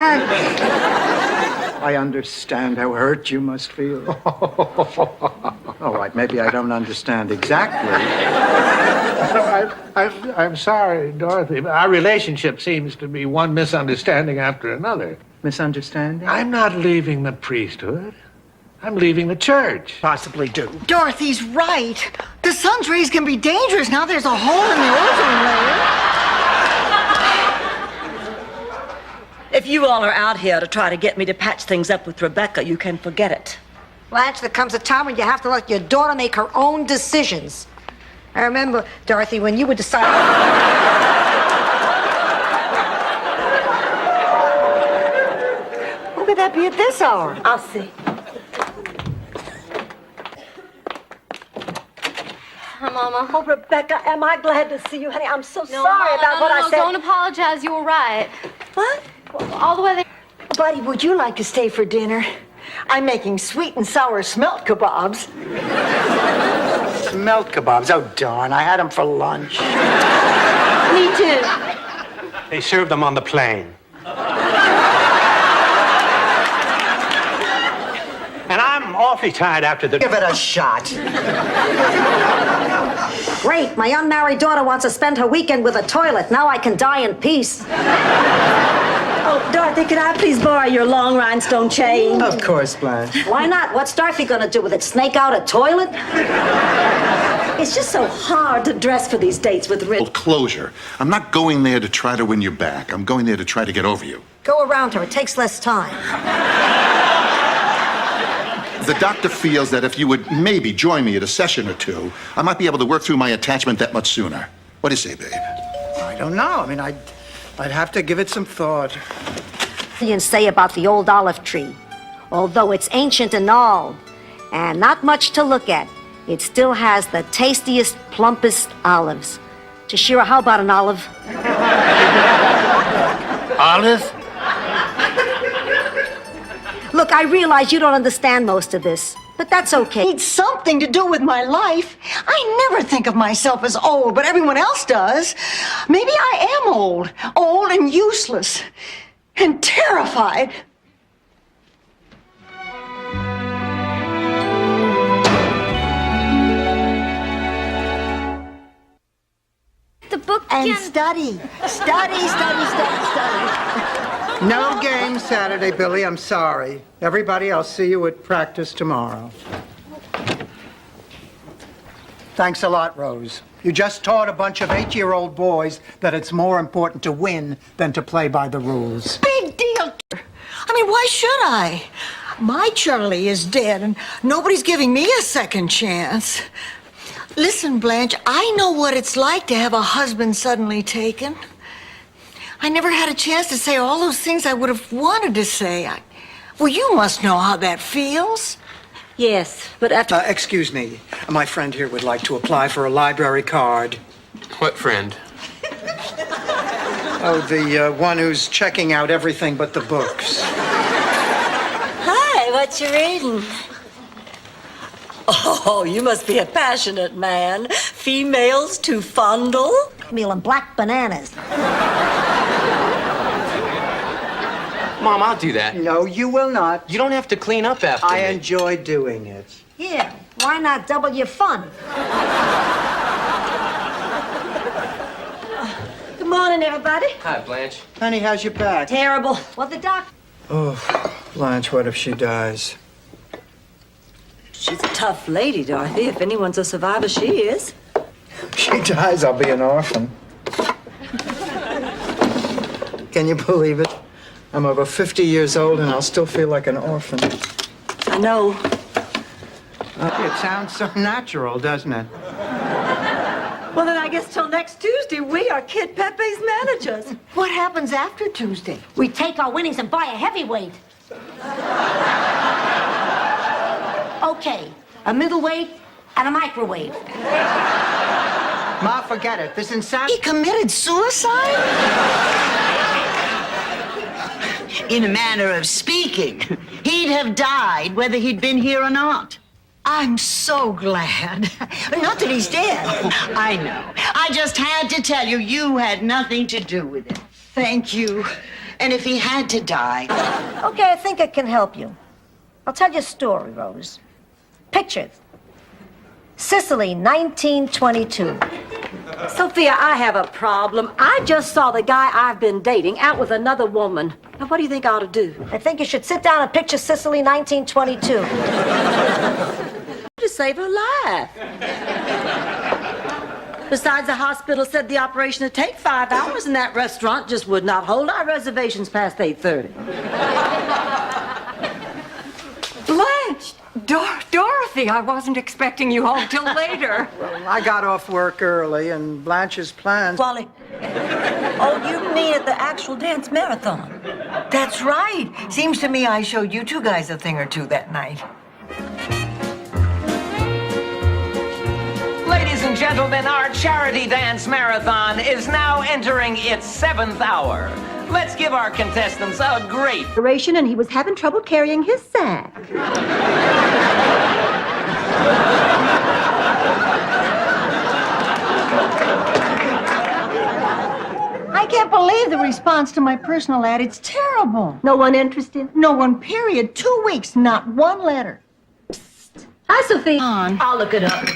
I understand how hurt you must feel. All right, maybe I don't understand exactly. I'm sorry, Dorothy, but our relationship seems to be one misunderstanding after another. Misunderstanding? I'm not leaving the priesthood. I'm leaving the church. Possibly do. Dorothy's right. The sun's rays can be dangerous. Now there's a hole in the ozone layer. If you all are out here to try to get me to patch things up with Rebecca, you can forget it. Blanche, there comes a time when you have to let your daughter make her own decisions. I remember, Dorothy, when you would decide... Who could that be at this hour? I'll see. Hi, Mama. Oh, Rebecca, am I glad to see you, honey? I'm so sorry Mama, about what I said. Don't apologize. You were right. What? All the way there. Buddy, would you like to stay for dinner? I'm making sweet and sour smelt kebabs. Smelt kebabs? Oh, darn. I had them for lunch. Me too. They served them on the plane. And I'm awfully tired after the... Give it a shot. Great, my unmarried daughter wants to spend her weekend with a toilet. Now I can die in peace. Oh, Dorothy, could I please borrow your long rhinestone chain? Of course, Blanche. Why not? What's Dorothy gonna do with it? Snake out a toilet? It's just so hard to dress for these dates with Rich. Closure. I'm not going there to try to win you back. I'm going there to try to get over you. Go around her. It takes less time. The doctor feels that if you would maybe join me at a session or two, I might be able to work through my attachment that much sooner. What do you say, babe? I don't know. I mean, I'd have to give it some thought. And say about the old olive tree. Although it's ancient and all, and not much to look at, it still has the tastiest, plumpest olives. Tashira, how about an olive? Olive? Look, I realize you don't understand most of this, but that's okay. Needs something to do with my life. I never think of myself as old, but everyone else does. Maybe I am old and useless, and terrified. The book And again. study. Study. No game Saturday, Billy. I'm sorry. Everybody, I'll see you at practice tomorrow. Thanks a lot, Rose. You just taught a bunch of 8-year-old boys that it's more important to win than to play by the rules. Big deal. I mean, why should I? My Charlie is dead, and nobody's giving me a second chance. Listen, Blanche, I know what it's like to have a husband suddenly taken. I never had a chance to say all those things I would have wanted to say. Well, you must know how that feels. Yes, but after... Excuse me. My friend here would like to apply for a library card. What friend? Oh, the one who's checking out everything but the books. Hi, what you reading? Oh, you must be a passionate man. Females to fondle? Meal and black bananas. Mom, I'll do that. No, you will not. You don't have to clean up after I me. enjoy doing it. Yeah, why not double your fun? Good morning, everybody. Hi, Blanche. Honey, how's your back? Terrible. What the doc... Oh, Blanche, what if she dies? She's a tough lady, Dorothy. If anyone's a survivor, she is. If she dies, I'll be an orphan. Can you believe it? I'm over 50 years old and I'll still feel like an orphan. I know. It sounds so natural, doesn't it? Well, then I guess till next Tuesday, we are Kid Pepe's managers. What happens after Tuesday? We take our winnings and buy a heavyweight. Okay, a middleweight and a microwave. Ma, forget it. This insanity. He committed suicide? In a manner of speaking, he'd have died whether he'd been here or not. I'm so glad. Not that he's dead. I know. I just had to tell you, you had nothing to do with it. Thank you. And if he had to die, Okay, I think it can help you. I'll tell you a story, Rose. Picture it. Sicily, 1922. Sophia, I have a problem. I just saw the guy I've been dating out with another woman. Now, what do you think I ought to do? I think you should sit down and picture Sicily, 1922. To save her life. Besides, the hospital said the operation would take 5 hours, and that restaurant just would not hold our reservations past 8:30. Blanche! Dorothy, I wasn't expecting you home till later. I got off work early, and Blanche's plans... Wally. Oh, you mean at the actual dance marathon? That's right. Seems to me I showed you two guys a thing or two that night. Ladies and gentlemen, our charity dance marathon is now entering its 7th hour. Let's give our contestants a great... And he was having trouble carrying his sack. I can't believe the response to my personal ad. It's terrible. No one interested? No one, period. 2 weeks, not one letter. Hi, Sophie. On. I'll look it up.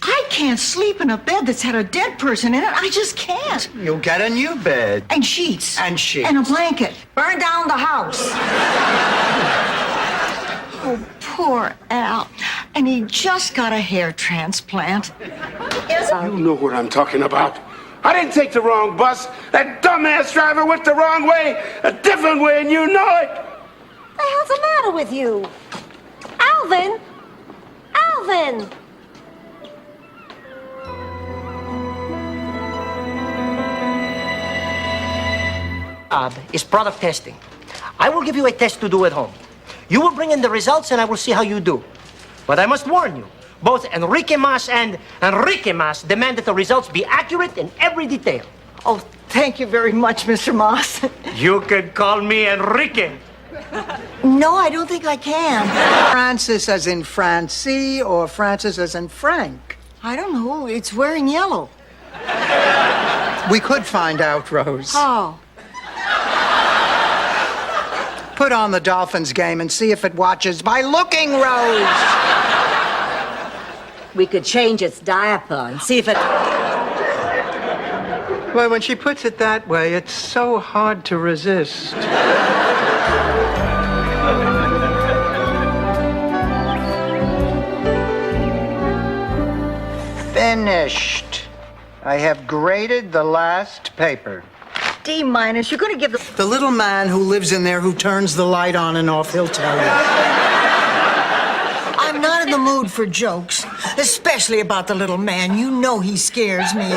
I can't sleep in a bed that's had a dead person in it. I just can't. You'll get a new bed. And sheets. And sheets. And a blanket. Burn down the house. Oh, poor Al. And he just got a hair transplant. You know what I'm talking about. I didn't take the wrong bus. That dumbass driver went the wrong way, a different way, and you know it. What the hell's the matter with you? Alvin! Alvin! is product testing. I will give you a test to do at home. You will bring in the results and I will see how you do. But I must warn you, both Enrique Mas and Enrique Mas demand that the results be accurate in every detail. Oh, thank you very much, Mr. Moss. You can call me Enrique. No, I don't think I can. Francis as in Francie or Francis as in Frank? I don't know. It's wearing yellow. We could find out, Rose. Oh. Put on the Dolphins game and see if it watches by looking, Rose. We could change its diaper and see if it... Well, when she puts it that way, it's so hard to resist. Finished. I have graded the last paper. D-. You're going to give The little man who lives in there who turns the light on and off, he'll tell you. I'm not in the mood for jokes, especially about the little man. You know he scares me.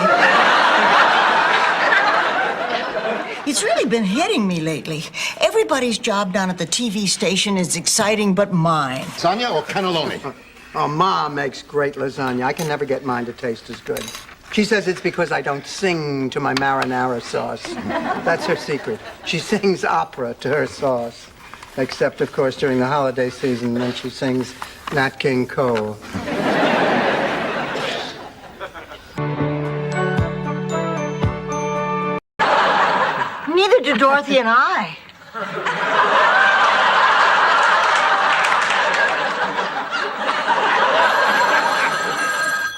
It's really been hitting me lately. Everybody's job down at the TV station is exciting but mine. Lasagna or cannelloni? Oh, Mom makes great lasagna. I can never get mine to taste as good. She says it's because I don't sing to my marinara sauce. That's her secret. She sings opera to her sauce. Except, of course, during the holiday season when she sings Nat King Cole. Neither do Dorothy and I.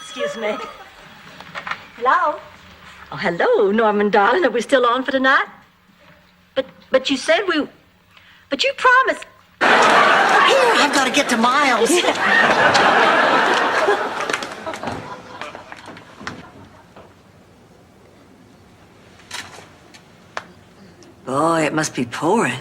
Excuse me. Hello? Oh, hello, Norman, darling. Are we still on for tonight? But you said we... But you promised... Here, I've got to get to Miles. Boy, it must be pouring.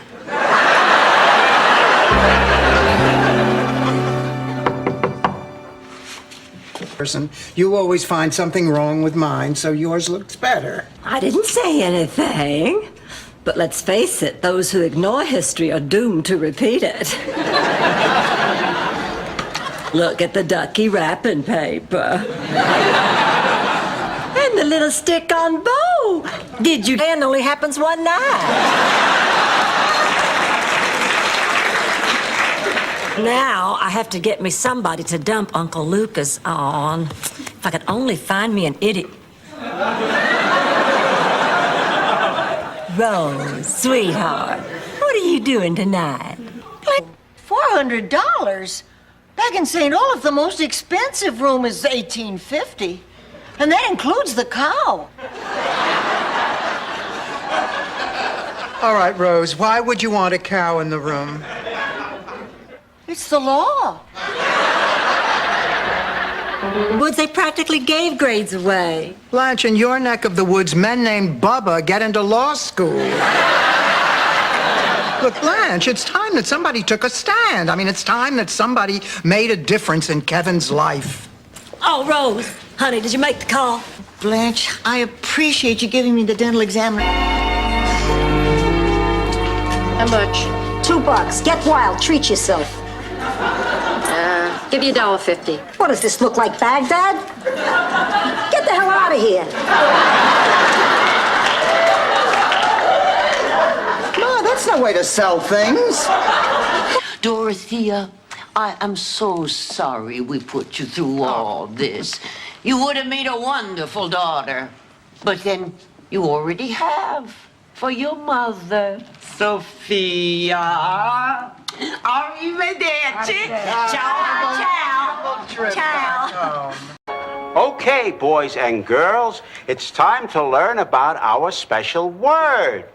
Person, you always find something wrong with mine, so yours looks better. I didn't say anything. But let's face it, those who ignore history are doomed to repeat it. Look at the ducky wrapping paper. And the little stick-on bow. Did you? And only happens one night. Now I have to get me somebody to dump Uncle Lucas on. If I could only find me an idiot. Rose, sweetheart, what are you doing tonight? $400? Back in St. Olaf, the most expensive room is $1850. And that includes the cow. All right, Rose, why would you want a cow in the room? It's the law. Woods, they practically gave grades away. Blanche, in your neck of the woods, men named Bubba get into law school. Look, Blanche, it's time that somebody took a stand. I mean, it's time that somebody made a difference in Kevin's life. Oh, Rose, honey, did you make the call? Blanche, I appreciate you giving me the dental exam. How much? $2. Get wild. Treat yourself. Give you $1.50. What does this look like, Baghdad? Get the hell out of here. No, that's no way to sell things. Dorothea, I am so sorry we put you through all this. You would have made a wonderful daughter. But then you already have for your mother, Sophia. Arrivederci. Ciao, ciao. Ciao. Okay, boys and girls, it's time to learn about our special word.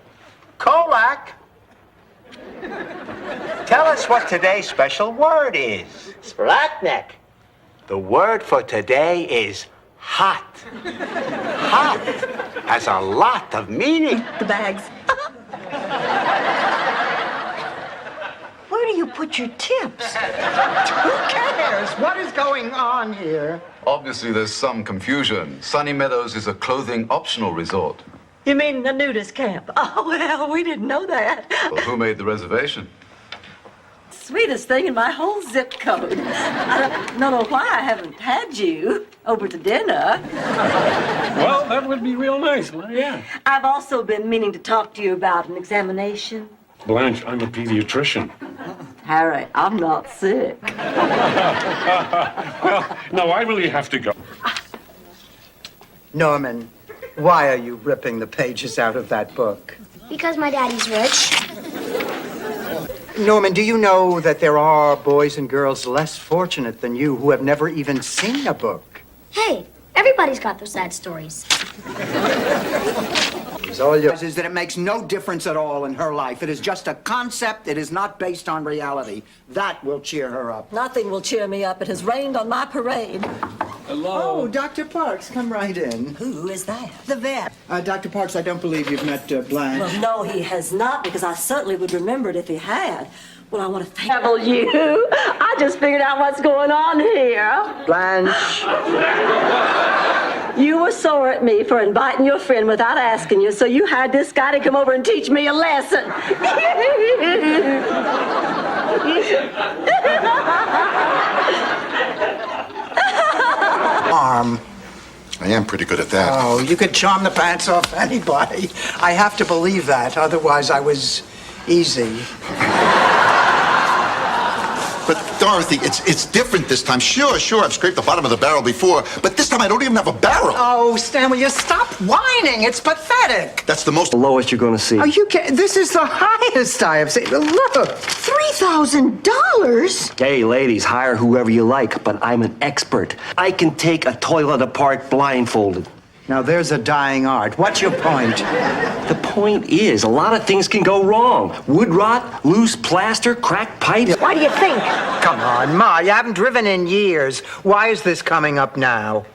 Kolak, tell us what today's special word is. Spratnik. The word for today is hot. Hot has a lot of meaning. The bags. Where do you put your tips? Who cares? What is going on here? Obviously, there's some confusion. Sunny Meadows is a clothing optional resort. You mean the nudist camp? Oh, well, we didn't know that. Well, who made the reservation? Sweetest thing in my whole zip code. I don't know why I haven't had you over to dinner. Well, that would be real nice, yeah. I've also been meaning to talk to you about an examination. Blanche, I'm a pediatrician. Harry, I'm not sick. Well, no, I really have to go. Norman, why are you ripping the pages out of that book? Because my daddy's rich. Norman, do you know that there are boys and girls less fortunate than you who have never even seen a book? Hey, everybody's got their sad stories. All yours is that it makes no difference at all in her life. It is just a concept. It is not based on reality. That will cheer her up. Nothing will cheer me up. It has rained on my parade. Oh, Dr. Parks, come right in. Who is that? The vet. Dr. Parks, I don't believe you've met Blanche. Well, no, he has not, because I certainly would remember it if he had. Well, I want to thank you. I just figured out what's going on here. Blanche. You were sore at me for inviting your friend without asking you, so you had this guy to come over and teach me a lesson. Arm. I am pretty good at that. Oh, you could charm the pants off anybody. I have to believe that, otherwise I was easy. But Dorothy, it's different this time. Sure, I've scraped the bottom of the barrel before, but this time I don't even have a barrel. Oh, Stan, will you stop whining? It's pathetic. That's the most... The lowest you're going to see. Are you kidding? This is the highest I have seen. Look. $3,000? Hey, ladies, hire whoever you like, but I'm an expert. I can take a toilet apart blindfolded. Now, there's a dying art. What's your point? The point is, a lot of things can go wrong. Wood rot, loose plaster, cracked pipes. Why do you think? Come on, Ma, you haven't driven in years. Why is this coming up now?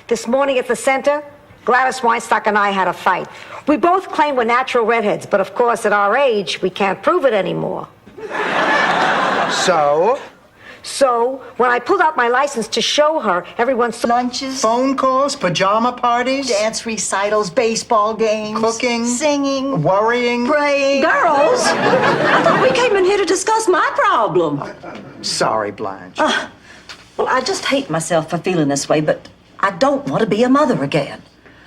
This morning at the center, Gladys Weinstock and I had a fight. We both claim we're natural redheads, but of course, at our age, we can't prove it anymore. So, when I pulled out my license to show her, everyone saw Lunches, phone calls, pajama parties, dance recitals, baseball games, cooking, singing, worrying, praying. Girls, I thought we came in here to discuss my problem. Sorry, Blanche. Well, I just hate myself for feeling this way, but I don't want to be a mother again.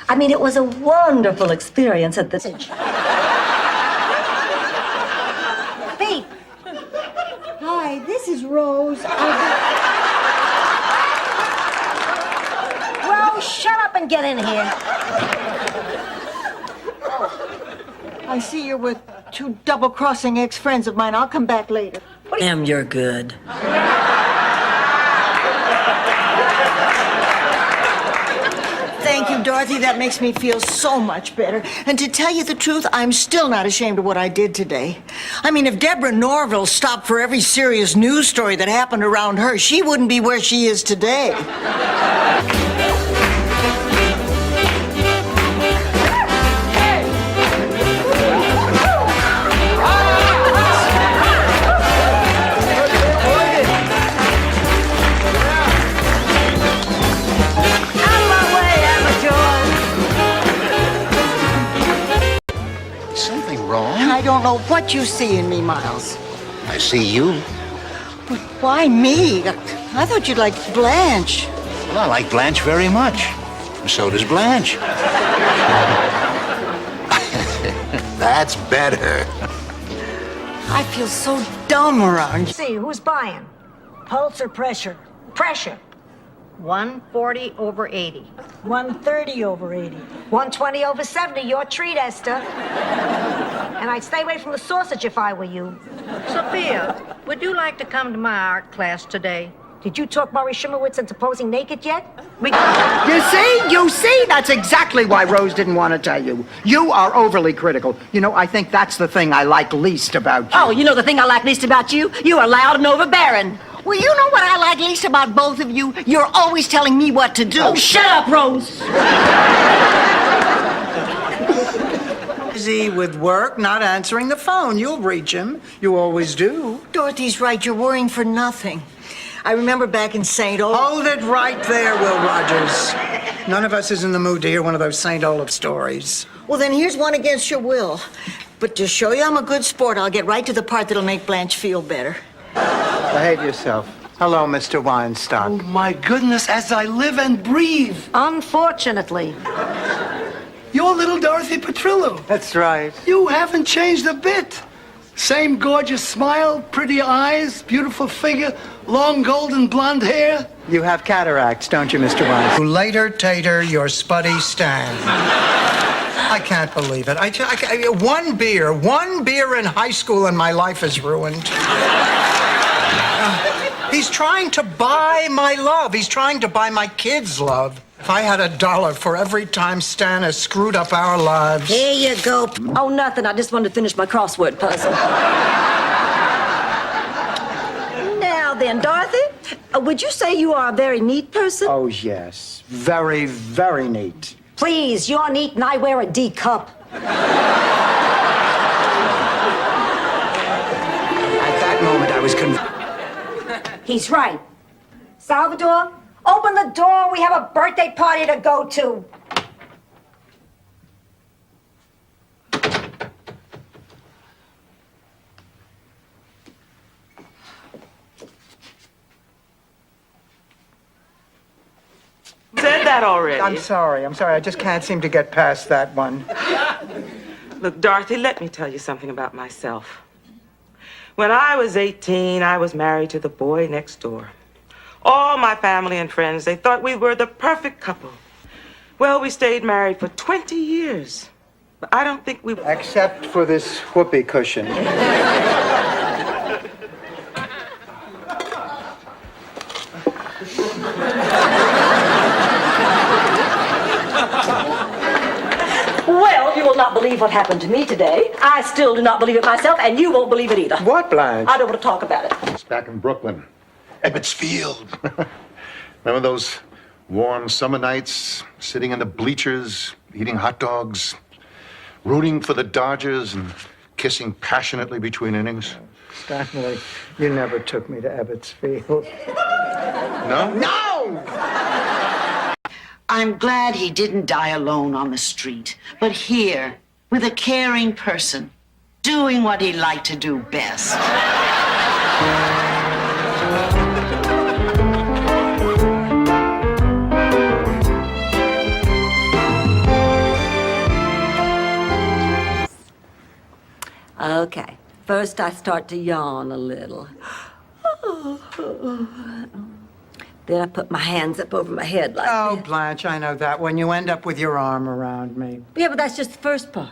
I mean, it was a wonderful experience at the... Hey, Hi, this is Rose. well, shut up and get in here. I see you're with two double-crossing ex-friends of mine. I'll come back later. Damn, you're good. Thank you, Dorothy. That makes me feel so much better. And to tell you the truth, I'm still not ashamed of what I did today. I mean, if Deborah Norville stopped for every serious news story that happened around her, she wouldn't be where she is today. Something wrong? I don't know what you see in me, Miles. I see you. But why me? I thought you'd like Blanche. Well, I like Blanche very much. So does Blanche. That's better. I feel so dumb around you. See, who's buying? Pulse or pressure? Pressure. 140 over 80. 130 over 80. 120 over 70. Your treat, Esther. And I'd stay away from the sausage if I were you. Sophia, would you like to come to my art class today? Did you talk Maury Shimowitz into posing naked yet? You see? That's exactly why Rose didn't want to tell you. You are overly critical. You know, I think that's the thing I like least about you. Oh, you know the thing I like least about you? You are loud and overbearing. Well, you know what I like least about both of you? You're always telling me what to do. Oh, shut up, Rose. Busy with work, not answering the phone. You'll reach him. You always do. Dorothy's right. You're worrying for nothing. I remember back in St. Olaf. Hold it right there, Will Rogers. None of us is in the mood to hear one of those St. Olaf stories. Well, then here's one against your will. But to show you I'm a good sport, I'll get right to the part that'll make Blanche feel better. Behave yourself. Hello, Mr. Weinstock. Oh, my goodness, as I live and breathe. Unfortunately. You're little Dorothy Petrillo. That's right. You haven't changed a bit. Same gorgeous smile, pretty eyes, beautiful figure, long golden blonde hair. You have cataracts, don't you, Mr. Weinstock? Later, Tater, your spuddy Stan. I can't believe it. One beer in high school and my life is ruined. He's trying to buy my love. He's trying to buy my kids' love. If I had $1 for every time Stan has screwed up our lives. Here you go. Oh, nothing. I just wanted to finish my crossword puzzle. Now then, Dorothy, would you say you are a very neat person? Oh, yes. Very, very neat. Please, you're neat and I wear a D cup. At that moment, I was convinced. He's right. Salvador, open the door. We have a birthday party to go to. Said that already. I'm sorry. I just can't seem to get past that one. Look, Dorothy, let me tell you something about myself. When I was 18, I was married to the boy next door. All my family and friends, they thought we were the perfect couple. Well, we stayed married for 20 years. But I don't think we... Except for this whoopee cushion. Well, you will not believe what happened to me today. I still do not believe it myself, and you won't believe it either. What, Blanche? I don't want to talk about it. It's back in Brooklyn. Ebbets Field. Remember those warm summer nights, sitting in the bleachers, eating hot dogs, rooting for the Dodgers and kissing passionately between innings? Stanley, you never took me to Ebbets Field. No? No! I'm glad he didn't die alone on the street, but here, with a caring person, doing what he liked to do best. Okay. First, I start to yawn a little. Then I put my hands up over my head like Oh, this. Blanche, I know that when you end up with your arm around me. Yeah, but that's just the first part.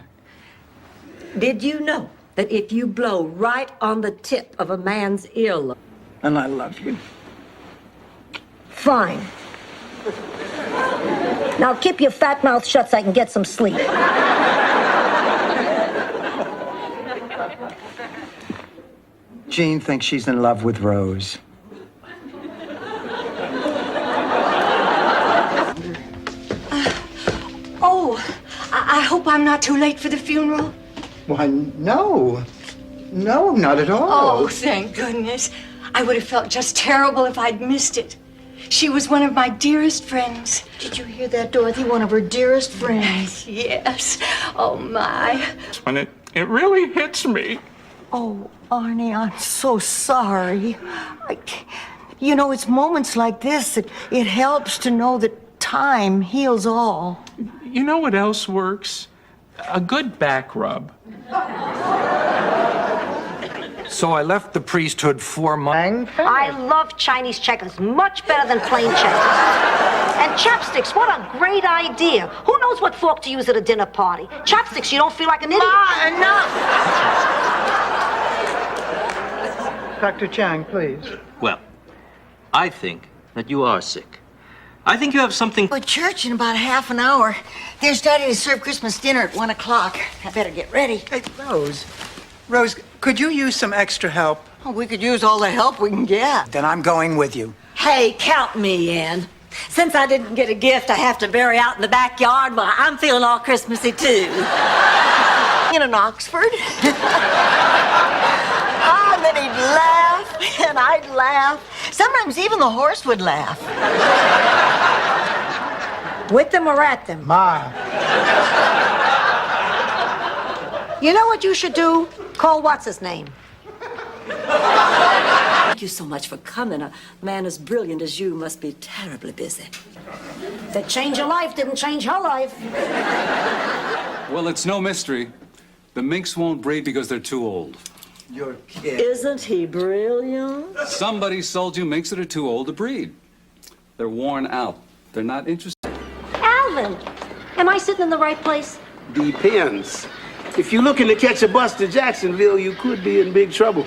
Did you know that if you blow right on the tip of a man's earlobe? And I love you. Fine. Now keep your fat mouth shut so I can get some sleep. Jean thinks she's in love with Rose. I hope I'm not too late for the funeral. Why, no. No, not at all. Oh, thank goodness. I would have felt just terrible if I'd missed it. She was one of my dearest friends. Did you hear that, Dorothy? One of her dearest friends. Yes. Oh, my. When it really hits me. Oh, Arnie, I'm so sorry. You know, it's moments like this that it helps to know that time heals all. You know what else works? A good back rub. So I left the priesthood 4 months. I love Chinese checkers much better than plain checkers. And chopsticks, what a great idea. Who knows what fork to use at a dinner party? Chopsticks, you don't feel like an idiot. Ma, enough! Dr. Chang, please. Well, I think that you are sick. I think you have something. But church in about half an hour. They're starting to serve Christmas dinner at 1 o'clock. I better get ready. Hey, Rose. Rose, could you use some extra help? Oh, we could use all the help we can get. Then I'm going with you. Hey, count me in. Since I didn't get a gift I have to bury out in the backyard, well, I'm feeling all Christmassy too. In an Oxford. Ah, and then he'd laugh, and I'd laugh. Sometimes even the horse would laugh. With them or at them? Ma. You know what you should do? Call what's his name. Thank you so much for coming. A man as brilliant as you must be terribly busy. That change your life didn't change her life. Well, it's no mystery. The minks won't breed because they're too old. You're kidding. Isn't he brilliant? Somebody sold you minks that are too old to breed. They're worn out. They're not interested. Alvin, am I sitting in the right place? Depends. If you're looking to catch a bus to Jacksonville, you could be in big trouble.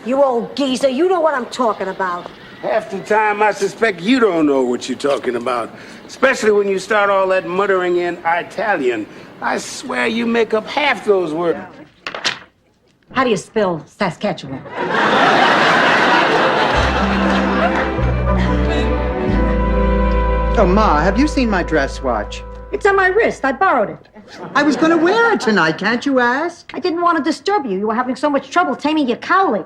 You old geezer, you know what I'm talking about. Half the time, I suspect you don't know what you're talking about. Especially when you start all that muttering in Italian. I swear you make up half those words. How do you spell Saskatchewan? Oh, Ma, have you seen my dress watch? It's on my wrist. I borrowed it. I was going to wear it tonight. Can't you ask? I didn't want to disturb you. You were having so much trouble taming your cowlick.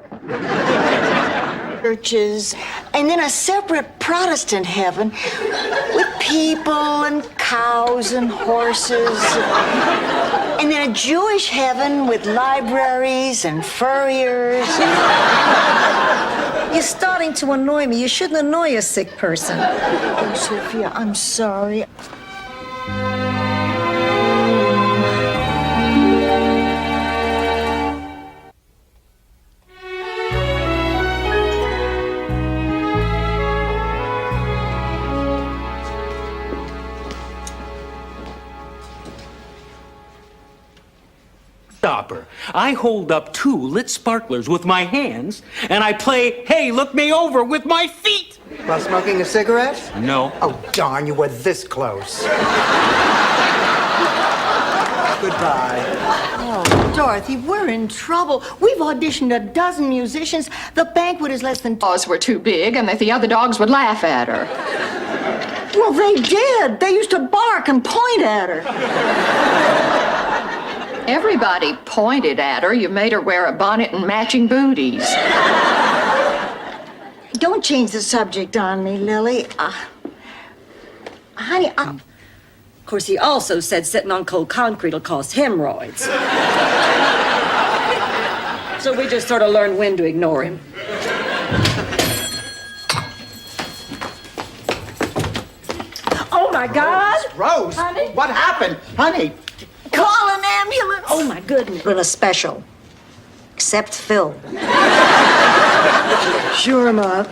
Churches, and then a separate Protestant heaven with people and cows and horses. And then a Jewish heaven with libraries and furriers. You're starting to annoy me. You shouldn't annoy a sick person. Oh, Sophia, I'm sorry. Stopper. I hold up 2 lit sparklers with my hands, and I play, "Hey, look me over" with my feet. While smoking a cigarette? No. Oh, darn, you were this close. Goodbye. Oh, Dorothy, we're in trouble. We've auditioned a dozen musicians. The banquet is less than... Paws were too big and that the other dogs would laugh at her. Well, they did. They used to bark and point at her. Everybody pointed at her. You made her wear a bonnet and matching booties. Don't change the subject on me, Lily. Honey, Of course, he also said sitting on cold concrete will cause hemorrhoids. So we just sort of learned when to ignore him. Oh, my God! Rose, Honey? what happened? Honey. Call an ambulance. Oh, my goodness. We're in a special. Except Phil. Sure, Ma.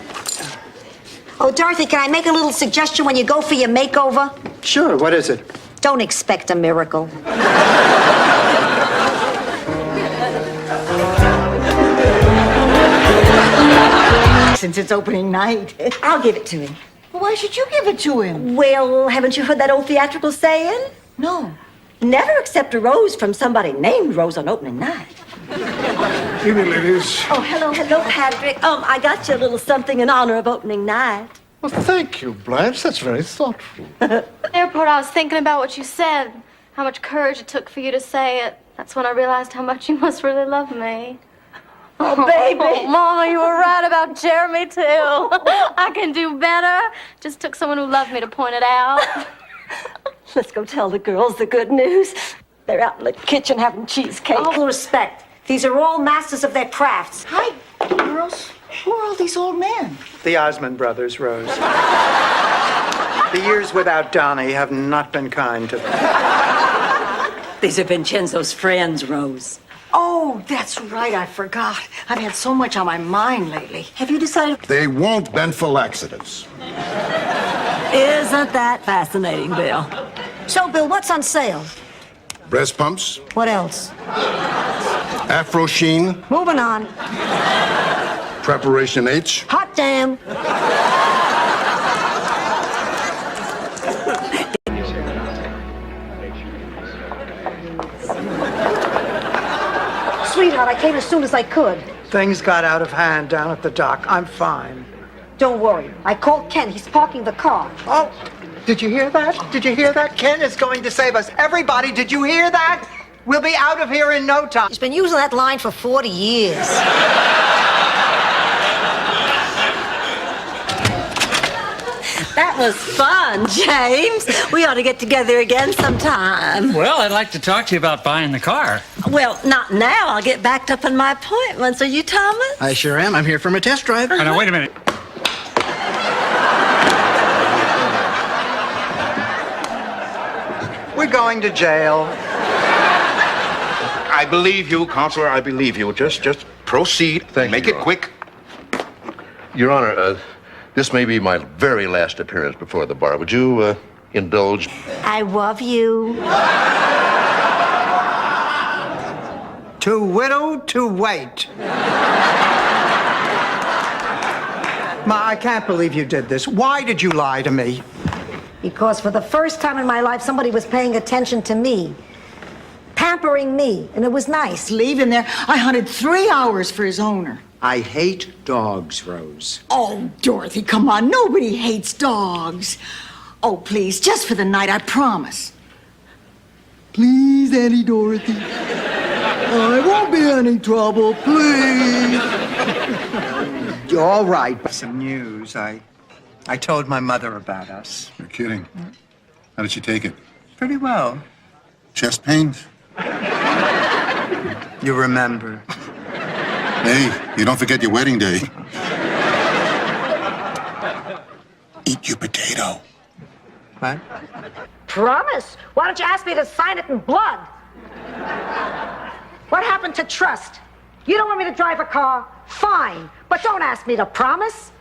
Oh, Dorothy, can I make a little suggestion when you go for your makeover? Sure, what is it? Don't expect a miracle. Since it's opening night. I'll give it to him. Well, why should you give it to him? Well, haven't you heard that old theatrical saying? No. Never accept a rose from somebody named Rose on opening night. Evening, ladies. Oh, hello, Patrick. I got you a little something in honor of opening night. Well, thank you, Blanche. That's very thoughtful. Airport, I was thinking about what you said, how much courage it took for you to say it. That's when I realized how much you must really love me. Oh, baby. Oh, Mama, you were right about Jeremy, too. I can do better. Just took someone who loved me to point it out. Let's go tell the girls the good news. They're out in the kitchen having cheesecake. All due respect. These are all masters of their crafts. Hi, girls. Who are all these old men? The Osmond brothers, Rose. The years without Donnie have not been kind to them. These are Vincenzo's friends, Rose. Oh, that's right. I forgot. I've had so much on my mind lately. Have you decided? They won't bend for laxatives. Isn't that fascinating, Bill? So, Bill, what's on sale? Breast pumps, What else? Afro Sheen, Moving on. Preparation H, Hot damn. Sweetheart, I came as soon as I could. Things got out of hand down at the dock. I'm fine. Don't worry. I called Ken. He's parking the car. Oh, did you hear that? Did you hear that? Ken is going to save us. Everybody, did you hear that? We'll be out of here in no time. He's been using that line for 40 years. That was fun, James. We ought to get together again sometime. Well, I'd like to talk to you about buying the car. Well, not now. I'll get backed up on my appointments. Are you, Thomas? I sure am. I'm here from a test drive. Oh, now, wait a minute. We're going to jail. I believe you, Counselor. I believe you. Just proceed. Make it quick. Your Honor, this may be my very last appearance before the bar. Would you indulge? I love you. Too widowed to wait. Ma, I can't believe you did this. Why did you lie to me? Because for the first time in my life, somebody was paying attention to me, pampering me, and it was nice. Leave him there. I hunted 3 hours for his owner. I hate dogs, Rose. Oh, Dorothy, come on. Nobody hates dogs. Oh, please, just for the night, I promise. Please, Auntie Dorothy. I won't be any trouble, please. You're all right. Some news. I told my mother about us. You're kidding. How did she take it? Pretty well. Chest pains? You remember. Hey, you don't forget your wedding day. Eat your potato. What? Promise? Why don't you ask me to sign it in blood? What happened to trust? You don't want me to drive a car? Fine. But don't ask me to promise.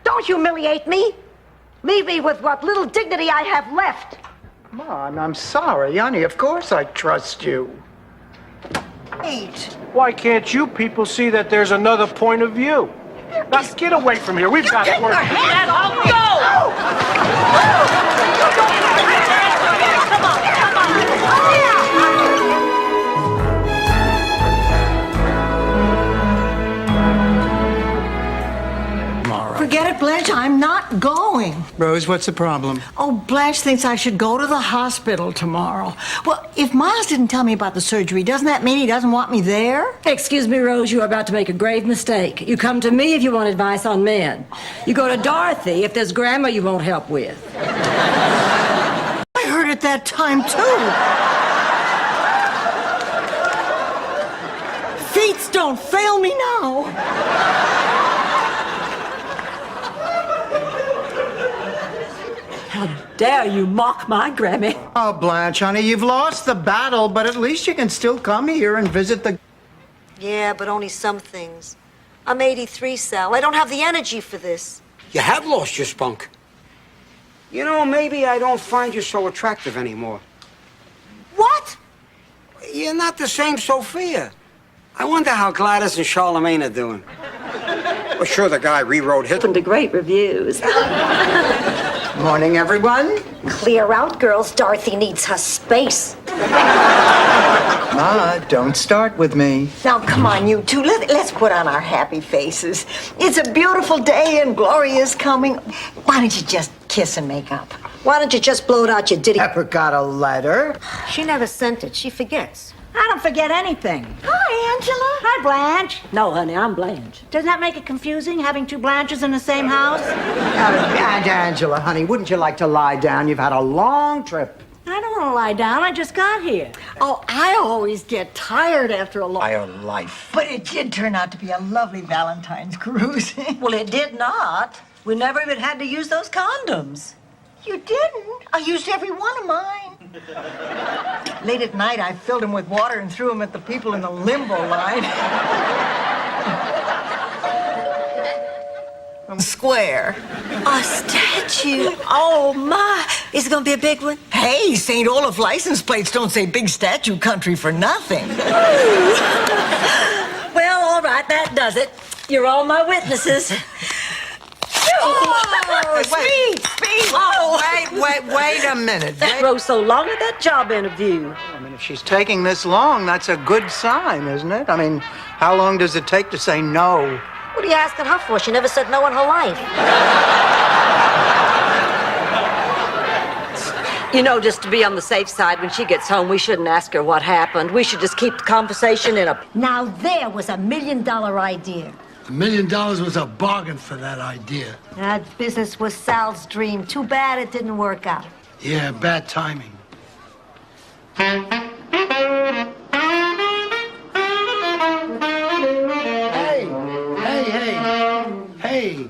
Don't humiliate me. Leave me with what little dignity I have left. Mom, I'm sorry, honey. Of course I trust you. Why can't you people see that there's another point of view? Now get away from here. We've got work. Forget it, Blanche. I'm not going. Rose, what's the problem? Oh, Blanche thinks I should go to the hospital tomorrow. Well, if Miles didn't tell me about the surgery, doesn't that mean he doesn't want me there? Excuse me, Rose, you are about to make a grave mistake. You come to me if you want advice on men. You go to Dorothy if there's grammar you won't help with. I heard it that time, too. Feats don't fail me now. How dare you mock my Grammy? Oh, Blanche, honey, you've lost the battle, but at least you can still come here and visit the... Yeah, but only some things. I'm 83, Sal. I don't have the energy for this. You have lost your spunk. You know, maybe I don't find you so attractive anymore. What? You're not the same Sophia. I wonder how Gladys and Charlemagne are doing. Well, sure, the guy rewrote Hitler. Open to great reviews. Morning, everyone. Clear out, girls. Dorothy needs her space. Ma, don't start with me. Now, come on, you two. Let's put on our happy faces. It's a beautiful day and Gloria's coming. Why don't you just kiss and make up? Why don't you just blow it out your ditty? Ever got a letter? She never sent it. She forgets. I don't forget anything. Hi, Angela. Hi, Blanche. No, honey, I'm Blanche. Doesn't that make it confusing, having two Blanches in the same house? Angela, honey, wouldn't you like to lie down? You've had a long trip. I don't want to lie down. I just got here. Oh, I always get tired after a long... By her life. But it did turn out to be a lovely Valentine's cruise. Well, it did not. We never even had to use those condoms. You didn't? I used every one of mine. Late at night, I filled them with water and threw them at the people in the limbo line. Square. A statue? Oh, my. Is it going to be a big one? Hey, St. Olaf license plates don't say big statue country for nothing. Well, all right, that does it. You're all my witnesses. Speed! Oh, Wait a minute. That rose so long at that job interview. I mean, if she's taking this long, that's a good sign, isn't it? I mean, how long does it take to say no? What are you asking her for? She never said no in her life. You know, just to be on the safe side, when she gets home, we shouldn't ask her what happened. We should just keep the conversation in a... Now there was $1 million idea. $1 million was a bargain for that idea. That business was Sal's dream. Too bad it didn't work out. Yeah, bad timing. Hey.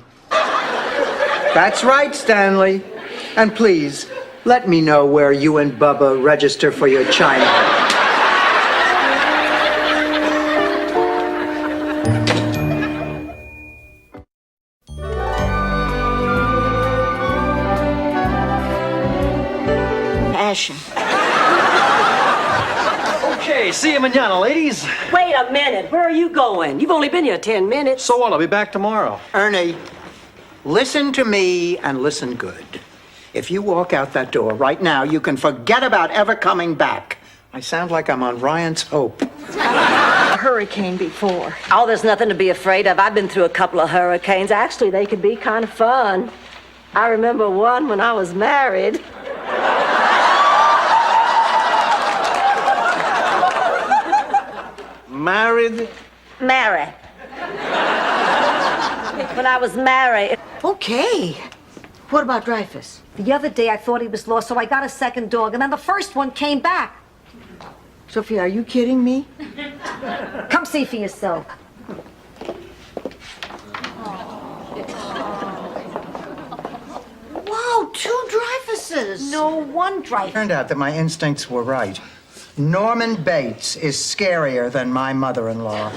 That's right, Stanley. And please, let me know where you and Bubba register for your China. Passion. Okay, see you mañana, ladies. Wait a minute. Where are you going? You've only been here 10 minutes. So what? I'll be back tomorrow. Ernie, listen to me and listen good. If you walk out that door right now, you can forget about ever coming back. I sound like I'm on Ryan's Hope. A hurricane before. Oh, there's nothing to be afraid of. I've been through a couple of hurricanes. Actually, they could be kind of fun. I remember one when I was married. Married? Married. When I was married. Okay. What about Dreyfus? The other day I thought he was lost, so I got a second dog, and then the first one came back. Sophia, are you kidding me? Come see for yourself. Wow, 2 Dreyfuses. No one Dreyfus. Turned out that my instincts were right. Norman Bates is scarier than my mother-in-law.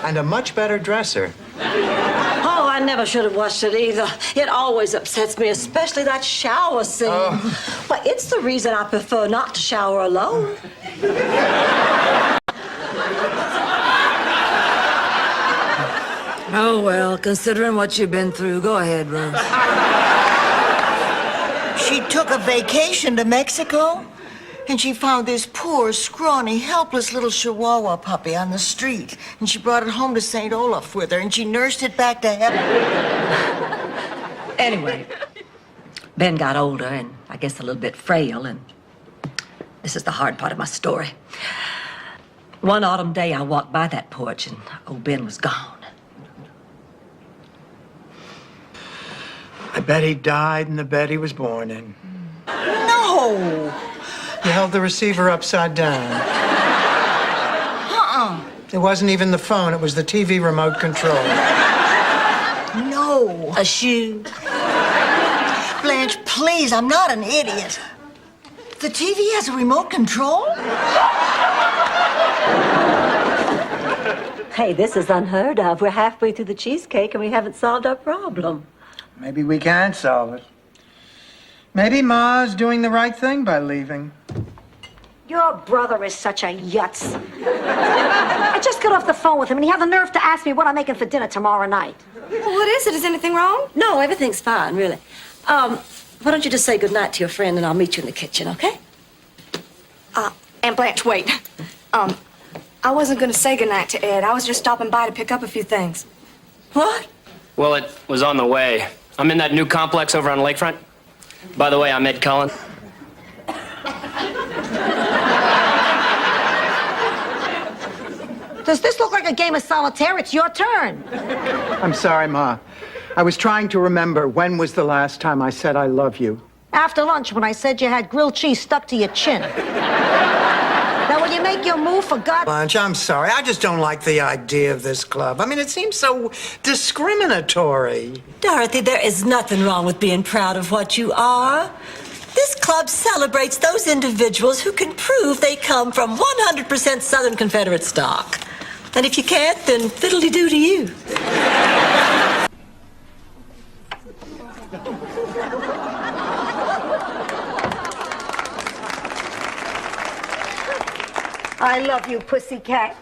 And a much better dresser. Oh, I never should have watched it either. It always upsets me, especially that shower scene. Well, it's the reason I prefer not to shower alone. Oh, well, considering what you've been through, go ahead, Rose. She took a vacation to Mexico, and she found this poor, scrawny, helpless little Chihuahua puppy on the street. And she brought it home to St. Olaf with her, and she nursed it back to heaven. Anyway, Ben got older and I guess a little bit frail, and this is the hard part of my story. One autumn day, I walked by that porch and old Ben was gone. I bet he died in the bed he was born in. No! You held the receiver upside down. It wasn't even the phone, it was the TV remote control. No. A shoe. Blanche, please, I'm not an idiot. The TV has a remote control? Hey, this is unheard of. We're halfway through the cheesecake and we haven't solved our problem. Maybe we can solve it. Maybe Ma's doing the right thing by leaving. Your brother is such a yutz. I just got off the phone with him, and he had the nerve to ask me what I'm making for dinner tomorrow night. Well, what is it? Is anything wrong? No, everything's fine, really. Why don't you just say goodnight to your friend, and I'll meet you in the kitchen, okay? Aunt Blanche, wait. I wasn't gonna say goodnight to Ed. I was just stopping by to pick up a few things. What? Well, it was on the way. I'm in that new complex over on Lakefront. By the way, I'm Ed Cullen. Does this look like a game of solitaire? It's your turn. I'm sorry, Ma. I was trying to remember when was the last time I said I love you. After lunch, when I said you had grilled cheese stuck to your chin. Now, will you make your move, for God? Blanche, I'm sorry. I just don't like the idea of this club. I mean, it seems so discriminatory. Dorothy, there is nothing wrong with being proud of what you are. This club celebrates those individuals who can prove they come from 100% Southern Confederate stock. And if you can't, then fiddle-de-doo to you. I love you, pussycat.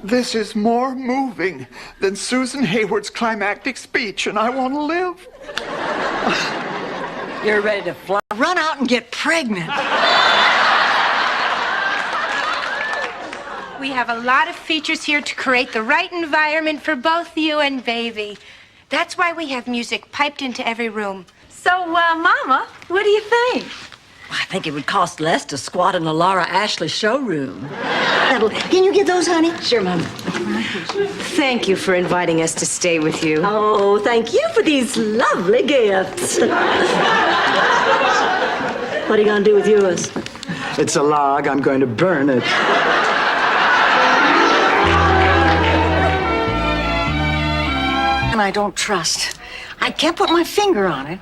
This is more moving than Susan Hayward's climactic speech, and I want to live. You're ready to fly. Run out and get pregnant. We have a lot of features here to create the right environment for both you and baby. That's why we have music piped into every room. So, Mama, what do you think? I think it would cost less to squat in the Laura Ashley showroom. Can you get those, honey? Sure, Mama. Thank you for inviting us to stay with you. Oh, thank you for these lovely gifts. What are you going to do with yours? It's a log. I'm going to burn it. And I don't trust. I can't put my finger on it.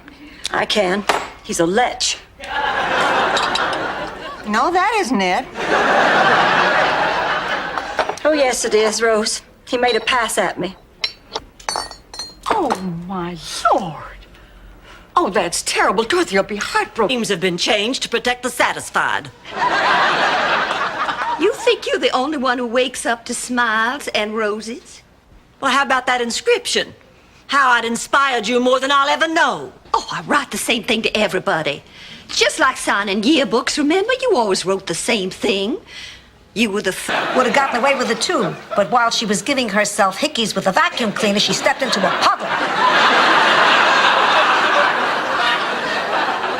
I can. He's a lech. No, that isn't it. Oh, yes, it is, Rose. He made a pass at me. Oh, my Lord. Oh, that's terrible. Dorothy will be heartbroken. Names have been changed to protect the satisfied. You think you're the only one who wakes up to smiles and roses? Well, how about that inscription? How I'd inspired you more than I'll ever know. Oh, I write the same thing to everybody. It's just like signing yearbooks, remember? You always wrote the same thing. You were the Would have gotten away with it, too. But while she was giving herself hickeys with a vacuum cleaner, she stepped into a puddle.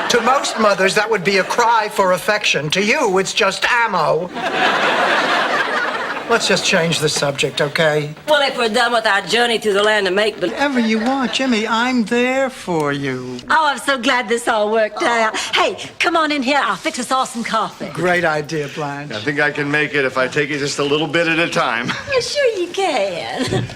To most mothers, that would be a cry for affection. To you, it's just ammo. Let's just change the subject, okay? Well, if we're done with our journey through the land of make-believe... Whatever you want, Jimmy. I'm there for you. Oh, I'm so glad this all worked out. Hey, come on in here. I'll fix us all some coffee. Great idea, Blanche. I think I can make it if I take it just a little bit at a time. You sure you can?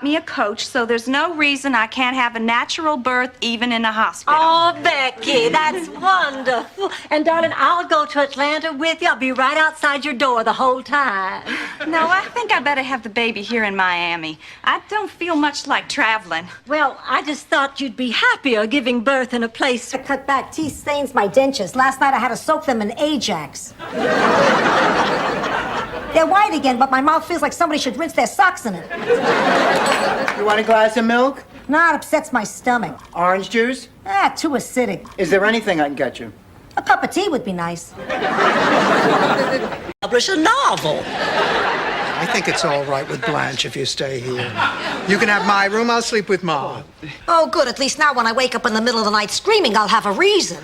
Me a coach, so there's no reason I can't have a natural birth even in a hospital. Oh, Becky, that's wonderful. And, darling, I'll go to Atlanta with you. I'll be right outside your door the whole time. No, I think I better have the baby here in Miami. I don't feel much like traveling. Well, I just thought you'd be happier giving birth in a place... I cut back. Teeth stains my dentures. Last night I had to soak them in Ajax. They're white again, but my mouth feels like somebody should rinse their socks in it. You want a glass of milk? Nah, it upsets my stomach. Orange juice? Too acidic. Is there anything I can get you? A cup of tea would be nice. Publish a novel. I think it's all right with Blanche if you stay here. You can have my room. I'll sleep with Ma. Oh, good. At least now when I wake up in the middle of the night screaming, I'll have a reason.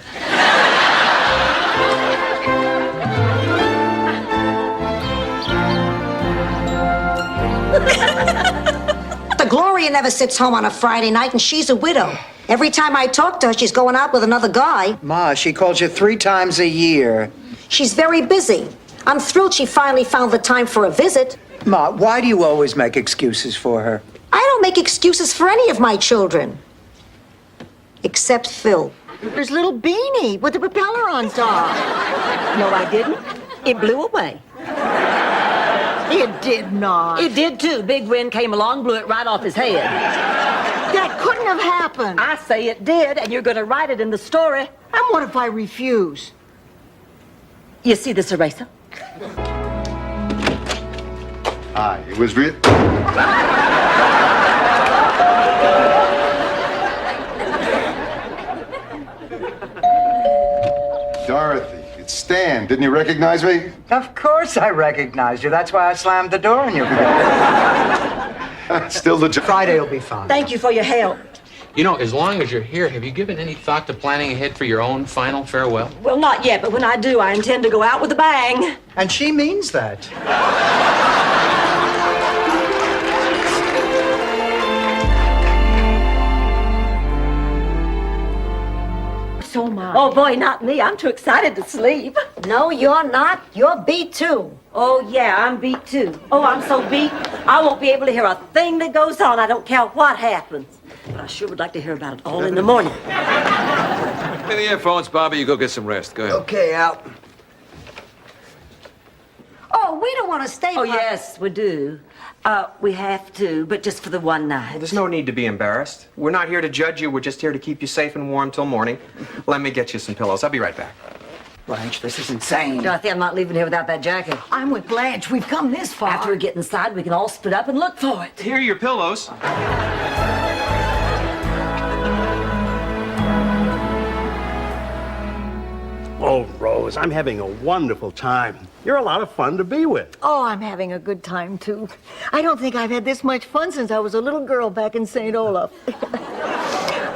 The Gloria never sits home on a Friday night, and she's a widow. Every time I talk to her, she's going out with another guy. Ma, she calls you 3 times a year. She's very busy. I'm thrilled she finally found the time for a visit. Ma, why do you always make excuses for her? I don't make excuses for any of my children. Except Phil. There's little Beanie with the propeller on top. No, I didn't. It blew away. It did not. It did, too. Big wind came along, blew it right off his head. That couldn't have happened. I say it did, and you're going to write it in the story. And what if I refuse? You see this eraser? Aye, it was real. Dorothy, it's Stan. Didn't you recognize me? Of course I recognized you. That's why I slammed the door in your face. Still the Friday will be fine. Thank you for your help. You know, as long as you're here, have you given any thought to planning ahead for your own final farewell? Well, not yet, but when I do, I intend to go out with a bang. And she means that. So am I. Oh, boy, not me. I'm too excited to sleep. No, you're not. You're beat too. Oh, yeah, I'm beat too. Oh, I'm so beat, I won't be able to hear a thing that goes on. I don't care what happens. But I sure would like to hear about it all in the morning. In the earphones, Bobby. You go get some rest. Go ahead. Okay, Al. Oh, we don't want to stay. Oh, yes, we do. We have to, but just for the one night. Well, there's no need to be embarrassed. We're not here to judge you. We're just here to keep you safe and warm till morning. Let me get you some pillows. I'll be right back. Blanche, this is insane. Dorothy, I'm not leaving here without that jacket. I'm with Blanche. We've come this far. After we get inside, we can all split up and look for it. Here are your pillows. Oh, Rose, I'm having a wonderful time. You're a lot of fun to be with. Oh, I'm having a good time, too. I don't think I've had this much fun since I was a little girl back in St. Olaf.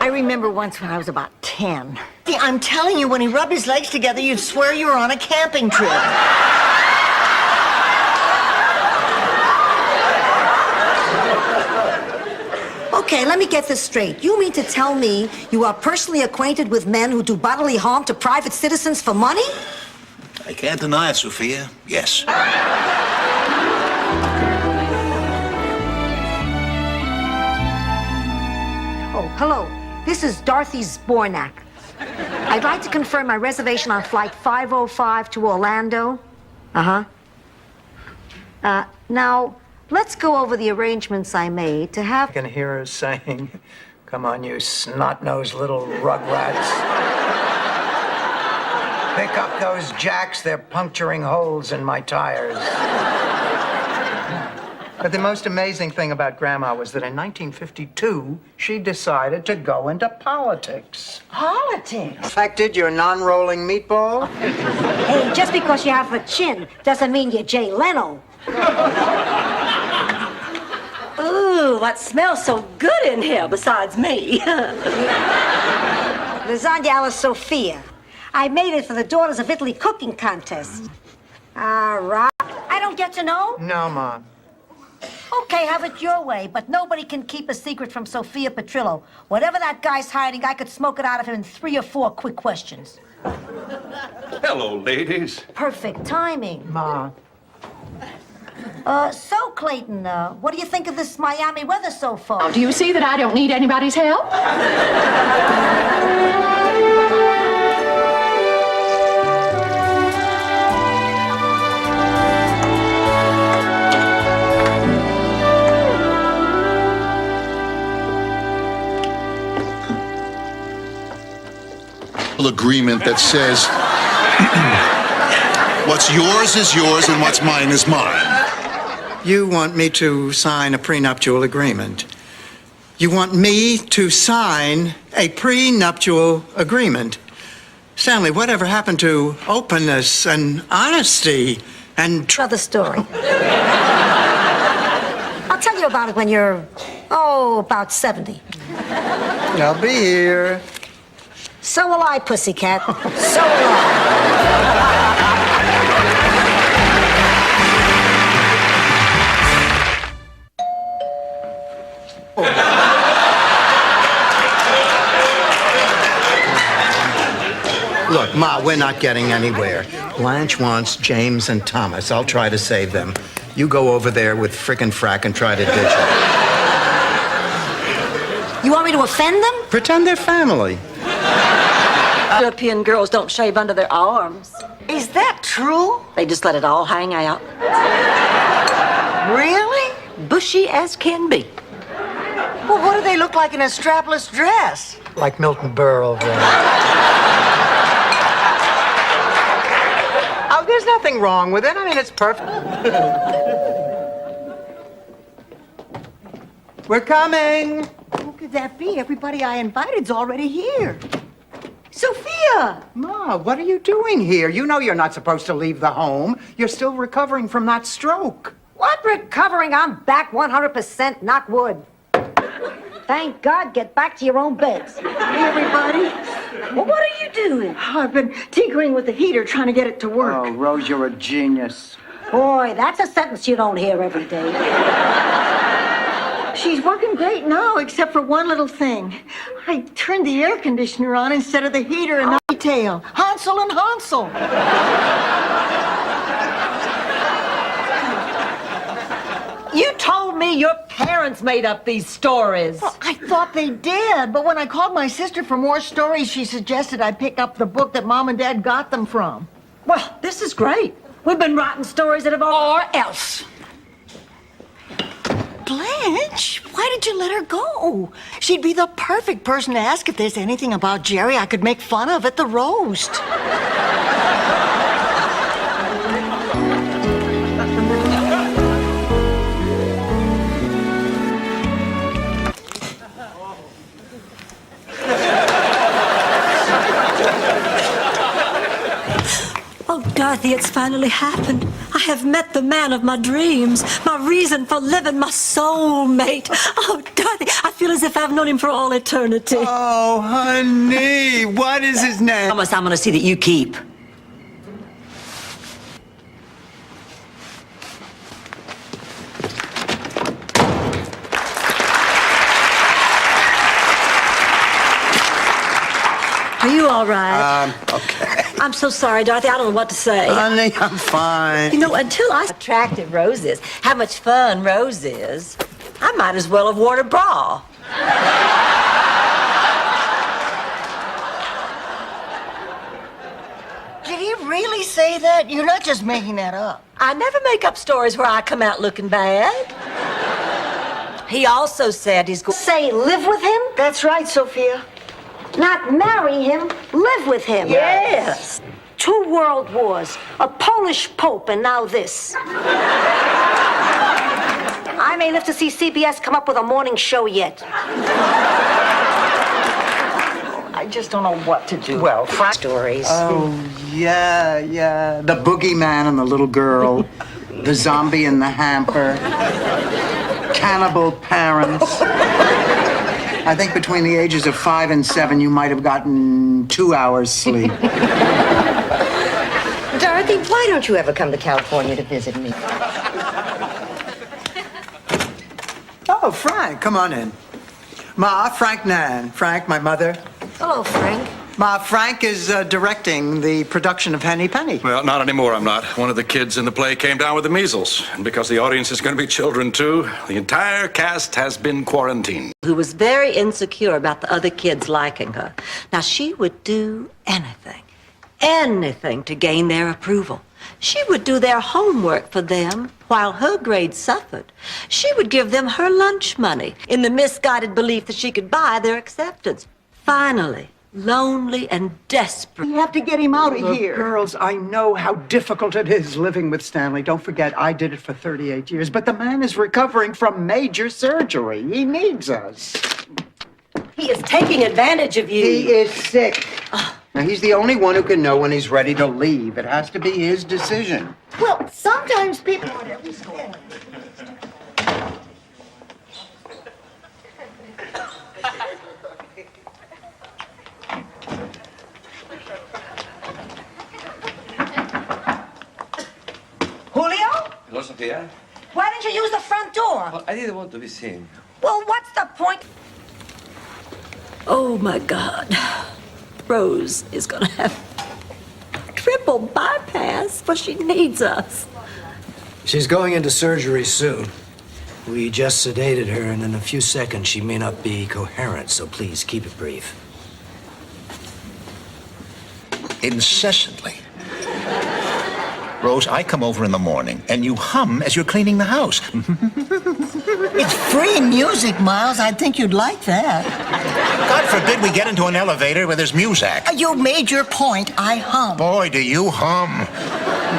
I remember once when I was about 10. See, I'm telling you, when he rubbed his legs together, you'd swear you were on a camping trip. Okay, let me get this straight. You mean to tell me you are personally acquainted with men who do bodily harm to private citizens for money? I can't deny it, Sophia. Yes. Oh, hello. This is Dorothy Zbornak. I'd like to confirm my reservation on flight 505 to Orlando. Uh-huh. Now, let's go over the arrangements I made to have... I can hear her saying, "Come on, you snot-nosed little rugrats. Pick up those jacks. They're puncturing holes in my tires." But the most amazing thing about Grandma was that in 1952, she decided to go into politics. Politics? Affected your non-rolling meatball? Hey, just because you have a chin doesn't mean you're Jay Leno. Ooh, what smells so good in here besides me? Lasagna alla Sofia. I made it for the Daughters of Italy cooking contest. All right. I don't get to know? No, Mom. Okay, have it your way, but nobody can keep a secret from Sophia Petrillo. Whatever that guy's hiding, I could smoke it out of him in 3 or 4 quick questions. Hello, ladies. Perfect timing. Ma. So, Clayton, what do you think of this Miami weather so far? Do you see that I don't need anybody's help? Agreement that says what's yours is yours and what's mine is mine. You want me to sign a prenuptial agreement. You want me to sign a prenuptial agreement. Stanley, whatever happened to openness and honesty and... Another story. I'll tell you about it when you're, about 70. I'll be here. So will I, pussycat. So will I. Look, Ma, we're not getting anywhere. Blanche wants James and Thomas. I'll try to save them. You go over there with frickin' frack and try to ditch them. You want me to offend them? Pretend they're family. European girls don't shave under their arms. Is that true? They just let it all hang out. Really? Bushy as can be. Well, what do they look like in a strapless dress? Like Milton Berle over there. Oh, there's nothing wrong with it. I mean, it's perfect. We're coming. Who could that be? Everybody I invited's already here. Sophia! Ma, what are you doing here? You know you're not supposed to leave the home. You're still recovering from that stroke. What recovering? I'm back 100%, knock wood. Thank God, get back to your own beds. Hey, everybody. Well, what are you doing? I've been tinkering with the heater, trying to get it to work. Oh, Rose, you're a genius. Boy, that's a sentence you don't hear every day. She's working great now, except for one little thing. I turned the air conditioner on instead of the heater in detail. Hansel and Hansel. You told me your parents made up these stories. Well, I thought they did, but when I called my sister for more stories, she suggested I pick up the book that Mom and Dad got them from. Well, this is great. We've been writing stories that have all... Or else. Blanche, why did you let her go? She'd be the perfect person to ask if there's anything about Jerry I could make fun of at the roast. Oh, Dorothy, it's finally happened. I have met the man of my dreams, my reason for living, my soulmate. Oh, Dorothy, I feel as if I've known him for all eternity. Oh, honey, what is his name? Promise I'm going to see that you keep. Are you all right? Okay. I'm so sorry, Dorothy. I don't know what to say. Honey, I'm fine. You know, until I attractive Rose is, how much fun Rose is, I might as well have worn a bra. Did he really say that? You're not just making that up. I never make up stories where I come out looking bad. He also said he's going to Say live with him? That's right, Sophia. Not marry him, live with him. Yes. 2 world wars, a Polish pope, and now this. I may live to see CBS come up with a morning show yet. I just don't know what to do. Well, Stories. Oh, yeah. The boogeyman and the little girl. The zombie in the hamper. Cannibal parents. I think between the ages of 5 and 7, you might have gotten 2 hours sleep. Dorothy, why don't you ever come to California to visit me? Oh, Frank, come on in. Ma, Frank Nan. Frank, my mother. Hello, Frank. Ma, Frank is directing the production of Henny Penny. Well, not anymore, I'm not. One of the kids in the play came down with the measles. And because the audience is going to be children, too, the entire cast has been quarantined. who was very insecure about the other kids liking her. Now, she would do anything to gain their approval. She would do their homework for them while her grades suffered. She would give them her lunch money in the misguided belief that she could buy their acceptance. Finally, lonely and desperate. You have to get him out of Look, here. girls, I know how difficult it is living with Stanley. Don't forget, I did it for 38 years. But the man is recovering from major surgery. He needs us. He is taking advantage of you. He is sick. Now, he's the only one who can know when he's ready to leave. It has to be his decision. Well, sometimes people... Julio? Hello, Sophia. Why didn't you use the front door? Well, I didn't want to be seen. Well, what's the point? Oh, my God. Rose is going to have triple bypass, but she needs us. She's going into surgery soon. We just sedated her, and in a few seconds she may not be coherent, so please keep it brief. Incessantly. Rose, I come over in the morning, and you hum as you're cleaning the house. It's free music, Miles. I think you'd like that. God forbid we get into an elevator where there's music. You made your point. I hum. Boy, do you hum.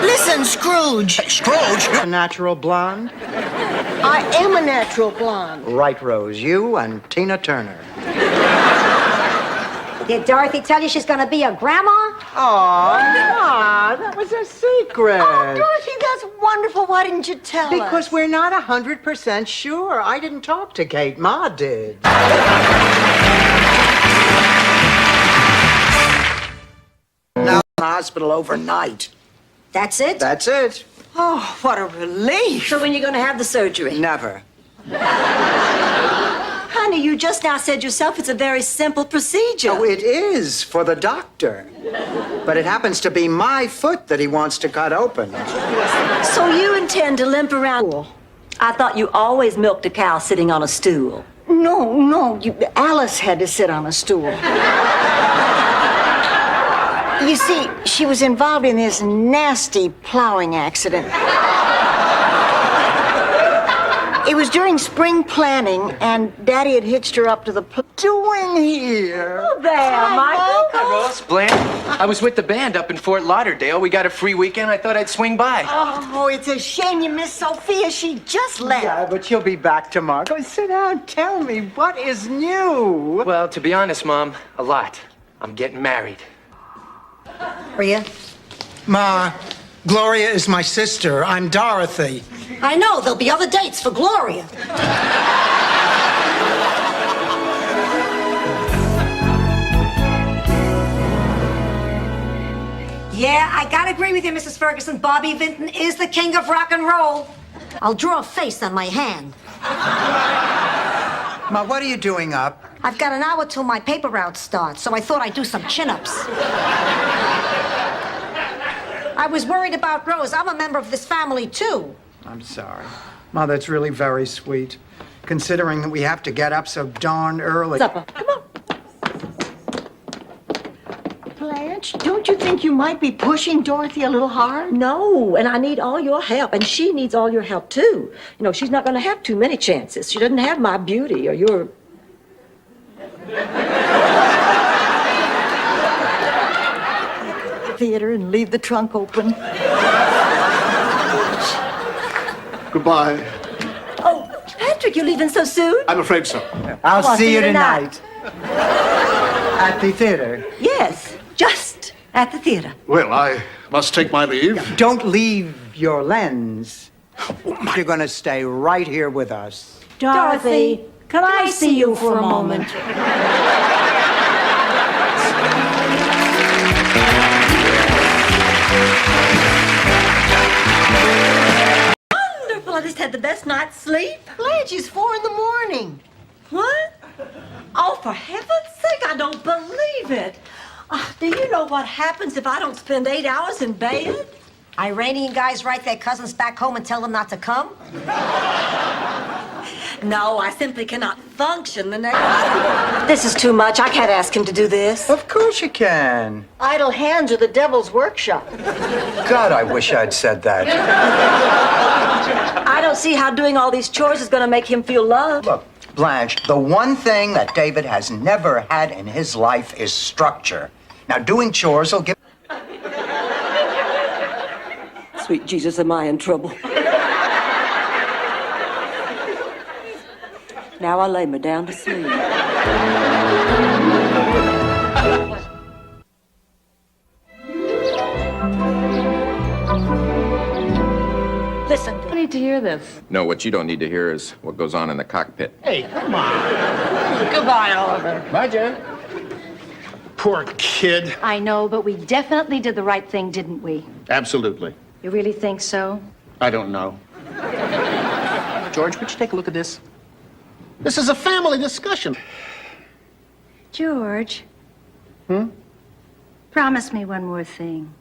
Listen, Scrooge. Hey, Scrooge, A natural blonde? I am a natural blonde. Right, Rose. You and Tina Turner. Did Dorothy tell you she's gonna be a grandma? Oh, Ma, that was a secret. Oh, Dorothy, that's wonderful. Why didn't you tell us? Because we're not 100% sure. I didn't talk to Kate. Ma did. Now in the hospital overnight. That's it? That's it. Oh, what a relief. So when are you going to have the surgery? Never. Honey, you just now said yourself it's a very simple procedure. Oh, it is for the doctor. But it happens to be my foot that he wants to cut open. So you intend to limp around? I thought you always milked a cow sitting on a stool. No, Alice had to sit on a stool. You see, she was involved in this nasty plowing accident. It was during spring planting, and Daddy had hitched her up to the doing here. Oh, there, Michael. Hi, Rose. Blanche. I was with the band up in Fort Lauderdale. We got a free weekend. I thought I'd swing by. Oh, it's a shame you missed Sophia. She just left. Yeah, but she'll be back tomorrow. Go sit down. Tell me, what is new? Well, to be honest, Mom, a lot. I'm getting married. Rhea? Ma, Gloria is my sister. I'm Dorothy. I know, there'll be other dates for Gloria. Yeah, I gotta agree with you, Mrs. Ferguson. Bobby Vinton is the king of rock and roll. I'll draw a face on my hand. Ma, what are you doing up? I've got an hour till my paper route starts, so I thought I'd do some chin-ups. I was worried about Rose. I'm a member of this family, too. I'm sorry. Ma, that's really very sweet, considering that we have to get up so darn early. Supper. Come on. Blanche, don't you think you might be pushing Dorothy a little hard? No, and I need all your help, and she needs all your help, too. You know, she's not going to have too many chances. She doesn't have my beauty or your... Theater and leave the trunk open. Goodbye. Oh, Patrick, you're leaving so soon? I'm afraid so. I'll see you tonight. At the theater. Yes, just at the theater. Well, I must take my leave. Don't leave your lens. You're gonna stay right here with us. Dorothy, can I see you for a moment? Wonderful. I just had the best night's sleep. Blanche, it's 4 in the morning. What? Oh, for heaven's sake, I don't believe it. Do you know what happens if I don't spend 8 hours in bed? Iranian guys write their cousins back home and tell them not to come? No, I simply cannot function the next... This is too much. I can't ask him to do this. Of course you can. Idle hands are the devil's workshop. God, I wish I'd said that. I don't see how doing all these chores is going to make him feel loved. Look, Blanche, the one thing that David has never had in his life is structure. Now, doing chores will give... Sweet Jesus, am I in trouble? Now I lay me down to sleep. Listen, I need to hear this. No, what you don't need to hear is what goes on in the cockpit. Hey, come on. Goodbye, Oliver. Bye, Jen. Poor kid. I know, but we definitely did the right thing, didn't we? Absolutely. You really think so? I don't know. George, would you take a look at this? This is a family discussion. George. Promise me one more thing.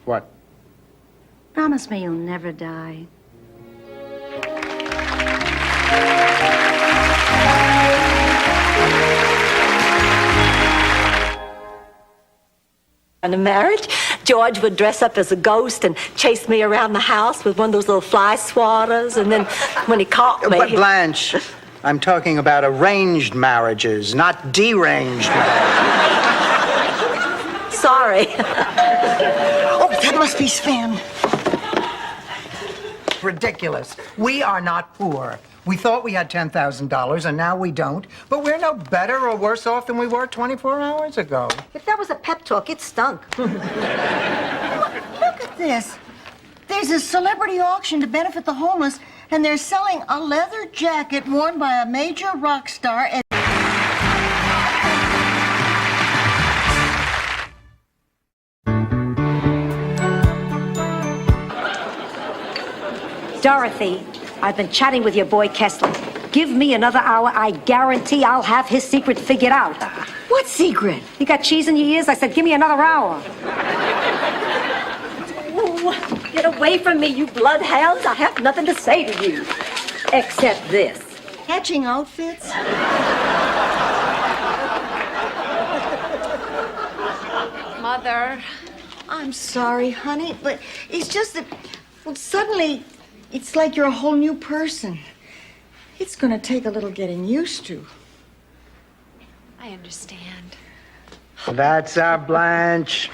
What? Promise me you'll never die. And a marriage? George would dress up as a ghost and chase me around the house with one of those little fly swatters, and then when he caught me... But Blanche, I'm talking about arranged marriages, not deranged marriages. Sorry. Oh, that must be Sven. Ridiculous. We are not poor. We thought we had $10,000, and now we don't. But we're no better or worse off than we were 24 hours ago. If that was a pep talk, it stunk. Look at this. There's a celebrity auction to benefit the homeless, and they're selling a leather jacket worn by a major rock star. And Dorothy, I've been chatting with your boy Kessler. Give me another hour, I guarantee I'll have his secret figured out. what secret? You got cheese in your ears? I said, give me another hour. Ooh, get away from me, you bloodhounds. I have nothing to say to you. Except this. Hatching outfits? Mother. I'm sorry, honey, but it's just that, well, suddenly, it's like you're a whole new person. It's gonna take a little getting used to. I understand. That's our Blanche.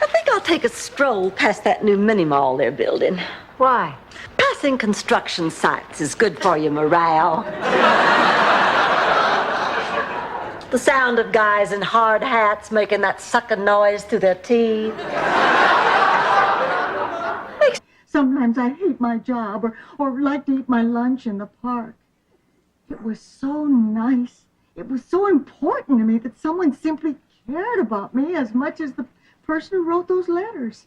I think I'll take a stroll past that new mini mall they're building. Why? Passing construction sites is good for your morale. The sound of guys in hard hats making that sucking noise through their teeth. Sometimes I hate my job or like to eat my lunch in the park. It was so nice. It was so important to me that someone simply cared about me as much as the person who wrote those letters.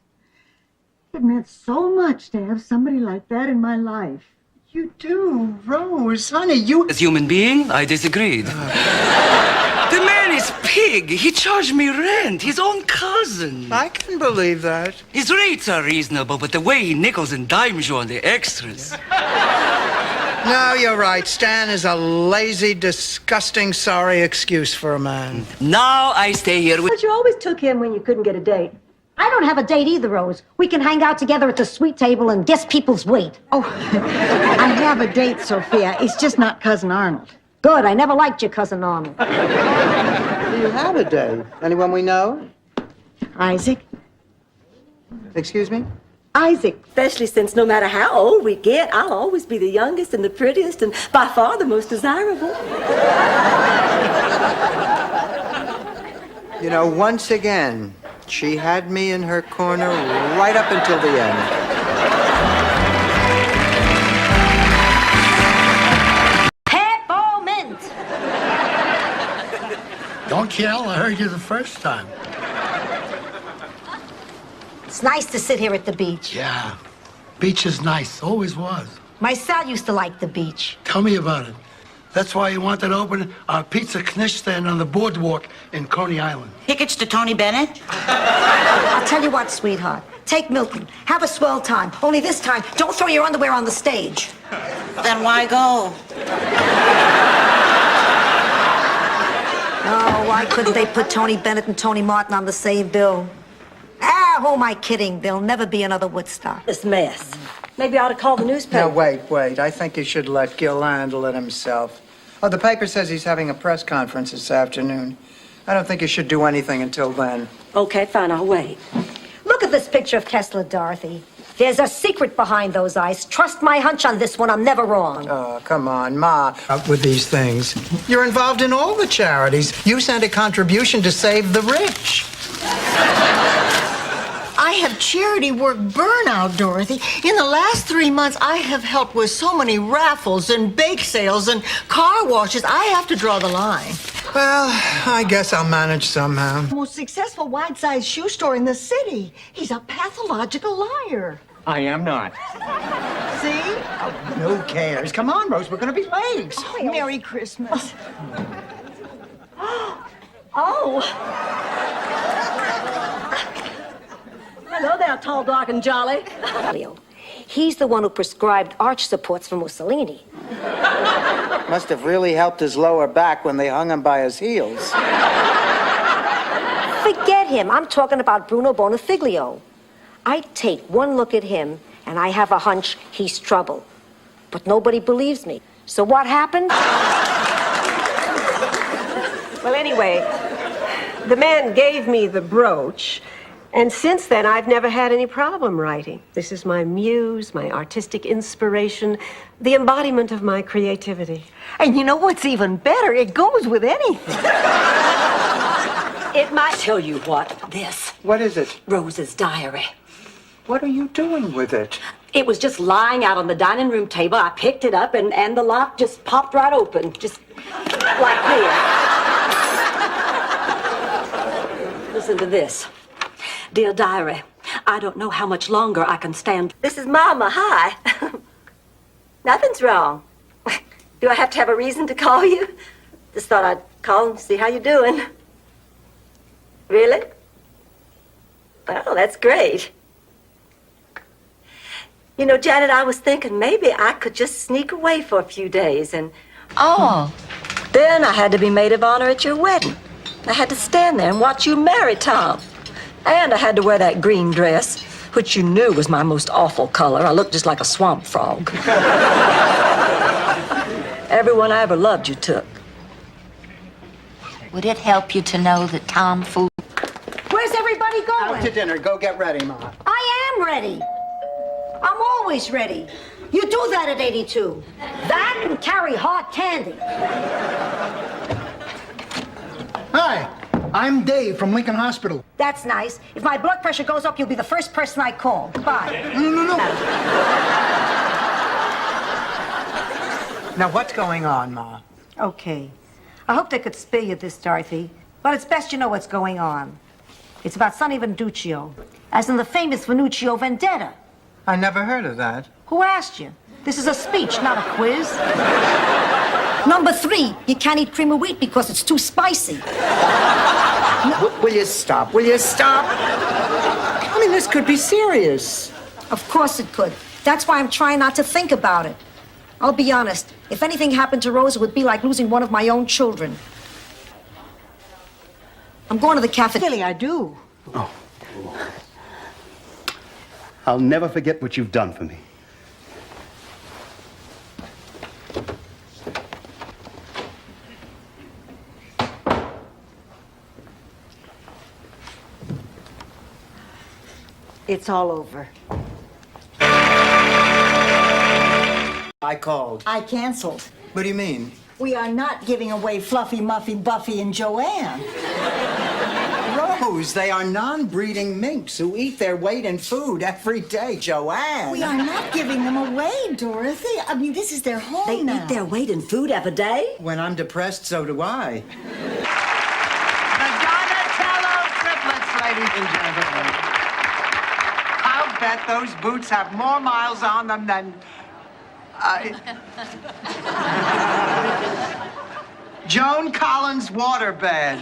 It meant so much to have somebody like that in my life. You do, Rose, honey, you... As human being, I disagreed. The man is pig. He charged me rent. His own cousin. I can believe that. His rates are reasonable, but the way he nickels and dimes you on the extras. No, you're right. Stan is a lazy, disgusting, sorry excuse for a man. Now I stay here with... But you always took him when you couldn't get a date. I don't have a date either, Rose. We can hang out together at the sweet table and guess people's weight. Oh, I have a date, Sophia. It's just not Cousin Arnold. Good. I never liked your cousin Arnold. You had a date. Anyone we know? Isaac. Excuse me? Isaac. Especially since no matter how old we get, I'll always be the youngest and the prettiest and by far the most desirable. You know, once again, she had me in her corner right up until the end. Peppermint! Don't yell. I heard you the first time. It's nice to sit here at the beach. Yeah. Beach is nice. Always was. My Sal used to like the beach. Tell me about it. That's why you wanted to open our pizza knish stand on the boardwalk in Coney Island. Tickets to Tony Bennett? I'll tell you what, sweetheart. Take Milton. Have a swell time. Only this time, don't throw your underwear on the stage. Then why go? Oh, why couldn't they put Tony Bennett and Tony Martin on the same bill? Ah, who am I kidding? There'll never be another Woodstock. This mess. Maybe I ought to call the newspaper. No, wait. I think you should let Gil handle it himself. Oh, the paper says he's having a press conference this afternoon. I don't think you should do anything until then. Okay, fine, I'll wait. Look at this picture of Kessler, Dorothy. There's a secret behind those eyes. Trust my hunch on this one. I'm never wrong. Oh, come on, Ma. Up with these things. You're involved in all the charities. You sent a contribution to save the rich. I have charity work burnout, Dorothy. In the last 3 months, I have helped with so many raffles and bake sales and car washes. I have to draw the line. Well, I guess I'll manage somehow. The most successful wide-sized shoe store in the city. He's a pathological liar. I am not. See? Oh, who cares? Come on, Rose, we're going to be late. Oh, Merry Christmas. Oh! Hello there, tall, dark, and jolly. Leo, he's the one who prescribed arch supports for Mussolini. Must have really helped his lower back when they hung him by his heels. Forget him. I'm talking about Bruno Bonifiglio. I take one look at him, and I have a hunch he's trouble. But nobody believes me. So what happened? Well, anyway, the man gave me the brooch, and since then I've never had any problem writing. This is my muse, my artistic inspiration, the embodiment of my creativity. And you know what's even better? It goes with anything. It might tell you what, this. What is it? Rose's diary. What are you doing with it? It was just lying out on the dining room table. I picked it up and the lock just popped right open, just like this. Listen to this. Dear diary, I don't know how much longer I can stand. This is Mama. Hi. Nothing's wrong. Do I have to have a reason to call you? Just thought I'd call and see how you're doing. Really? Oh, that's great. You know, Janet, I was thinking maybe I could just sneak away for a few days and... Oh. Then I had to be maid of honor at your wedding. I had to stand there and watch you marry Tom. And I had to wear that green dress, which you knew was my most awful color. I looked just like a swamp frog. Everyone I ever loved you took. Would it help you to know that Tom fooled? Where's everybody going? Out to dinner. Go get ready, Ma. I am ready. I'm always ready. You do that at 82. That and carry hard candy. Hi, I'm Dave from Lincoln Hospital. That's nice. If my blood pressure goes up, you'll be the first person I call. Goodbye. No. Now, what's going on, Ma? Okay. I hoped I could spare you this, Dorothy, but it's best you know what's going on. It's about Sonny Venduccio, as in the famous Venuccio vendetta. I never heard of that. Who asked you? This is a speech, not a quiz. Number 3, you can't eat cream of wheat because it's too spicy. Will you stop? Will you stop? I mean, this could be serious. Of course it could. That's why I'm trying not to think about it. I'll be honest. If anything happened to Rose, it would be like losing one of my own children. I'm going to the cafeteria. Really, I do. Oh. I'll never forget what you've done for me. It's all over. I called. I canceled. What do you mean? We are not giving away Fluffy, Muffy, Buffy, and Joanne. Rose, they are non-breeding minks who eat their weight in food every day, Joanne. We are not giving them away, Dorothy. I mean, this is their home They now. eat their weight in food every day? When I'm depressed, so do I. The Donatello triplets, ladies and gentlemen. I'll bet those boots have more miles on them than... Joan Collins' waterbed.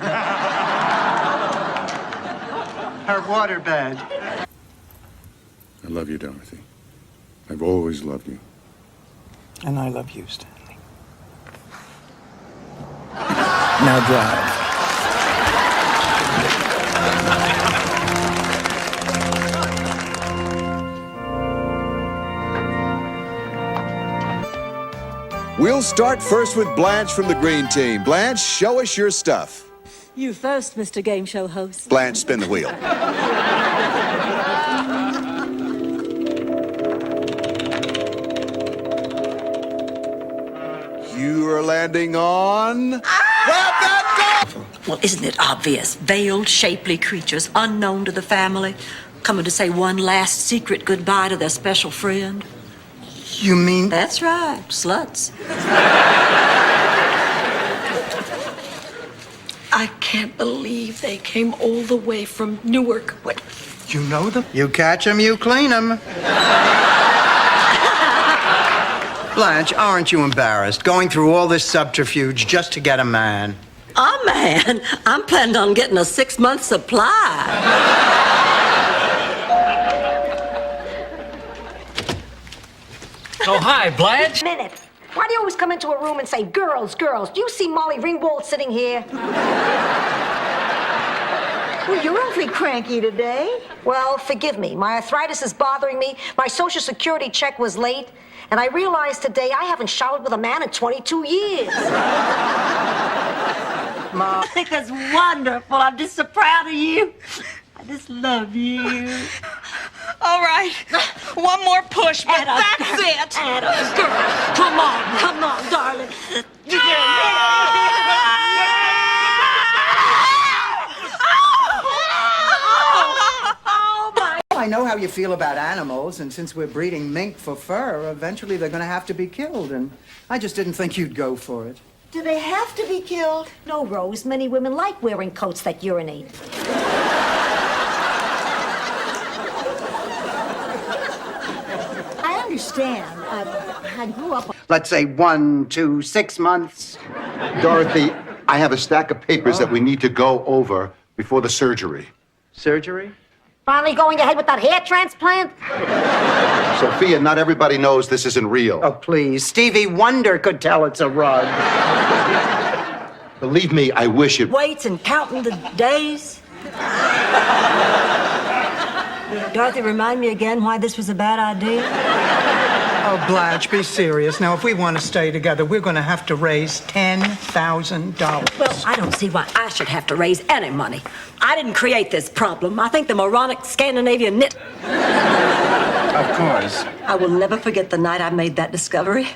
Her waterbed. I love you, Dorothy. I've always loved you. And I love you, Stanley. Now drive. We'll start first with Blanche from the green team. Blanche, show us your stuff. You first, Mr. Game Show host. Blanche, spin the wheel. You are landing on... Well, isn't it obvious? Veiled, shapely creatures, unknown to the family, coming to say one last secret goodbye to their special friend. You mean... That's right, sluts. I can't believe they came all the way from Newark. What? You know them? You catch them, you clean them. Blanche, aren't you embarrassed going through all this subterfuge just to get a man? A man? I'm planning on getting a 6-month supply. Oh, hi, Blanche. Minute. Why do you always come into a room and say, girls, girls? Do you see Molly Ringwald sitting here? Well, you're awfully cranky today. Well, forgive me. My arthritis is bothering me. My Social Security check was late. And I realized today I haven't showered with a man in 22 years. I think that's wonderful. I'm just so proud of you. I just love you. All right. One more push, but that's it. Atta girl. Come on, darling. I know how you feel about animals, and since we're breeding mink for fur, eventually they're going to have to be killed, and I just didn't think you'd go for it. Do they have to be killed? No, Rose. Many women like wearing coats that urinate. I understand. I grew up. Let's say 1, 2, 6 months. Dorothy, I have a stack of papers that we need to go over before the surgery. Surgery? Finally going ahead with that hair transplant? Sophia, not everybody knows this isn't real. Oh, please. Stevie Wonder could tell it's a rug. Believe me, I wish it. Weights and counting the days. Dorothy, remind me again why this was a bad idea. Oh, Blanche, be serious. Now, if we want to stay together, we're going to have to raise $10,000. Well, I don't see why I should have to raise any money. I didn't create this problem. I think the moronic Scandinavian knit. Of course. I will never forget the night I made that discovery.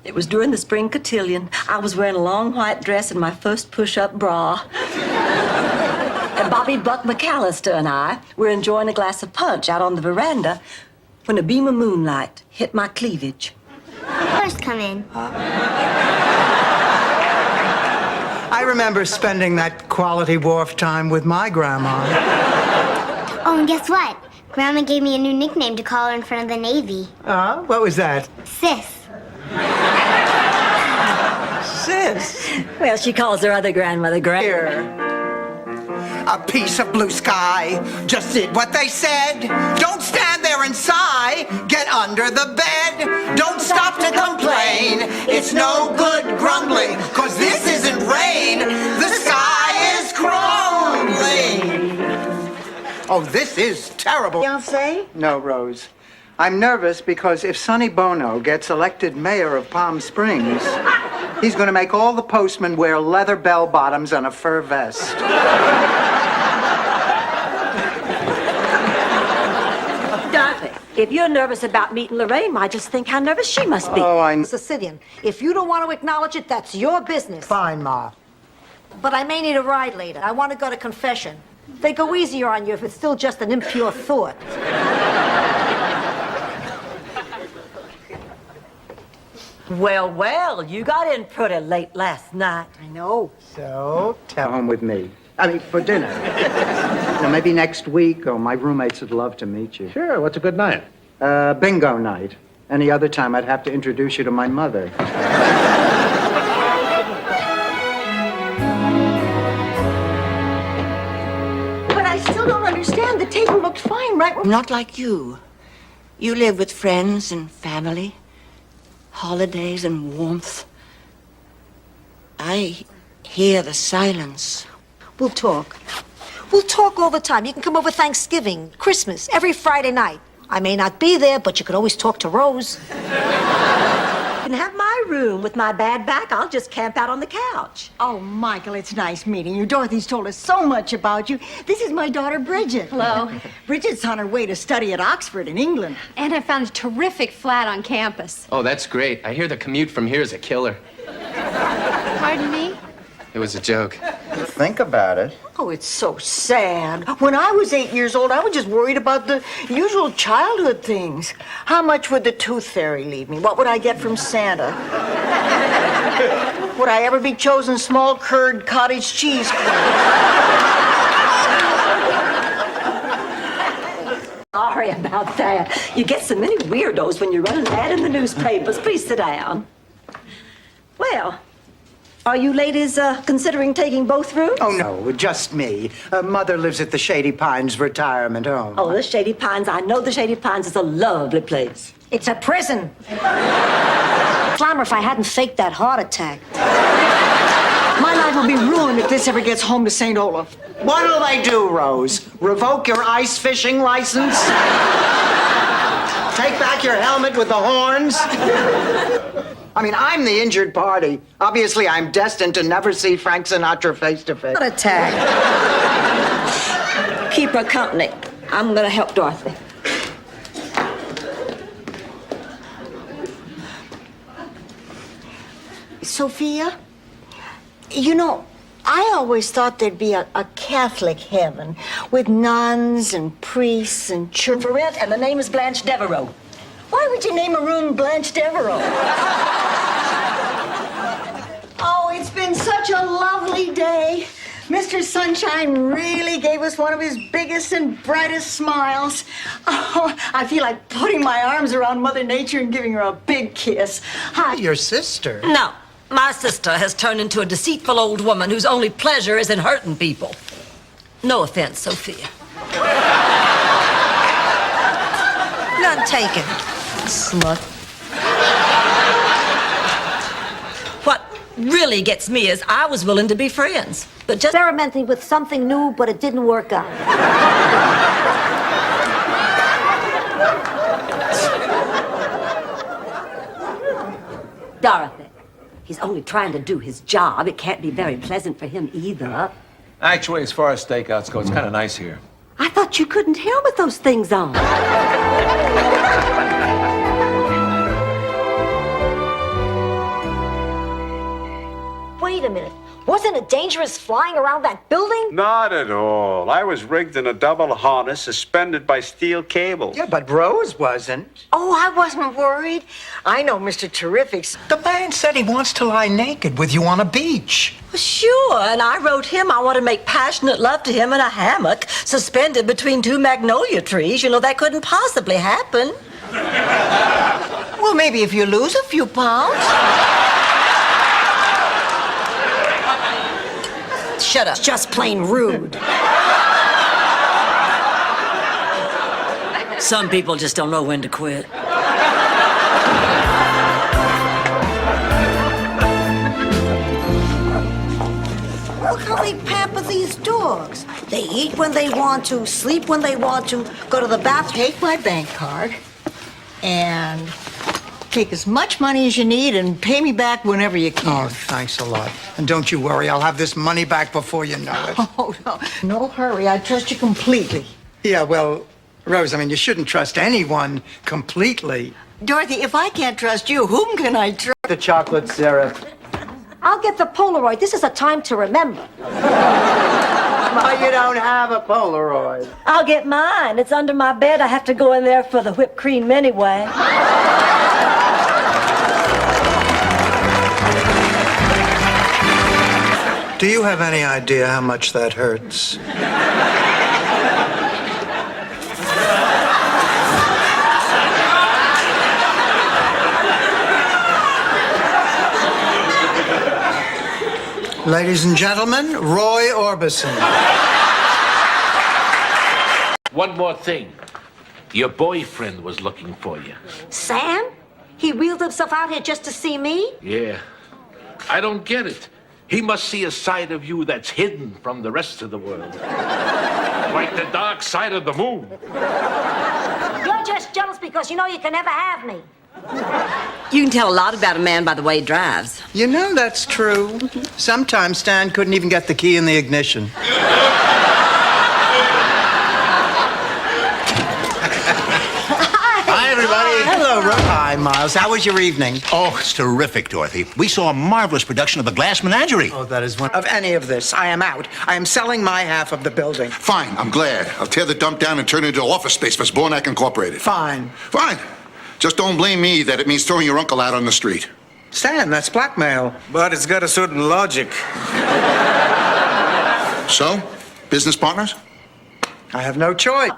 It was during the spring cotillion. I was wearing a long white dress and my first push-up bra. And Bobby Buck McAllister and I were enjoying a glass of punch out on the veranda when a beam of moonlight hit my cleavage. First, come in. I remember spending that quality wharf time with my grandma. Oh, and guess what? Grandma gave me a new nickname to call her in front of the Navy. What was that? Sis. Sis? Well, she calls her other grandmother Here. A piece of blue sky. Just did what they said. Don't stand there and sigh. Get under the bed. Don't stop to complain. It's no good grumbling, 'cause this isn't rain. The sky is crumbling. Oh, this is terrible. Fiancé? No, Rose. I'm nervous because if Sonny Bono gets elected mayor of Palm Springs, he's going to make all the postmen wear leather bell-bottoms and a fur vest. Dorothy, if you're nervous about meeting Lorraine, I just think how nervous she must be. Oh, I... Sicilian, if you don't want to acknowledge it, that's your business. Fine, Ma. But I may need a ride later. I want to go to confession. They go easier on you if it's still just an impure thought. Well, you got in pretty late last night. I know. So, tell home with me. I mean, for dinner. Maybe next week, or my roommates would love to meet you. Sure, what's a good night? Bingo night. Any other time, I'd have to introduce you to my mother. But I still don't understand. The table looked fine, right? Not like you. You live with friends and family, holidays and warmth. I hear the silence. We'll talk. We'll talk all the time. You can come over Thanksgiving, Christmas, every Friday night. I may not be there, but you could always talk to Rose. You can have my room with my bad back. I'll just camp out on the couch. Oh, Michael, it's nice meeting you. Dorothy's told us so much about you. This is my daughter, Bridget. Hello. Bridget's on her way to study at Oxford in England. And I found a terrific flat on campus. Oh, that's great. I hear the commute from here is a killer. Pardon me? It was a joke. Think about it. Oh, it's so sad. When I was 8 years old, I was just worried about the usual childhood things. How much would the tooth fairy leave me? What would I get from Santa? Would I ever be chosen small curd cottage cheese queen? Sorry about that. You get so many weirdos when you run an ad in the newspapers. Please sit down. Well, are you ladies considering taking both rooms? Oh, no, just me. Mother lives at the Shady Pines retirement home. Oh, the Shady Pines. I know the Shady Pines is a lovely place. It's a prison. Slammer, if I hadn't faked that heart attack. My life will be ruined if this ever gets home to St. Olaf. What'll they do, Rose? Revoke your ice fishing license? Take back your helmet with the horns? I mean, I'm the injured party. Obviously, I'm destined to never see Frank Sinatra face to face. What a tag. Keep her company. I'm gonna help Dorothy. Sophia, you know, I always thought there'd be a Catholic heaven with nuns and priests and church. For it, and the name is Blanche Devereaux. Why would you name a room Blanche Devereaux? Oh, it's been such a lovely day. Mr. Sunshine really gave us one of his biggest and brightest smiles. Oh, I feel like putting my arms around Mother Nature and giving her a big kiss. Hi. Your sister? No, my sister has turned into a deceitful old woman whose only pleasure is in hurting people. No offense, Sophia. None taken. Slut. What really gets me is I was willing to be friends, but just Experimenting with something new, but it didn't work out. Dorothy, he's only trying to do his job. It can't be very pleasant for him either. Actually, as far as stakeouts go, it's kind of nice here. I thought you couldn't hear with those things on. Wait a minute. Wasn't it dangerous flying around that building? Not at all. I was rigged in a double harness suspended by steel cables. Yeah, but Rose wasn't. Oh, I wasn't worried. I know Mr. Terrific's. The man said he wants to lie naked with you on a beach. Well, sure, and I wrote him I want to make passionate love to him in a hammock suspended between two magnolia trees. You know, that couldn't possibly happen. Well, maybe if you lose a few pounds. Shut up. It's just plain rude. Some people just don't know when to quit. Look how they pamper these dogs. They eat when they want to, sleep when they want to, go to the bathroom. Take my bank card and take as much money as you need and pay me back whenever you can. Oh, thanks a lot. And don't you worry, I'll have this money back before you know it. Oh, no. No hurry. I trust you completely. Yeah, well, Rose, I mean, you shouldn't trust anyone completely. Dorothy, if I can't trust you, whom can I trust? The chocolate syrup. I'll get the Polaroid. This is a time to remember. Oh, you don't have a Polaroid. I'll get mine. It's under my bed. I have to go in there for the whipped cream anyway. Do you have any idea how much that hurts? Ladies and gentlemen, Roy Orbison. One more thing. Your boyfriend was looking for you. Sam? He wheeled himself out here just to see me? Yeah. I don't get it. He must see a side of you that's hidden from the rest of the world. Like the dark side of the moon. You're just jealous because you know you can never have me. You can tell a lot about a man by the way he drives. You know that's true. Sometimes Stan couldn't even get the key in the ignition. Hi, everybody. Hello, Roy. Hi, Miles. How was your evening? Oh, it's terrific, Dorothy. We saw a marvelous production of The Glass Menagerie. Oh, that is one of any of this. I am out. I am selling my half of the building. Fine, I'm glad. I'll tear the dump down and turn it into office space for Zbornak Incorporated. Fine. Fine. Just don't blame me that it means throwing your uncle out on the street. Stan, that's blackmail. But it's got a certain logic. So, business partners? I have no choice.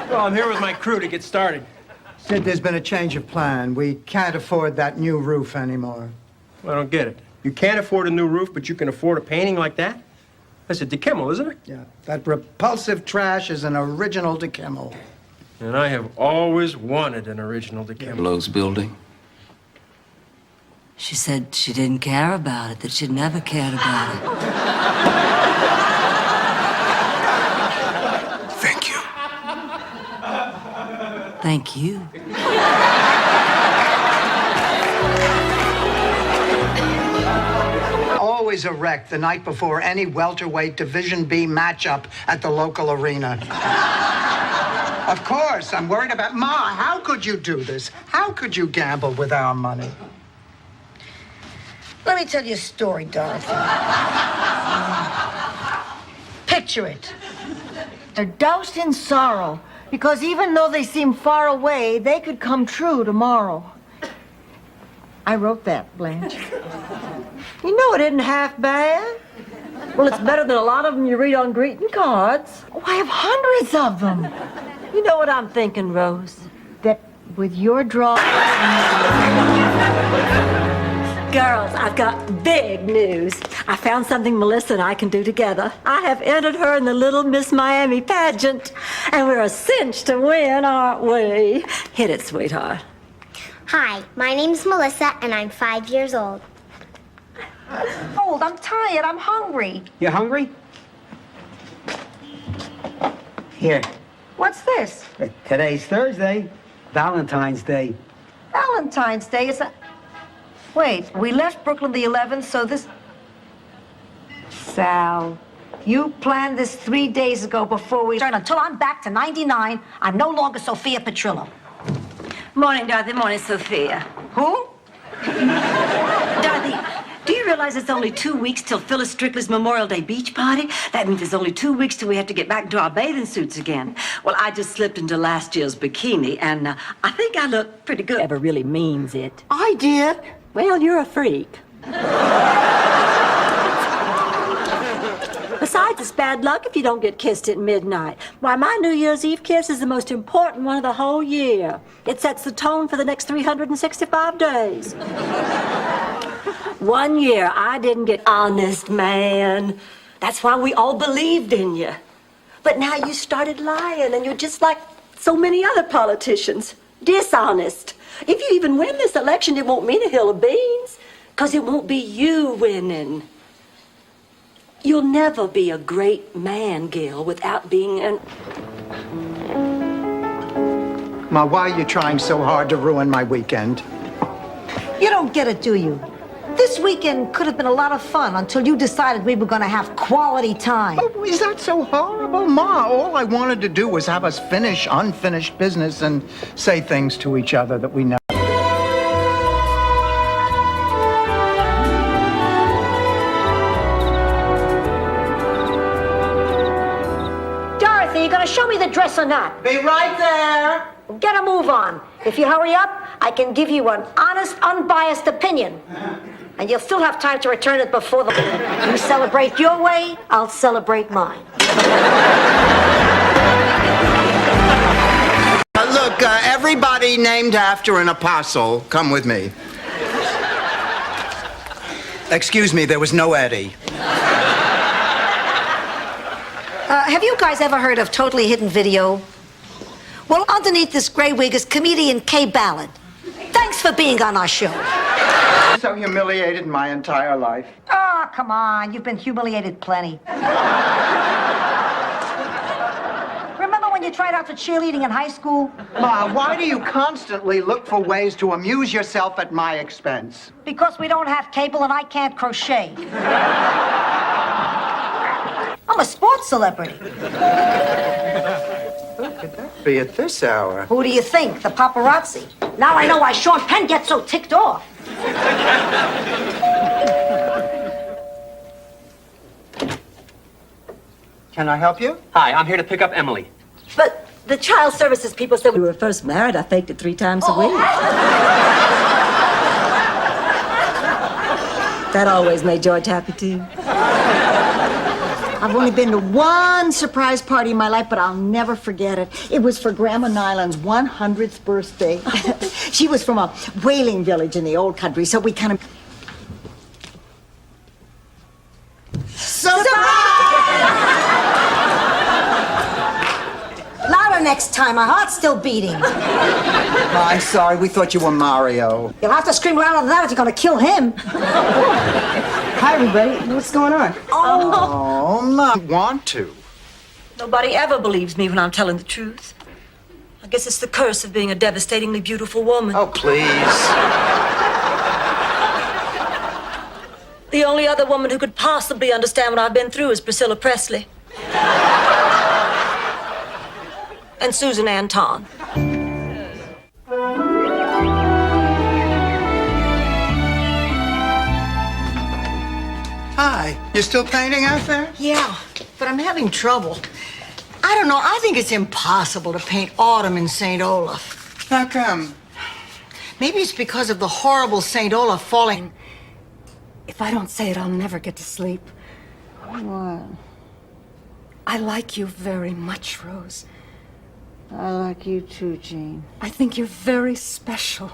Well, I'm here with my crew to get started. Sid, there's been a change of plan. We can't afford that new roof anymore. I don't get it. You can't afford a new roof, but you can afford a painting like that? That's a DeKimmel, isn't it? Yeah, that repulsive trash is an original DeKimmel. And I have always wanted an original DeKimmel. Lowe's building. She said she didn't care about it, that she'd never cared about it. Thank you. Thank you. Always a wreck the night before any welterweight Division B matchup at the local arena. Of course, I'm worried about Ma. How could you do this? How could you gamble with our money? Let me tell you a story, Dorothy. Picture it. They're doused in sorrow because even though they seem far away, they could come true tomorrow. I wrote that, Blanche. You know it isn't half bad. Well, it's better than a lot of them you read on greeting cards. Oh, I have hundreds of them. You know what I'm thinking, Rose? That with your draw... Girls, I've got big news. I found something Melissa and I can do together. I have entered her in the Little Miss Miami pageant, and we're a cinch to win, aren't we? Hit it, sweetheart. Hi, my name's Melissa, and I'm 5 years old. Old, I'm tired, I'm hungry. You hungry? Here. What's this? Today's Thursday, Valentine's Day. Valentine's Day is a... Wait, we left Brooklyn the 11th, so this... Sal, you planned this 3 days ago before we... Until I'm back to 99, I'm no longer Sophia Petrillo. Morning, Dorothy. Morning, Sophia. Who? Dorothy, do you realize it's only 2 weeks till Phyllis Strictly's Memorial Day beach party? That means it's only 2 weeks till we have to get back into our bathing suits again. Well, I just slipped into last year's bikini, and I think I look pretty good. Ever really means it. I did. Well, you're a freak. Besides, it's bad luck if you don't get kissed at midnight. Why, my New Year's Eve kiss is the most important one of the whole year. It sets the tone for the next 365 days. 1 year, I didn't get honest, man. That's why we all believed in you. But now you started lying, and you're just like so many other politicians. Dishonest. If you even win this election, it won't mean a hill of beans, because it won't be you winning. You'll never be a great man, Gil, without being an... Ma, why are you trying so hard to ruin my weekend? You don't get it, do you? This weekend could have been a lot of fun until you decided we were going to have quality time. Oh, is that so horrible? Ma, all I wanted to do was have us finish unfinished business and say things to each other that we know. Dorothy, you going to show me the dress or not? Be right there. Get a move on. If you hurry up, I can give you an honest, unbiased opinion. And you'll still have time to return it before the... You celebrate your way, I'll celebrate mine. Look, everybody named after an apostle, come with me. Excuse me, there was no Eddie. Have you guys ever heard of Totally Hidden Video? Well, underneath this gray wig is comedian Kay Ballard. Thanks for being on our show. So humiliated my entire life. Oh, come on. You've been humiliated plenty. Remember when you tried out for cheerleading in high school? Ma, why do you constantly look for ways to amuse yourself at my expense? Because we don't have cable and I can't crochet. I'm a sports celebrity. Who could that be at this hour? Who do you think? The paparazzi. Now I know why Sean Penn gets so ticked off. Can I help you? Hi, I'm here to pick up Emily. But the child services people said we were first married. I faked it 3 times a week. That always made George happy, too. I've only been to one surprise party in my life, but I'll never forget it. It was for Grandma Nyland's 100th birthday. She was from a whaling village in the old country, so we kind of... Surprise! Louder next time. My heart's still beating. Oh, I'm sorry. We thought you were Mario. You'll have to scream louder than that if you're going to kill him. Hi, everybody. What's going on? Oh, Mom. Want to? Nobody ever believes me when I'm telling the truth. I guess it's the curse of being a devastatingly beautiful woman. Oh, please. The only other woman who could possibly understand what I've been through is Priscilla Presley. And Susan Anton. Hi. You still painting out there? Yeah, but I'm having trouble. I don't know. I think it's impossible to paint autumn in St. Olaf. How come? Maybe it's because of the horrible St. Olaf falling. If I don't say it, I'll never get to sleep. What? I like you very much, Rose. I like you too, Jean. I think you're very special.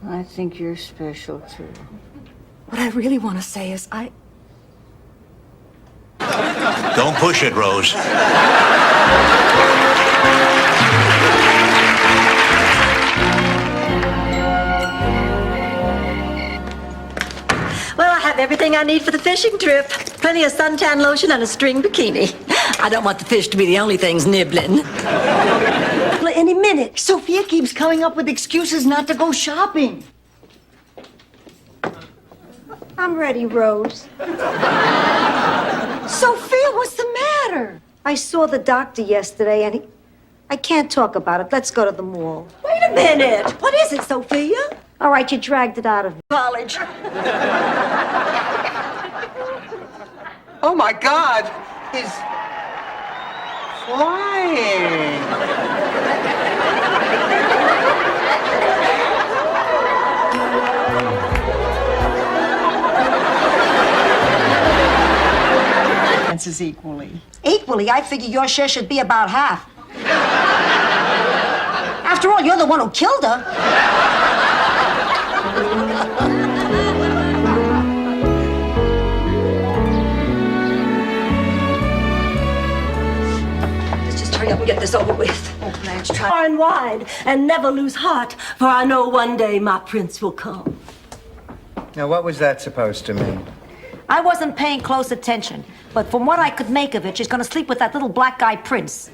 I think you're special too. What I really want to say is Don't push it, Rose. Well, I have everything I need for the fishing trip. Plenty of suntan lotion and a string bikini. I don't want the fish to be the only things nibbling. Any minute. Sophia keeps coming up with excuses not to go shopping. I'm ready, Rose. Sophia, what's the matter? I saw the doctor yesterday, and I can't talk about it. Let's go to the mall. Wait a minute. What is it, Sophia? All right, you dragged it out of me. College. Oh, my God. He's flying. Chances equally. Equally, I figure your share should be about half. After all, you're the one who killed her. Let's just hurry up and get this over with. Oh, Blanche, Far and wide, and never lose heart, for I know one day my prince will come. Now, what was that supposed to mean? I wasn't paying close attention, but from what I could make of it, she's gonna sleep with that little black guy Prince.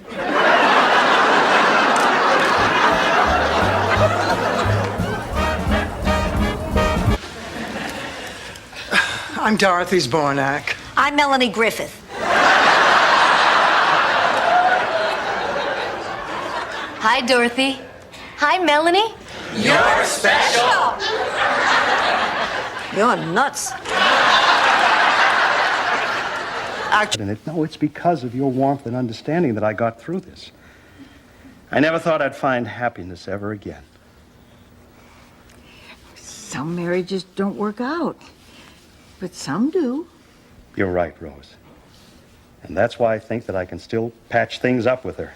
I'm Dorothy Zbornak. I'm Melanie Griffith. Hi, Dorothy. Hi, Melanie. You're special. You're nuts. No, it's because of your warmth and understanding that I got through this. I never thought I'd find happiness ever again. Some marriages don't work out, but some do. You're right, Rose. And that's why I think that I can still patch things up with her.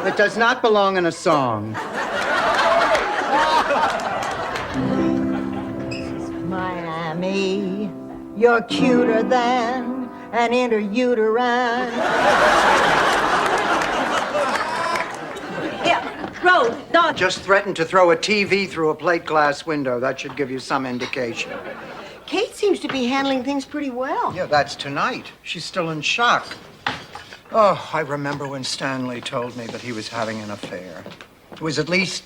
It does not belong in a song. Miami, you're cuter than an interuterine. Yeah, Rose, don't. Just threatened to throw a TV through a plate glass window. That should give you some indication. Kate seems to be handling things pretty well. Yeah, that's tonight. She's still in shock. Oh, I remember when Stanley told me that he was having an affair. It was at least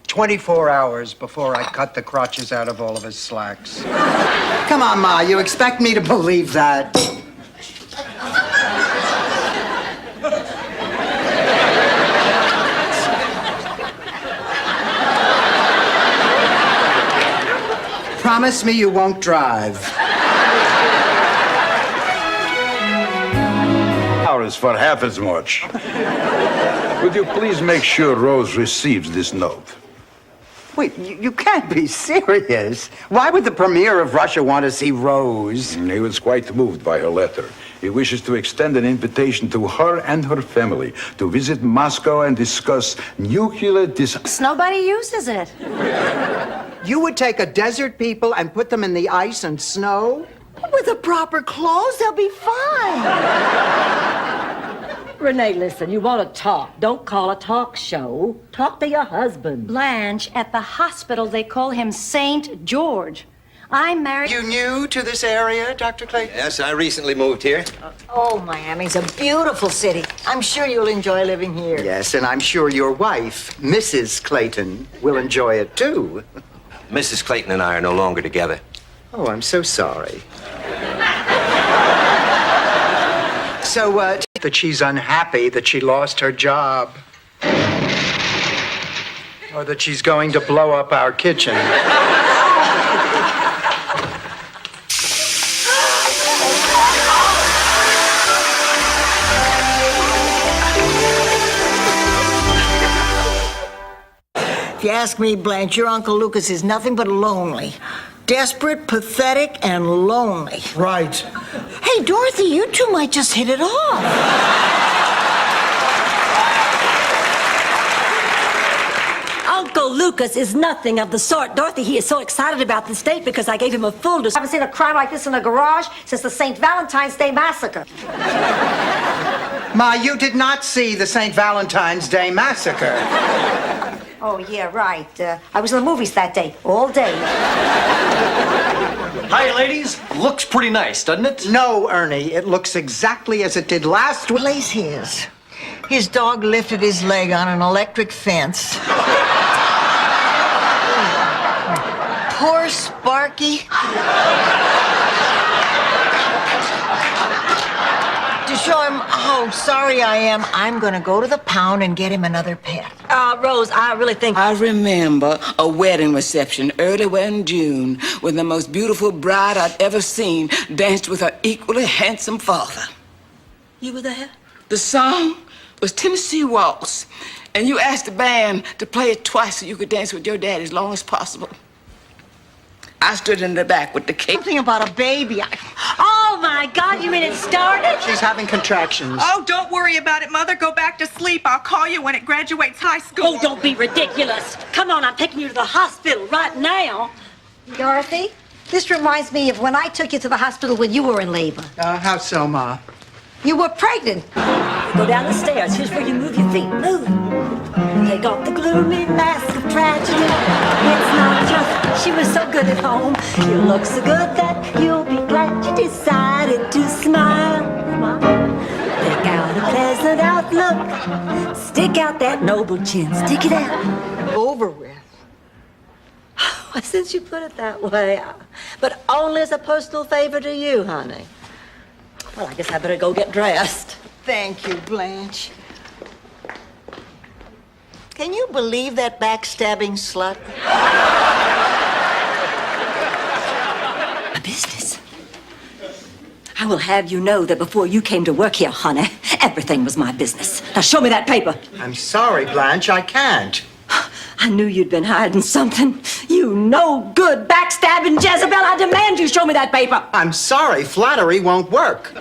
24 hours before I cut the crotches out of all of his slacks. Come on, Ma, you expect me to believe that? Promise me you won't drive. Hours for half as much. Would you please make sure Rose receives this note? Wait, you can't be serious. Why would the premier of Russia want to see Rose? He was quite moved by her letter. He wishes to extend an invitation to her and her family to visit Moscow and discuss nuclear Nobody uses it. You would take a desert people and put them in the ice and snow? With the proper clothes, they'll be fine. Renee, listen, you want to talk. Don't call a talk show. Talk to your husband. Blanche, at the hospital, they call him St. George. I'm married. You new to this area, Dr. Clayton? Yes, I recently moved here. Oh, Miami's a beautiful city. I'm sure you'll enjoy living here. Yes, and I'm sure your wife, Mrs. Clayton, will enjoy it too. Mrs. Clayton and I are no longer together. Oh, I'm so sorry. So, that she's unhappy that she lost her job. Or that she's going to blow up our kitchen. If you ask me, Blanche, your Uncle Lucas is nothing but lonely. Desperate, pathetic, and lonely. Right. Hey, Dorothy, you two might just hit it off. Uncle Lucas is nothing of the sort. Dorothy, he is so excited about this date because I gave him a full I haven't seen a crime like this in a garage since the St. Valentine's Day Massacre. Ma, you did not see the St. Valentine's Day Massacre. Oh, yeah, right. I was in the movies that day, all day. Hi, ladies. Looks pretty nice, doesn't it? No, Ernie, it looks exactly as it did last week. Place his. His dog lifted his leg on an electric fence. Poor Sparky. To show him how sorry I am, I'm gonna go to the pound and get him another pet. Rose, I really think... I remember a wedding reception early one June when the most beautiful bride I'd ever seen danced with her equally handsome father. You were there? The song was Tennessee Waltz, and you asked the band to play it twice so you could dance with your dad as long as possible. I stood in the back with the cake. Something about a baby. Oh, my God, you mean it started? She's having contractions. Oh, don't worry about it, Mother. Go back to sleep. I'll call you when it graduates high school. Oh, don't be ridiculous. Come on, I'm taking you to the hospital right now. Dorothy, this reminds me of when I took you to the hospital when you were in labor. How so, Ma? You were pregnant. Go down the stairs. Here's where you move your feet. Move. Take off the gloomy mask of tragedy. It's not just she was so good at home. You look so good that you'll be glad you decided to smile. Pick out a pleasant outlook. Stick out that noble chin. Stick it out. Over with. Well, since you put it that way, but only as a personal favor to you, honey. Well, I guess I better go get dressed. Thank you, Blanche. Can you believe that backstabbing slut? A business. I will have you know that before you came to work here, honey, everything was my business. Now show me that paper. I'm sorry, Blanche, I can't. I knew you'd been hiding something. You no good backstabbing Jezebel. I demand you show me that paper. I'm sorry, flattery won't work.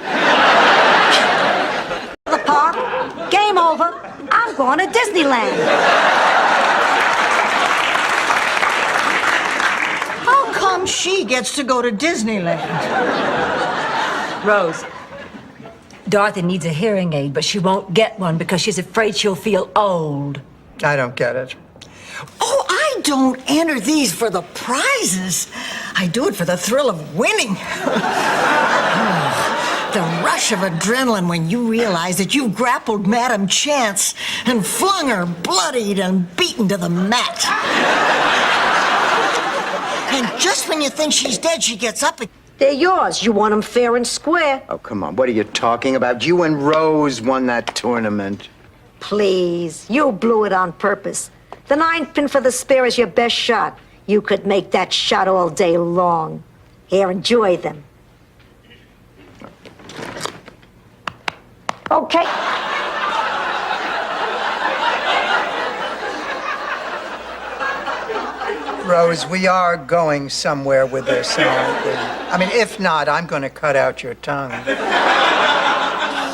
The park, game over. I'm going to Disneyland. How come she gets to go to Disneyland? Rose, Dorothy needs a hearing aid, but she won't get one because she's afraid she'll feel old. I don't get it. Oh, I don't enter these for the prizes. I do it for the thrill of winning. The rush of adrenaline when you realize that you've grappled Madam Chance and flung her bloodied and beaten to the mat. And just when you think she's dead, she gets up. They're yours. You want them fair and square. Oh, come on. What are you talking about? You and Rose won that tournament. Please, you blew it on purpose. The 9-pin for the spare is your best shot. You could make that shot all day long. Here, enjoy them. Okay. Rose, we are going somewhere with this, aren't we? I mean, if not, I'm going to cut out your tongue.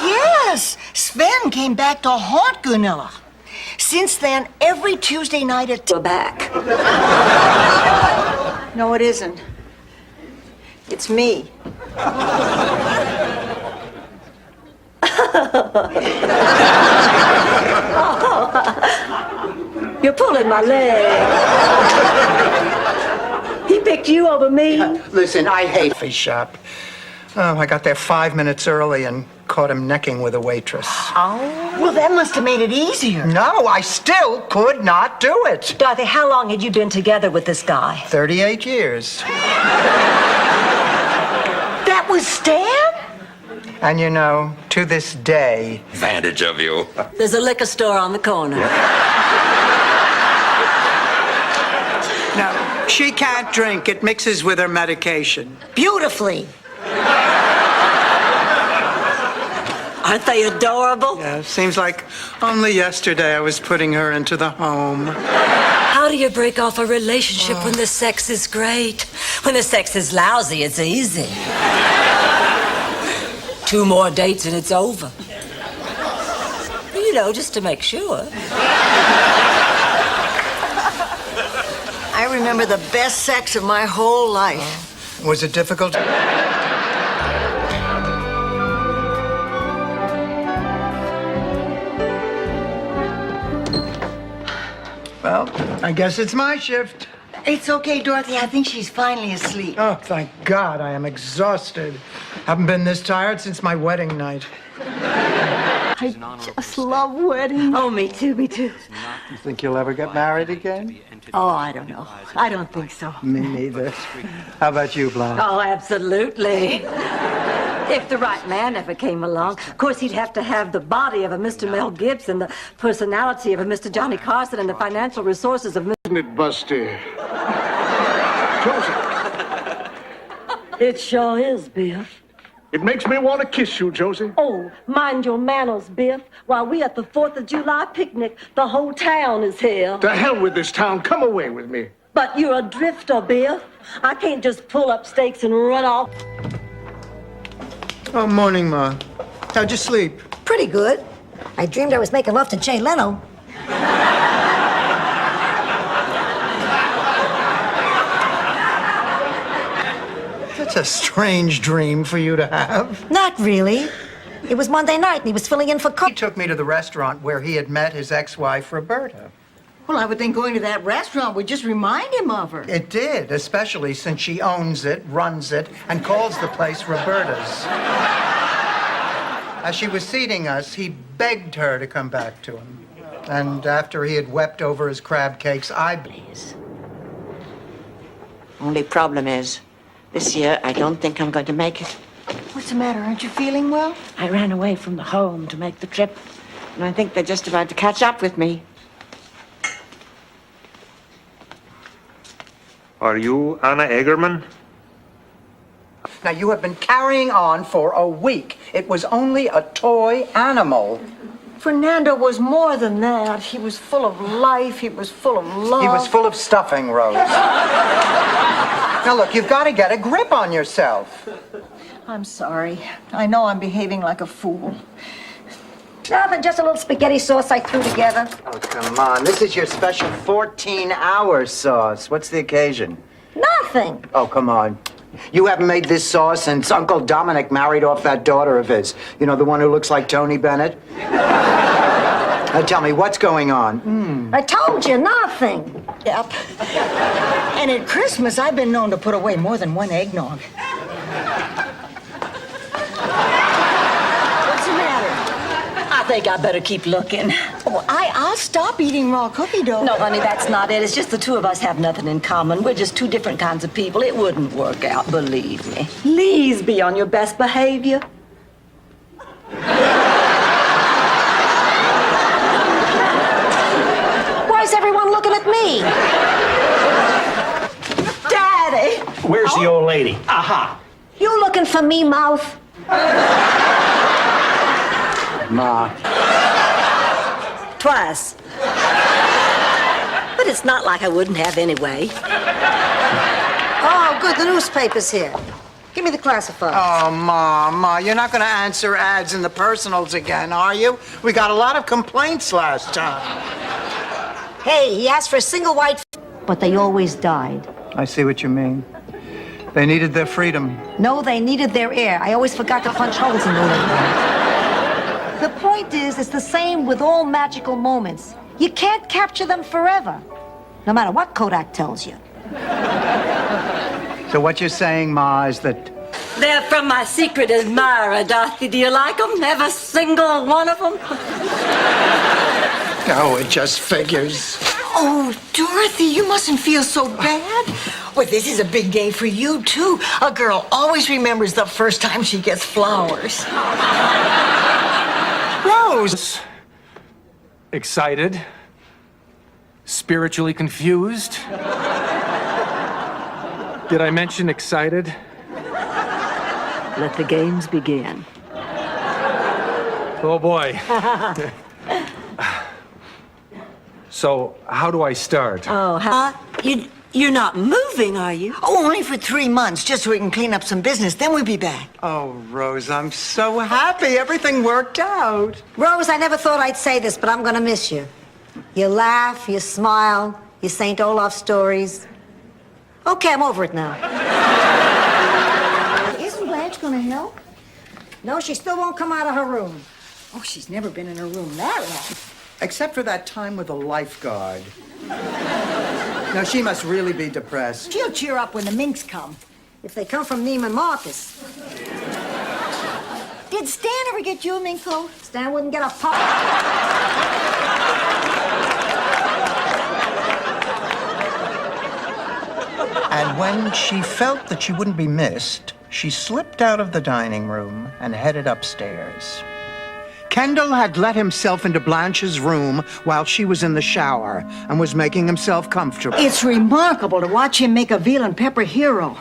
Yes, Sven came back to haunt Gunilla. Since then, every Tuesday night at... We're back. No, it isn't. It's me. You're pulling my leg. He picked you over me. Listen, I hate coffee shop. Oh, I got there 5 minutes early and caught him necking with a waitress. Oh, well, that must have made it easier. No, I still could not do it. Dorothy, how long had you been together with this guy? 38 years. That was Stan? And you know, to this day... Advantage of you. There's a liquor store on the corner. No, she can't drink. It mixes with her medication. Beautifully. Aren't they adorable? Yeah, seems like only yesterday I was putting her into the home. How do you break off a relationship when the sex is great? When the sex is lousy, it's easy. 2 more dates and it's over. You know, just to make sure. I remember the best sex of my whole life. Was it difficult? Well, I guess it's my shift. It's okay, Dorothy. I think she's finally asleep. Oh, thank God, I am exhausted. Haven't been this tired since my wedding night. I just love weddings. Oh, me too, me too. You think you'll ever get married again? Oh, I don't know. I don't think so. Me neither. How about you, Blanche? Oh, absolutely. If the right man ever came along, of course he'd have to have the body of a Mr. Mel Gibson, the personality of a Mr. Johnny Carson, and the financial resources of Mr. Isn't it, Busty? Josie, It sure is, Biff. it makes me want to kiss you, Josie. Oh, mind your manners, Biff. While we at the 4th of July picnic, the whole town is here. To hell with this town. Come away with me. But you're a drifter, Biff. I can't just pull up stakes and run off. Oh, morning, Ma. How'd you sleep? Pretty good. I dreamed I was making love to Jay Leno. That's a strange dream for you to have. Not really. It was Monday night and he was filling in for He Cook. took me to the restaurant where he had met his ex-wife, Roberta. Well, I would think going to that restaurant would just remind him of her. It did, especially since she owns it, runs it, and calls the place Roberta's. As she was seating us, he begged her to come back to him. And after he had wept over his crab cakes, Please. Only problem is, this year I don't think I'm going to make it. What's the matter? Aren't you feeling well? I ran away from the home to make the trip, and I think they're just about to catch up with me. Are you Anna Egerman? Now, you have been carrying on for a week. It was only a toy animal. Fernando was more than that. He was full of life. He was full of love. He was full of stuffing, Rose. Now, look, you've got to get a grip on yourself. I'm sorry. I know I'm behaving like a fool. Nothing, just a little spaghetti sauce I threw together. Oh, come on. This is your special 14-hour sauce. What's the occasion? Nothing. Oh, come on. You haven't made this sauce since Uncle Dominic married off that daughter of his. You know, the one who looks like Tony Bennett? Now tell me, what's going on? I told you, nothing. Yep. And at Christmas, I've been known to put away more than one eggnog. What's the matter? I think I better keep looking. Oh, I'll stop eating raw cookie dough. No, honey, that's not it. It's just the two of us have nothing in common. We're just 2 different kinds of people. It wouldn't work out, believe me. Please be on your best behavior. Why is everyone looking at me? Daddy! Where's the old lady? Aha! You looking for me, mouth? Ma. Twice. But it's not like I wouldn't have anyway. Oh, good, the newspaper's here. Give me the classified. Oh, Ma, you're not going to answer ads in the personals again, are you? We got a lot of complaints last time. Hey, he asked for a single white... But they always died. I see what you mean. They needed their freedom. No, they needed their air. I always forgot to punch holes in the lid. The point is, it's the same with all magical moments. You can't capture them forever, no matter what Kodak tells you. So what you're saying, Ma, is that They're from my secret admirer, Dorothy. Do you like them? Every single one of them? oh, it just figures. Oh, Dorothy, you mustn't feel so bad. Well, this is a big day for you, too. A girl always remembers the first time she gets flowers. Rose! Excited. Spiritually confused. Did I mention excited? Let the games begin. Oh, boy. So, how do I start? Oh, you're not moving, are you? Oh, only for 3 months, just so we can clean up some business. Then we'll be back. Oh, Rose, I'm so happy. Everything worked out. Rose, I never thought I'd say this, but I'm gonna miss you. You laugh, you smile, your St. Olaf stories. Okay, I'm over it now. Isn't Blanche gonna help? No, she still won't come out of her room. Oh, she's never been in her room that long. Except for that time with the lifeguard. Now, she must really be depressed. She'll cheer up when the minks come. If they come from Neiman Marcus. Did Stan ever get you a mink coat? Stan wouldn't get a pop. And when she felt that she wouldn't be missed, she slipped out of the dining room and headed upstairs. Kendall had let himself into Blanche's room while she was in the shower and was making himself comfortable. It's remarkable to watch him make a veal and pepper hero.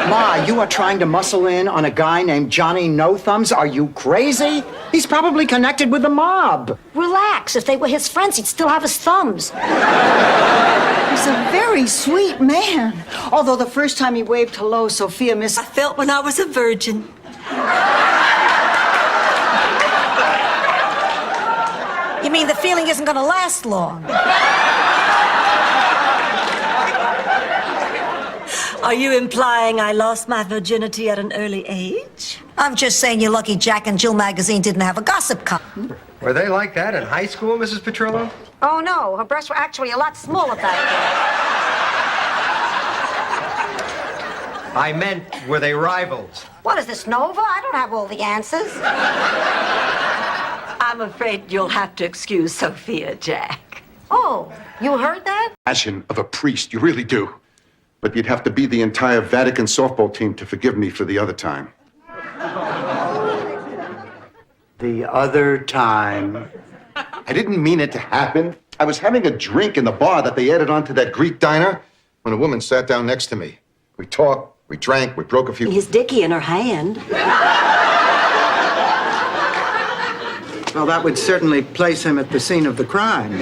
Ma, you are trying to muscle in on a guy named Johnny No Thumbs? Are you crazy? He's probably connected with the mob. Relax. If they were his friends, he'd still have his thumbs. He's a very sweet man. Although the first time he waved hello, Sophia missed. I felt when I was a virgin. You mean the feeling isn't gonna last long? Are you implying I lost my virginity at an early age? I'm just saying you're lucky Jack and Jill magazine didn't have a gossip column. Were they like that in high school, Mrs. Petrillo? Oh, no. Her breasts were actually a lot smaller back I meant, were they rivals? then. What is this, Nova? I don't have all the answers. I'm afraid you'll have to excuse Sophia, Jack. Oh, you heard that? Passion of a priest, you really do. But you'd have to be the entire Vatican softball team to forgive me for the other time. The other time. I didn't mean it to happen. I was having a drink in the bar that they added onto that Greek diner when a woman sat down next to me. We talked, we drank, we broke a few... His dickie in her hand. Well, that would certainly place him at the scene of the crime.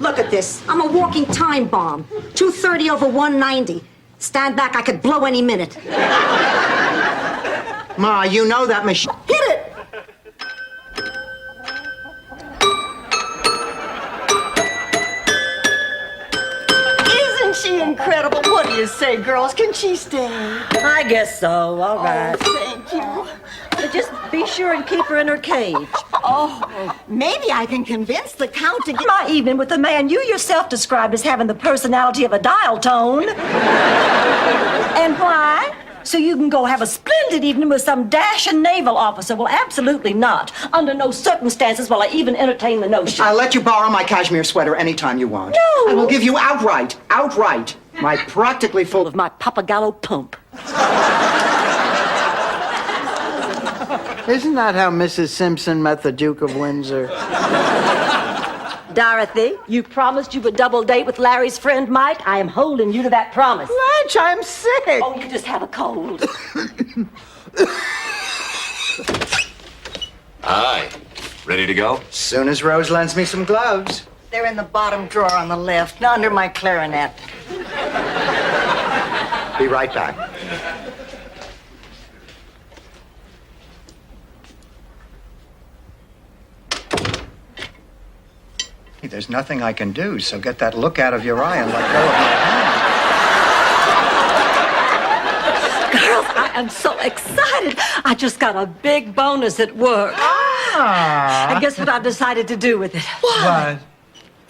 Look at this. I'm a walking time bomb. 230 over 190. Stand back, I could blow any minute. Ma, you know that machine. Hit it! Isn't she incredible? What do you say, girls? Can she stay? I guess so. All right. Thank you. But just be sure and keep her in her cage. Oh, maybe I can convince the Count to get... My evening with the man you yourself described as having the personality of a dial tone. And why? So you can go have a splendid evening with some dashing naval officer. Well, absolutely not. Under no circumstances will I even entertain the notion. I'll let you borrow my cashmere sweater anytime you want. No! I will give you outright, my practically full Of my Papagallo pump. Isn't that how Mrs. Simpson met the Duke of Windsor? Dorothy, you promised you would double date with Larry's friend Mike. I am holding you to that promise. Blanche, I'm sick. Oh, you just have a cold. Hi. Ready to go? Soon as Rose lends me some gloves. They're in the bottom drawer on the left, under my clarinet. Be right back. There's nothing I can do, so get that look out of your eye and let go of my hand. Girls, I am so excited. I just got a big bonus at work. And guess what I've decided to do with it? What?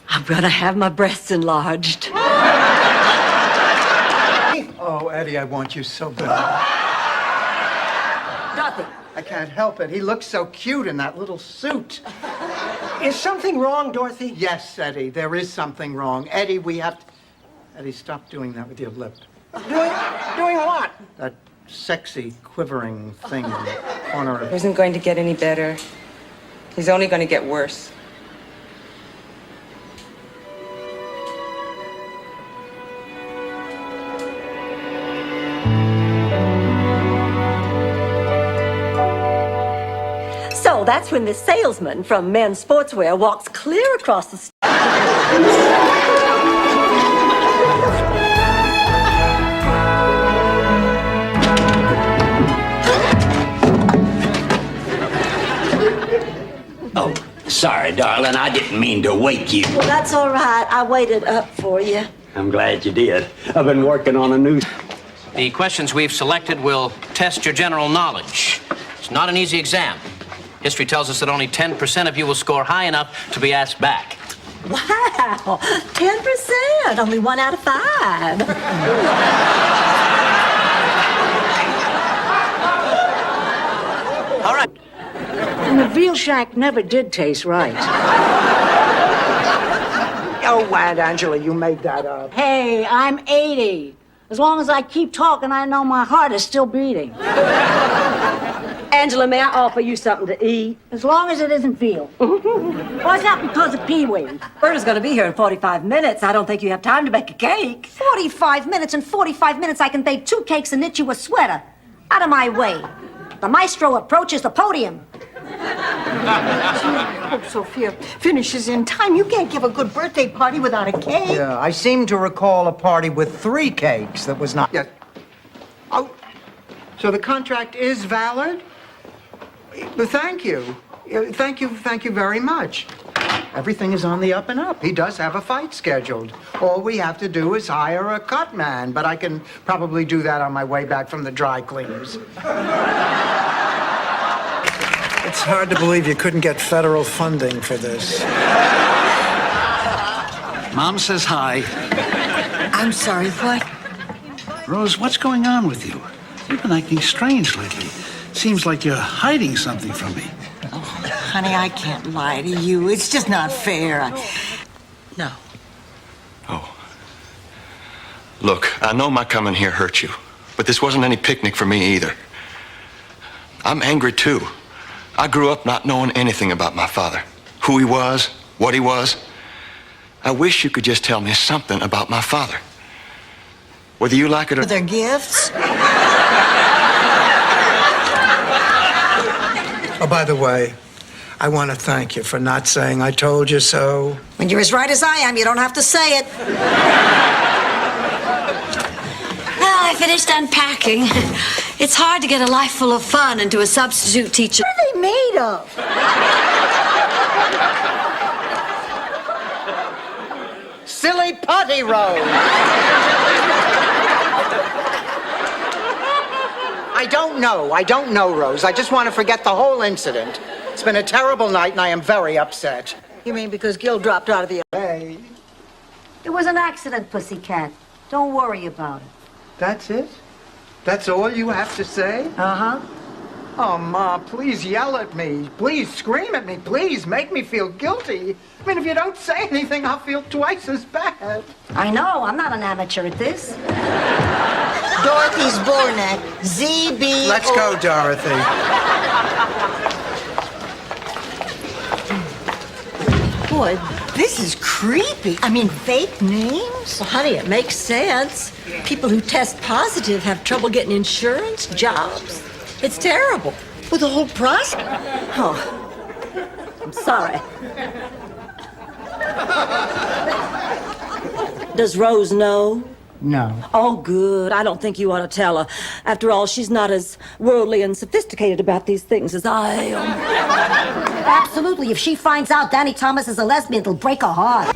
I'm gonna have my breasts enlarged. Oh, Eddie, I want you so bad. Nothing. I can't help it. He looks so cute in that little suit. Is something wrong, Dorothy? Yes, Eddie, there is something wrong. Eddie, we have to... Eddie, stop doing that with your lip. Doing what? That sexy, quivering thing in the corner of... It isn't going to get any better. He's only going to get worse. So that's when this salesman from Men's Sportswear walks clear across the stage. Oh, sorry, darling. I didn't mean to wake you. Well, that's all right. I waited up for you. I'm glad you did. I've been working on a new... The questions we've selected will test your general knowledge. It's not an easy exam. History tells us that only 10% of you will score high enough to be asked back. Wow, 10%. Only 1 out of 5. All right. And the veal shack never did taste right. Oh, Aunt Angela, you made that up. Hey, I'm 80. As long as I keep talking, I know my heart is still beating. Angela, may I offer you something to eat? As long as it isn't veal. Well, it's not because of Pee-wee. Berta's gonna be here in 45 minutes. I don't think you have time to bake a cake. 45 minutes. In 45 minutes, I can bake 2 cakes and knit you a sweater. Out of my way. The maestro approaches the podium. I hope Sophia finishes in time. You can't give a good birthday party without a cake. Yeah, I seem to recall a party with 3 cakes that was not... Yes. Oh, so the contract is valid? Well, thank you. Thank you very much. Everything is on the up and up. He does have a fight scheduled. All we have to do is hire a cut man, but I can probably do that on my way back from the dry cleaners. It's hard to believe you couldn't get federal funding for this. Mom says hi. I'm sorry, what? Rose, what's going on with you? You've been acting strange lately. Seems like you're hiding something from me. Oh, honey, I can't lie to you. It's just not fair. No. Oh. Look, I know my coming here hurt you, but this wasn't any picnic for me either. I'm angry too. I grew up not knowing anything about my father, who he was, what he was. I wish you could just tell me something about my father. Whether you like it or... Their gifts? Oh, by the way, I want to thank you for not saying I told you so. When you're as right as I am, you don't have to say it. Well, I finished unpacking. It's hard to get a life full of fun into a substitute teacher. What are they made of? Silly putty road. I don't know, Rose. I just want to forget the whole incident. It's been a terrible night, and I am very upset. You mean because Gil dropped out of the... Hey. It was an accident, Pussycat. Don't worry about it. That's it? That's all you have to say? Uh-huh. Oh, Ma, please yell at me. Please scream at me. Please make me feel guilty. I mean, if you don't say anything, I'll feel twice as bad. I know. I'm not an amateur at this. Dorothy's Bornak, ZB. Let's go, Dorothy. Boy, this is creepy. I mean, fake names? Well, honey, it makes sense. People who test positive have trouble getting insurance, jobs. It's terrible. With the whole process? Oh, I'm sorry. Does Rose know? No. Oh, good. I don't think you ought to tell her. After all, she's not as worldly and sophisticated about these things as I am. Absolutely. If she finds out Danny Thomas is a lesbian, it'll break her heart.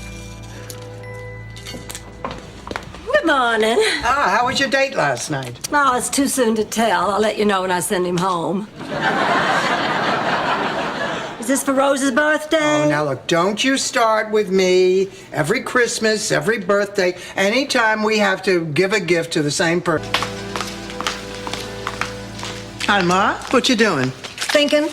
Good morning. Ah, how was your date last night? Oh, it's too soon to tell. I'll let you know when I send him home. Is this for Rose's birthday? Oh, now look, don't you start with me. Every Christmas, every birthday, anytime we have to give a gift to the same person. Hi, Ma. What you doing? Thinking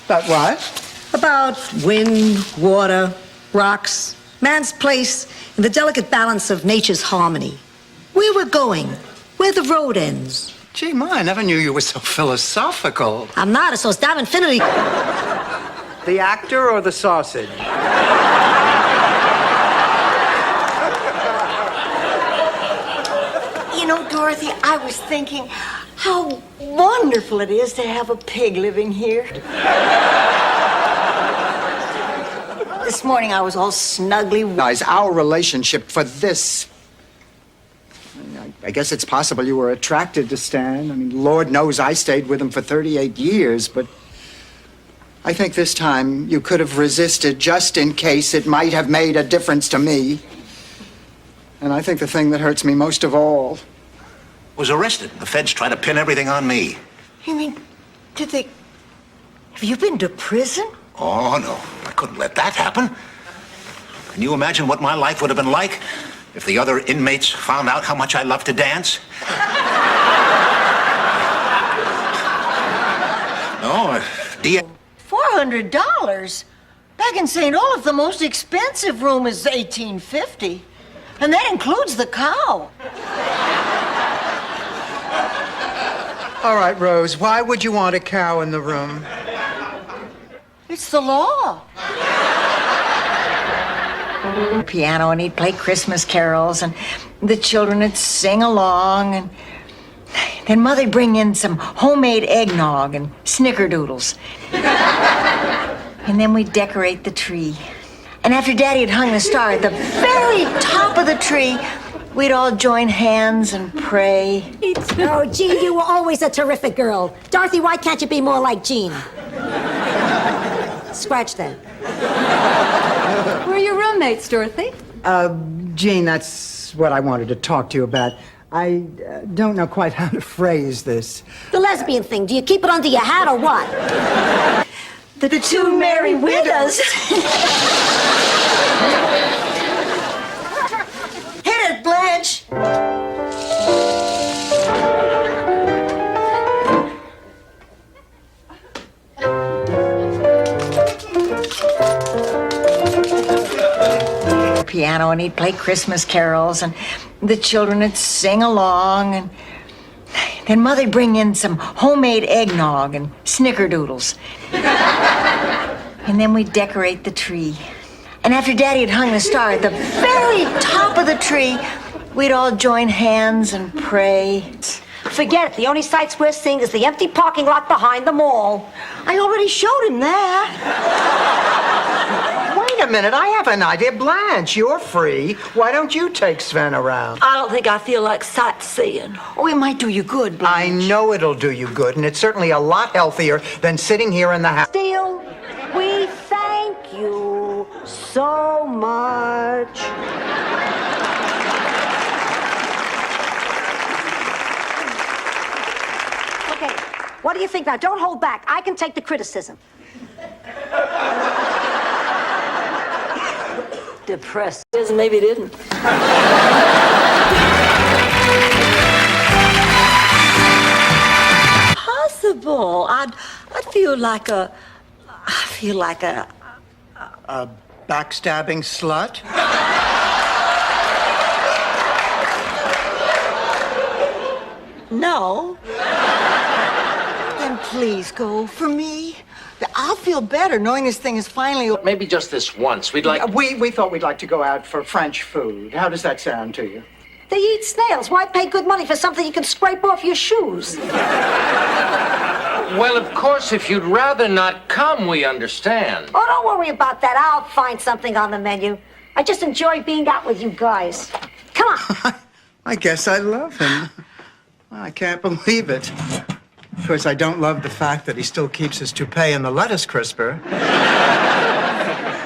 About what? about wind, water, rocks, man's place in the delicate balance of nature's harmony. Where we're going, where the road ends. Gee, Ma, I never knew you were so philosophical. I'm not, so it's damn infinity. The actor or the sausage? You know, Dorothy, I was thinking how wonderful it is to have a pig living here. This morning I was all snugly. Guys, our relationship for this. I guess it's possible you were attracted to Stan. I mean, Lord knows I stayed with him for 38 years, but I think this time you could have resisted just in case it might have made a difference to me. And I think the thing that hurts me most of all was arrested. The feds trying to pin everything on me. You mean, did they. Have you been to prison? Oh, no. I couldn't let that happen. Can you imagine what my life would have been like if the other inmates found out how much I love to dance? No, $400? Back in St. Olaf, the most expensive room is $18.50. And that includes the cow. All right, Rose, why would you want a cow in the room? It's the law. Piano, and he'd play Christmas carols, and the children would sing along, and then Mother'd bring in some homemade eggnog and snickerdoodles. And then we'd decorate the tree. And after Daddy had hung the star at the very top of the tree, we'd all join hands and pray. Oh, Jean, you were always a terrific girl. Dorothy, why can't you be more like Jean? Scratch that. Where are your roommates, Dorothy? Jean, that's what I wanted to talk to you about. I don't know quite how to phrase this. The lesbian thing, do you keep it under your hat or what? The two merry widows. Hit it, Blanche. Piano, and he'd play Christmas carols, and the children would sing along, and then Mother'd bring in some homemade eggnog and snickerdoodles. And then we'd decorate the tree. And after Daddy had hung the star at the very top of the tree, we'd all join hands and pray. Forget it. The only sights we're seeing is the empty parking lot behind the mall. I already showed him that. Wait a minute, I have an idea. Blanche, you're free. Why don't you take Sven around? I don't think I feel like sightseeing. Oh, it might do you good, Blanche. I know it'll do you good, and it's certainly a lot healthier than sitting here in the house. Steele, we thank you so much. Okay, what do you think now? Don't hold back. I can take the criticism. Depressed. Maybe it didn't. Possible. I feel like a A backstabbing slut? No. Then please go for me. I'll feel better knowing this thing is finally. Maybe just this once. We'd like. We thought we'd like to go out for French food. How does that sound to you? They eat snails. Why pay good money for something you can scrape off your shoes? Well, of course, if you'd rather not come, we understand. Oh, don't worry about that. I'll find something on the menu. I just enjoy being out with you guys. Come on. I guess I love him. I can't believe it. Of course, I don't love the fact that he still keeps his toupee in the lettuce crisper.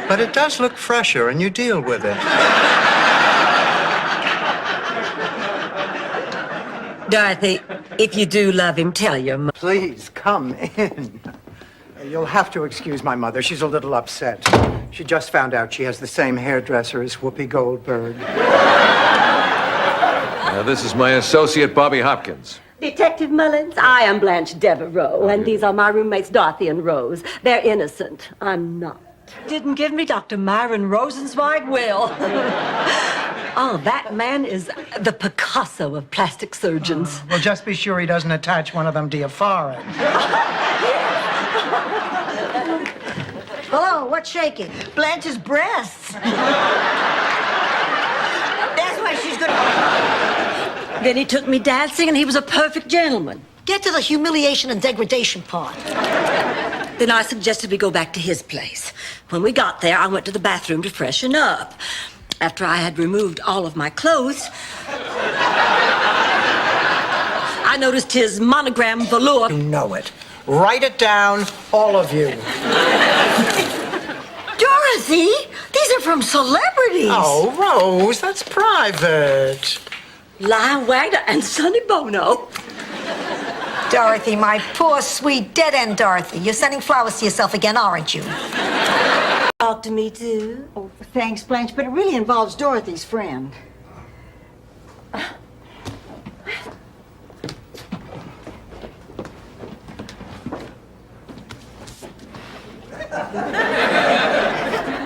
But it does look fresher, and you deal with it. Dorothy, if you do love him, tell your mother. Please, come in. You'll have to excuse my mother. She's a little upset. She just found out she has the same hairdresser as Whoopi Goldberg. This is my associate, Bobby Hopkins. Detective Mullins, I am Blanche Devereaux, and these are my roommates, Dorothy and Rose. They're innocent. I'm not. Didn't give me Dr. Myron Rosenzweig will. Oh, that man is the Picasso of plastic surgeons. Well, just be sure he doesn't attach one of them to your forehead. Hello, what's shaking? Blanche's breasts. That's why she's gonna... Then he took me dancing, and he was a perfect gentleman. Get to the humiliation and degradation part. Then I suggested we go back to his place. When we got there, I went to the bathroom to freshen up. After I had removed all of my clothes, I noticed his monogram velour. You know it. Write it down, all of you. Dorothy, these are from celebrities. Oh, Rose, that's private. Lyle Wagner and Sonny Bono. Dorothy, my poor, sweet, dead-end Dorothy. You're sending flowers to yourself again, aren't you? Talk to me, too. Oh, thanks, Blanche, but it really involves Dorothy's friend.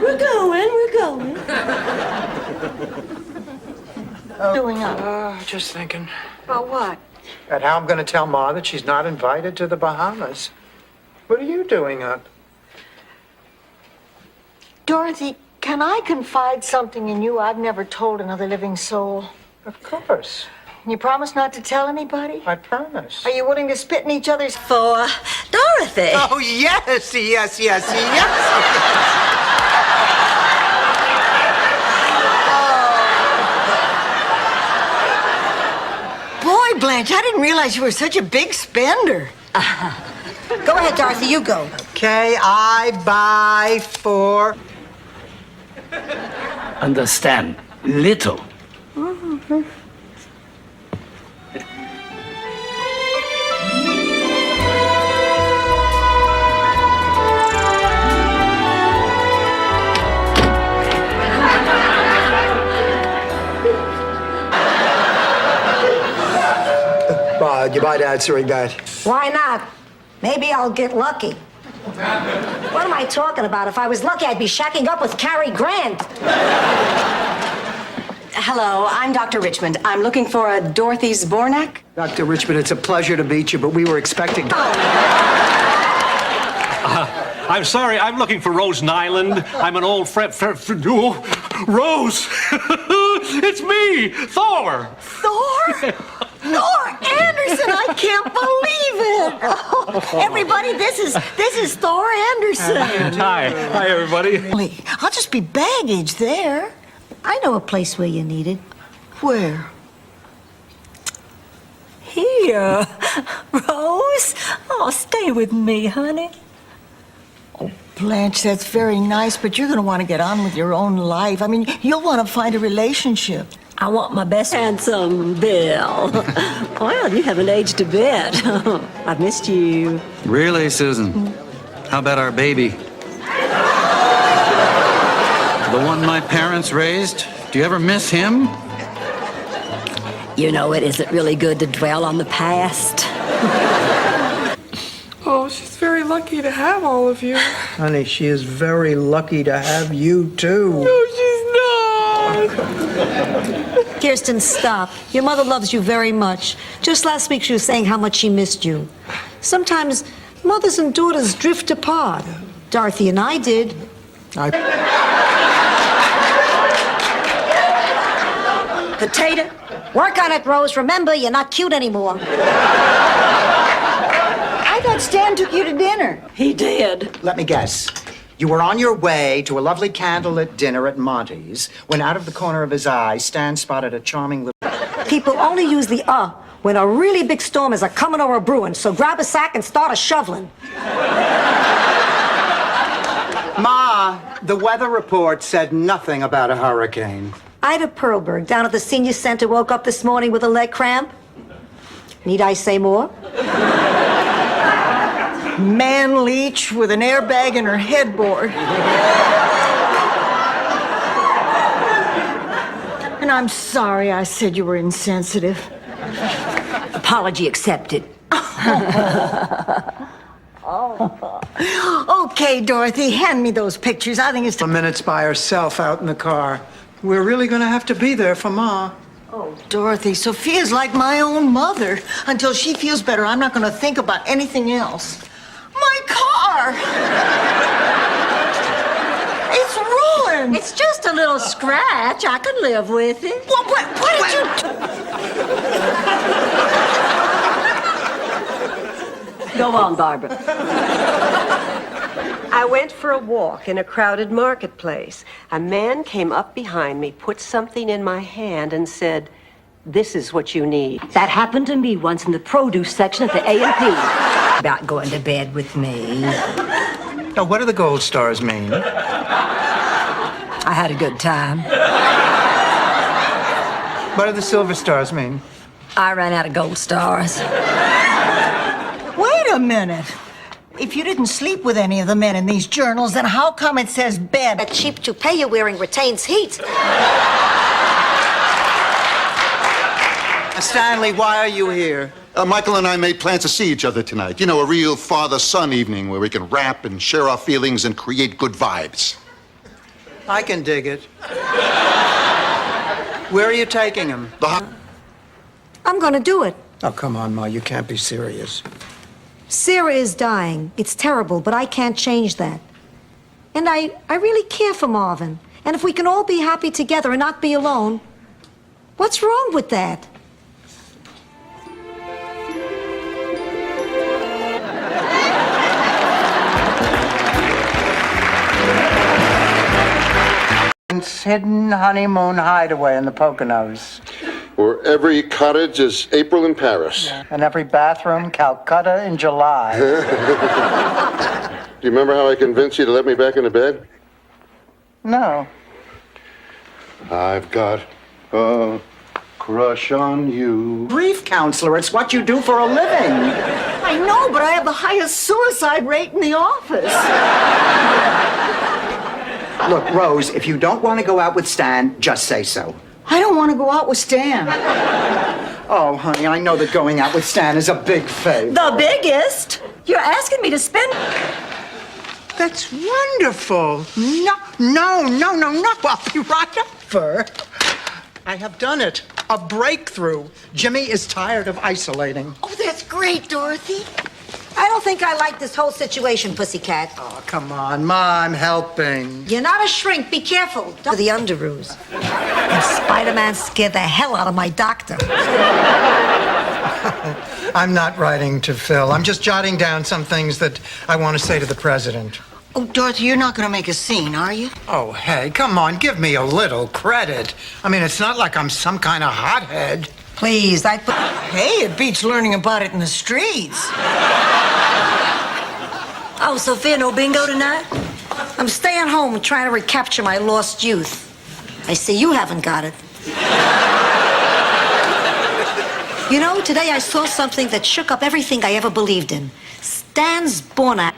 We're going. Doing up. Just thinking. About what? And how I'm going to tell Ma that she's not invited to the Bahamas. What are you doing up? Dorothy, can I confide something in you I've never told another living soul? Of course. You promise not to tell anybody? I promise. Are you willing to spit in each other's... For Dorothy. Oh, yes. Boy, Blanche, I didn't realize you were such a big spender. Go ahead, Dorothy, you go. Okay, I buy for... Understand little. You mind answering that? Why not? Maybe I'll get lucky. What am I talking about? If I was lucky, I'd be shacking up with Cary Grant. Hello, I'm Dr. Richmond. I'm looking for a Dorothy Zbornak. Dr. Richmond, it's a pleasure to meet you, but we were expecting... I'm sorry, I'm looking for Rose Nyland. I'm an old Rose! It's me, Thor! Thor? Thor Anderson! I can't believe it! Oh, everybody, this is Thor Anderson. Hi, everybody. I'll just be baggage there. I know a place where you're needed. Where? Here. Rose? Oh, stay with me, honey. Blanche, that's very nice, but you're going to want to get on with your own life. I mean, you'll want to find a relationship. I want my best handsome Bill. Well, you haven't aged a bit. I've missed you. Really, Susan? How about our baby? The one my parents raised? Do you ever miss him? You know, it isn't really good to dwell on the past. Oh, she's very lucky to have all of you. Honey, she is very lucky to have you, too. No, she's not. Kirsten, stop. Your mother loves you very much. Just last week she was saying how much she missed you. Sometimes mothers and daughters drift apart. Dorothy and I did. Potato. Work on it, Rose. Remember, you're not cute anymore. I thought Stan took you to dinner. He did. Let me guess. You were on your way to a lovely candlelit dinner at Monty's when out of the corner of his eye, Stan spotted a charming little... People only use the when a really big storm is a-coming or a-brewing, so grab a sack and start a-shoveling. Ma, the weather report said nothing about a hurricane. Ida Perlberg down at the senior center woke up this morning with a leg cramp. Need I say more? Man Leach with an airbag in her headboard. And I'm sorry I said you were insensitive. Apology accepted. Okay, Dorothy, hand me those pictures. I think it's For minutes by herself out in the car. We're really gonna have to be there for Ma. Oh, Dorothy, Sophia's like my own mother. Until she feels better, I'm not gonna think about anything else. My car! It's ruined! It's just a little scratch. I could live with it. What did you do? Go on, Barbara. I went for a walk in a crowded marketplace. A man came up behind me, put something in my hand, and said, "This is what you need." That happened to me once in the produce section at the A&P. About going to bed with me. Now, what do the gold stars mean? I had a good time. What do the silver stars mean? I ran out of gold stars. Wait a minute. If you didn't sleep with any of the men in these journals, then how come it says bed? That cheap toupee you're wearing retains heat. Stanley, why are you here? Michael and I made plans to see each other tonight. You know, a real father-son evening where we can rap and share our feelings and create good vibes. I can dig it. Where are you taking him? I'm gonna do it. Oh, come on, Ma, you can't be serious. Sarah is dying. It's terrible, but I can't change that. And I really care for Marvin. And if we can all be happy together and not be alone, what's wrong with that? Hidden honeymoon hideaway in the Poconos. Where every cottage is April in Paris. And every bathroom, Calcutta in July. Do you remember how I convinced you to let me back into bed? No. I've got a crush on you. Grief counselor, it's what you do for a living. I know, but I have the highest suicide rate in the office. Look, Rose, if you don't want to go out with Stan, just say so. I don't want to go out with Stan. Oh, honey, I know that going out with Stan is a big favor. The biggest? You're asking me to spend... That's wonderful. No. I'll be right over. I have done it. A breakthrough. Jimmy is tired of isolating. Oh, that's great, Dorothy. I don't think I like this whole situation, Pussycat. Oh, come on, Ma, I'm helping. You're not a shrink. Be careful. For the underoos. And Spider-Man scared the hell out of my doctor. I'm not writing to Phil. I'm just jotting down some things that I want to say to the president. Oh, Dorothy, you're not going to make a scene, are you? Oh, hey, come on, give me a little credit. I mean, it's not like I'm some kind of hothead. Please, Hey, it beats learning about it in the streets. Oh, Sophia, no bingo tonight? I'm staying home and trying to recapture my lost youth. I see you haven't got it. You know, today I saw something that shook up everything I ever believed in. Stan's born at...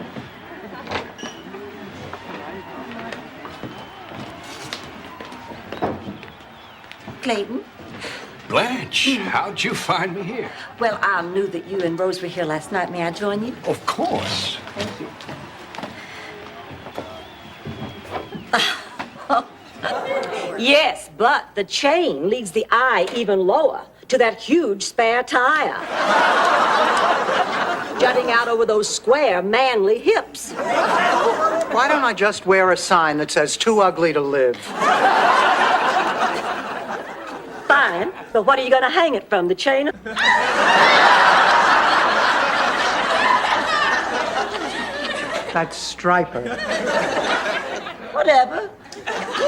Clayton? Blanche, how'd you find me here? Well, I knew that you and Rose were here last night. May I join you? Of course. Thank you. Yes, but the chain leads the eye even lower to that huge spare tire. Jutting out over those square, manly hips. Why don't I just wear a sign that says, "Too ugly to live"? Fine, but what are you going to hang it from, the chain? That's Stryper. Whatever.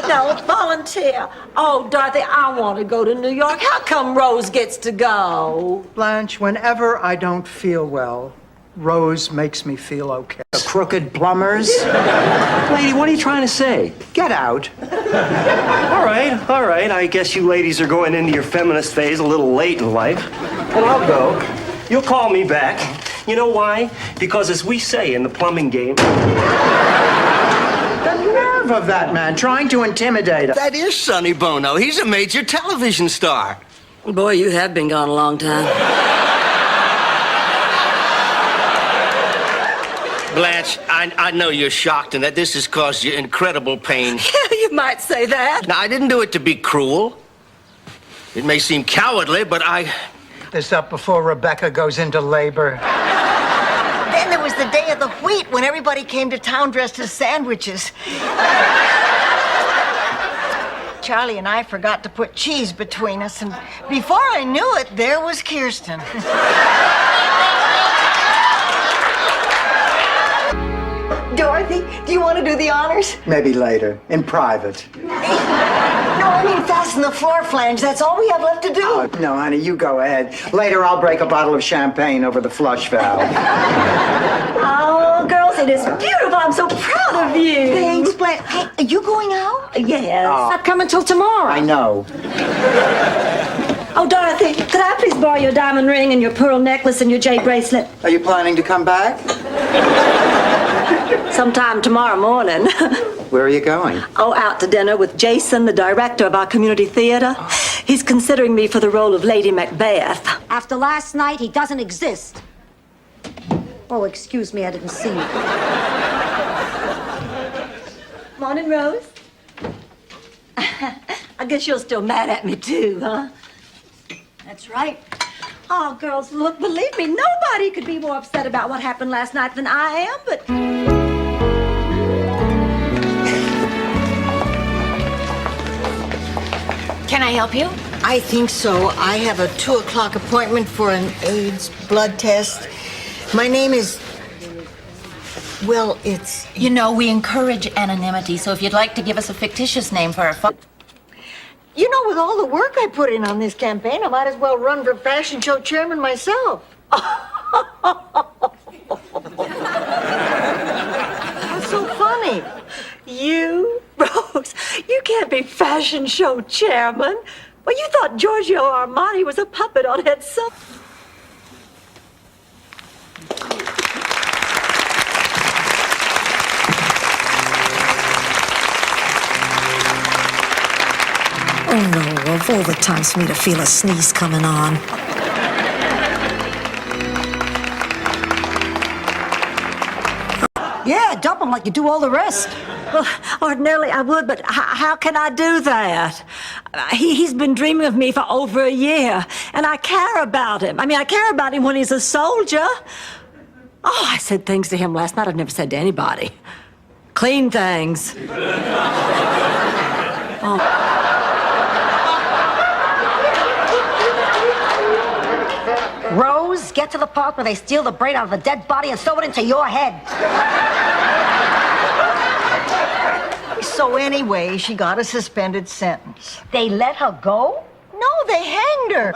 volunteer. Oh, Dorothy, I want to go to New York. How come Rose gets to go? Blanche, whenever I don't feel well, Rose makes me feel okay. The crooked plumbers. Lady, what are you trying to say? Get out. All right. I guess you ladies are going into your feminist phase a little late in life. Well, I'll go. You'll call me back. You know why? Because as we say in the plumbing game... The nerve of that man, trying to intimidate us. That is Sonny Bono. He's a major television star. Boy, you have been gone a long time. Blanche, I know you're shocked and that this has caused you incredible pain. Yeah, you might say that. Now, I didn't do it to be cruel. It may seem cowardly, but This up before Rebecca goes into labor. Then there was the day of the wheat when everybody came to town dressed as sandwiches. Charlie and I forgot to put cheese between us, and before I knew it, there was Kirsten. Dorothy, do you want to do the honors? Maybe later, in private. No, I mean fasten the floor flange. That's all we have left to do. Oh, no, honey, you go ahead. Later, I'll break a bottle of champagne over the flush valve. Oh, girls, it is beautiful. I'm so proud of you. Thanks, Blanche. Hey, are you going out? Yes. Oh. Not coming till tomorrow. I know. Oh, Dorothy, could I please borrow your diamond ring and your pearl necklace and your jade bracelet? Are you planning to come back? Sometime tomorrow morning. Where are you going? Oh, out to dinner with Jason, the director of our community theater. He's considering me for the role of Lady Macbeth. After last night, he doesn't exist. Oh, excuse me, I didn't see you. Morning, Rose. I guess you're still mad at me, too, huh? That's right. Oh, girls, look, believe me, nobody could be more upset about what happened last night than I am, but... Can I help you? I think so. I have a 2 o'clock appointment for an AIDS blood test. My name is... Well, it's... You know, we encourage anonymity, so if you'd like to give us a fictitious name for our phone... You know, with all the work I put in on this campaign, I might as well run for fashion show chairman myself. What's so funny? You, Rose, you can't be fashion show chairman. Well, you thought Giorgio Armani was a puppet on Ed Sullivan. Oh, no, of all the times for me to feel a sneeze coming on. Yeah, dump him like you do all the rest. Well, ordinarily I would, but how can I do that? He's been dreaming of me for over a year, and I care about him. I mean, I care about him when he's a soldier. Oh, I said things to him last night I've never said to anybody. Clean things. Oh. Rose, get to the part where they steal the brain out of a dead body and throw it into your head. So anyway, she got a suspended sentence. They let her go? No, they hanged her.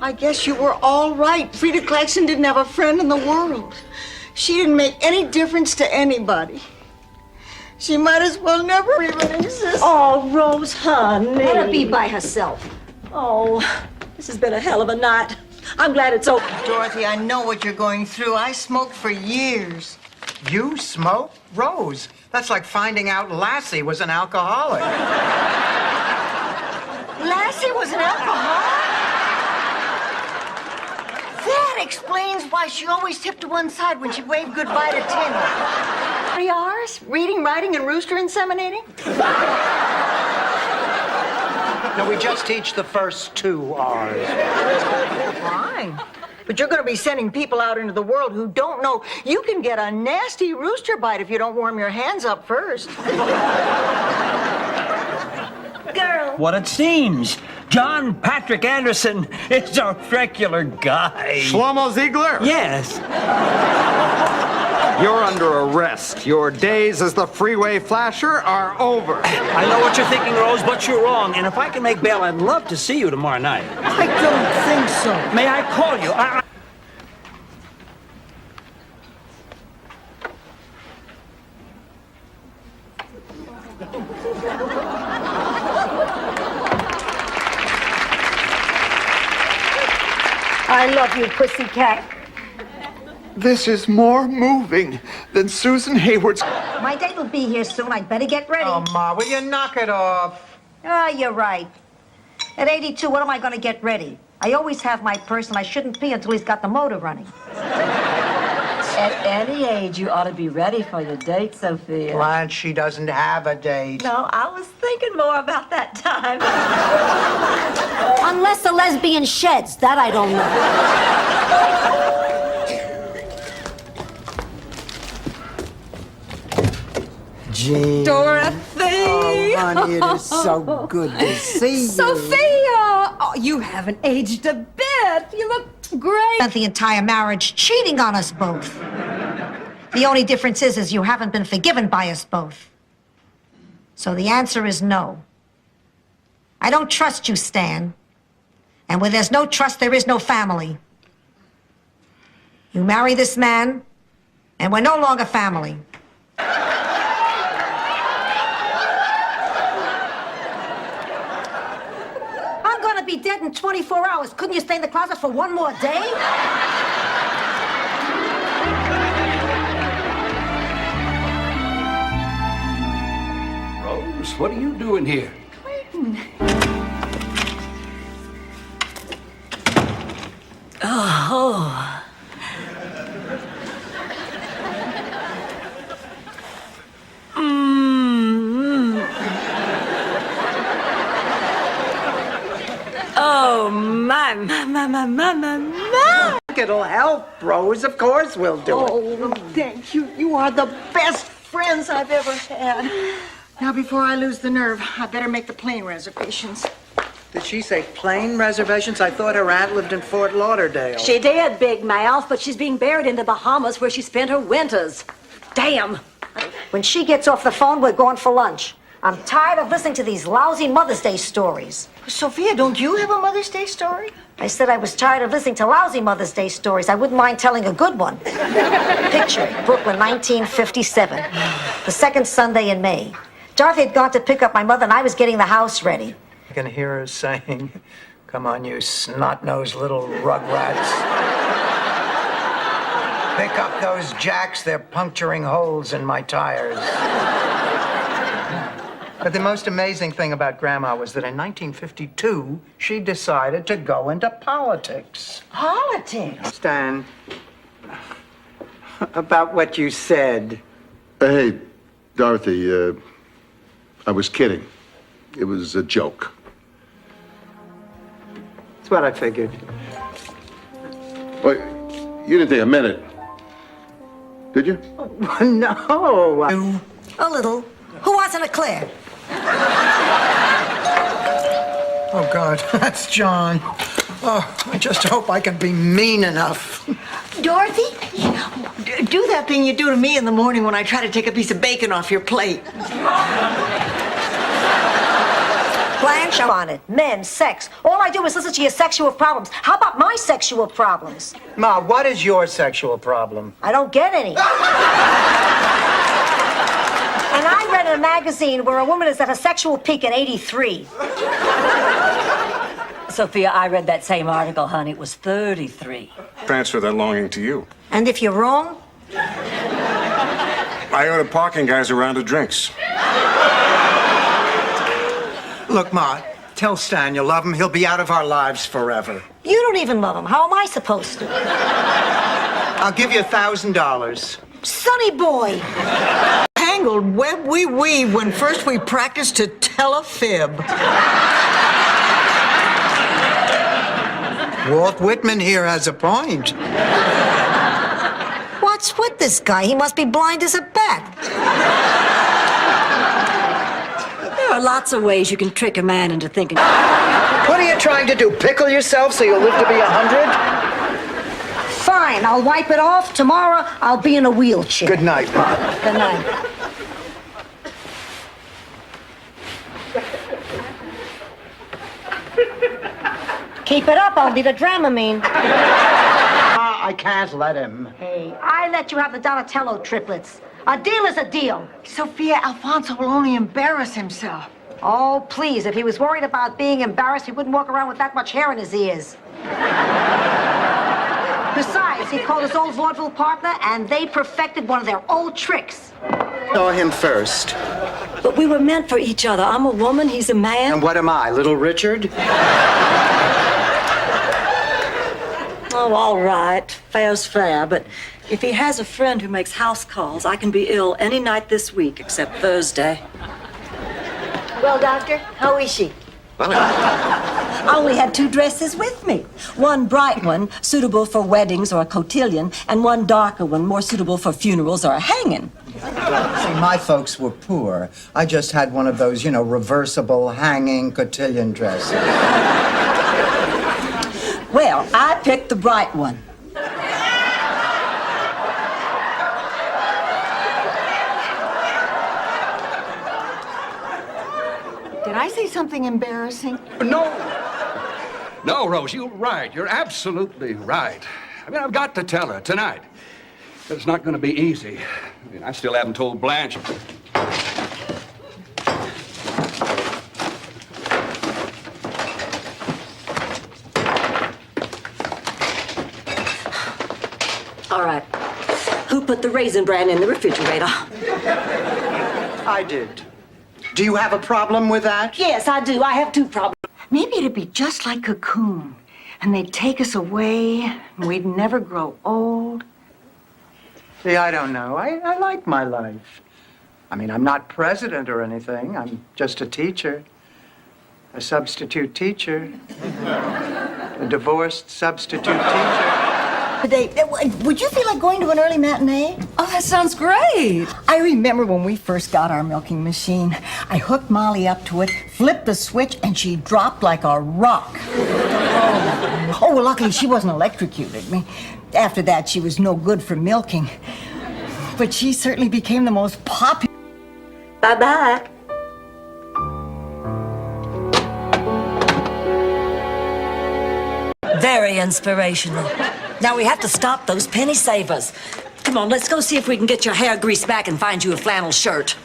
I guess you were all right. Frida Clarkson didn't have a friend in the world. She didn't make any difference to anybody. She might as well never even exist. Oh, Rose, honey. Let her be by herself. Oh, this has been a hell of a night. I'm glad it's over. Dorothy, I know what you're going through. I smoked for years. You smoke? Rose, that's like finding out Lassie was an alcoholic. Lassie was an alcoholic? That explains why she always tipped to one side when she waved goodbye to Tim. 3 R's? Reading, writing, and rooster inseminating? No, we just teach the first 2 R's. Fine. But you're going to be sending people out into the world who don't know you can get a nasty rooster bite if you don't warm your hands up first. Girl. What it seems. John Patrick Anderson is a regular guy. Shlomo Ziegler? Yes. You're under arrest. Your days as the freeway flasher are over. I know what you're thinking, Rose, but you're wrong. And if I can make bail, I'd love to see you tomorrow night. I don't think so. May I call you? I love you, pussycat. This is more moving than Susan Hayward's. My date will be here soon. I'd better get ready. Oh, Ma, will you knock it off? Ah, you're right. At 82, what am I going to get ready? I always have my purse, and I shouldn't pee until he's got the motor running. At any age, you ought to be ready for your date, Sophia. Blanche, she doesn't have a date. No, I was thinking more about that time. Unless the lesbian sheds. That I don't know. Jean. Dorothy! Oh, honey, it is so good to see you. Sophia! Oh, you haven't aged a bit. You look great. Spent the entire marriage cheating on us both. The only difference is you haven't been forgiven by us both. So the answer is no. I don't trust you, Stan. And where there's no trust, there is no family. You marry this man, and we're no longer family. I'm going to be dead in 24 hours. Couldn't you stay in the closet for one more day? Rose, what are you doing here? Oh. Oh, my. It'll help, Rose. Of course we'll do it. Oh, thank you. You are the best friends I've ever had. Now, before I lose the nerve, I better make the plane reservations. Did she say plane reservations? I thought her aunt lived in Fort Lauderdale. She did, Big Mouth, but she's being buried in the Bahamas where she spent her winters. Damn. When she gets off the phone, we're going for lunch. I'm tired of listening to these lousy Mother's Day stories. Sophia, don't you have a Mother's Day story? I said I was tired of listening to lousy Mother's Day stories. I wouldn't mind telling a good one. Picture it, Brooklyn, 1957. The second Sunday in May. Dorothy had gone to pick up my mother, and I was getting the house ready. I can hear her saying, "Come on, you snot-nosed little rugrats. Pick up those jacks. They're puncturing holes in my tires." But the most amazing thing about Grandma was that in 1952, she decided to go into politics. Politics? Stan, about what you said. Hey, Dorothy, I was kidding. It was a joke. That's what I figured. Well, you didn't take a minute, did you? No. A little. Who wasn't a Claire? Oh, God, that's John. Oh, I just hope I can be mean enough. Dorothy, do that thing you do to me in the morning when I try to take a piece of bacon off your plate. Blanche, I'm on it. Men, sex. All I do is listen to your sexual problems. How about my sexual problems? Ma, what is your sexual problem? I don't get any. And I read in a magazine where a woman is at a sexual peak at 83. Sophia, I read that same article, honey. It was 33. Transfer that longing to you. And if you're wrong? I ordered parking guys a round of drinks. Look, Ma, tell Stan you love him. He'll be out of our lives forever. You don't even love him. How am I supposed to? I'll give you $1,000. Sonny boy! Tangled web we weave when first we practice to tell a fib. Walt Whitman here has a point. What's with this guy? He must be blind as a bat. There are lots of ways you can trick a man into thinking. What are you trying to do? Pickle yourself so you'll live to be 100? Fine, I'll wipe it off. Tomorrow, I'll be in a wheelchair. Good night, Ma. Good night. Keep it up, I'll be the Dramamine. I can't let him. Hey, I let you have the Donatello triplets. A deal is a deal. Sophia, Alfonso will only embarrass himself. Oh, please, if he was worried about being embarrassed, he wouldn't walk around with that much hair in his ears. Besides, he called his old vaudeville partner, and they perfected one of their old tricks. Saw him first. But we were meant for each other. I'm a woman, he's a man. And what am I, Little Richard? Oh, all right. Fair's fair, but if he has a friend who makes house calls, I can be ill any night this week except Thursday. Well, Doctor, how is she? I only had 2 dresses with me. One bright one, suitable for weddings or a cotillion, and one darker one, more suitable for funerals or a hanging. See, my folks were poor. I just had one of those, reversible hanging cotillion dresses. Well, I picked the bright one. Did I say something embarrassing? No, Rose, you're right. You're absolutely right. I mean, I've got to tell her tonight. It's not going to be easy. I mean, I still haven't told Blanche. All right. Who put the Raisin Bran in the refrigerator? I did. Do you have a problem with that? Yes, I do. I have 2 problems. Maybe it'd be just like Cocoon, and they'd take us away, and we'd never grow old. See, I don't know. I like my life. I mean, I'm not president or anything. I'm just a teacher. A substitute teacher. A divorced substitute teacher. Would you feel like going to an early matinee? Oh, that sounds great. I remember when we first got our milking machine. I hooked Molly up to it, flipped the switch, and she dropped like a rock. Oh, well, luckily she wasn't electrocuted. I mean, after that, she was no good for milking. But she certainly became the most popular. Bye-bye. Very inspirational. Now we have to stop those penny savers. Come on, let's go see if we can get your hair greased back and find you a flannel shirt.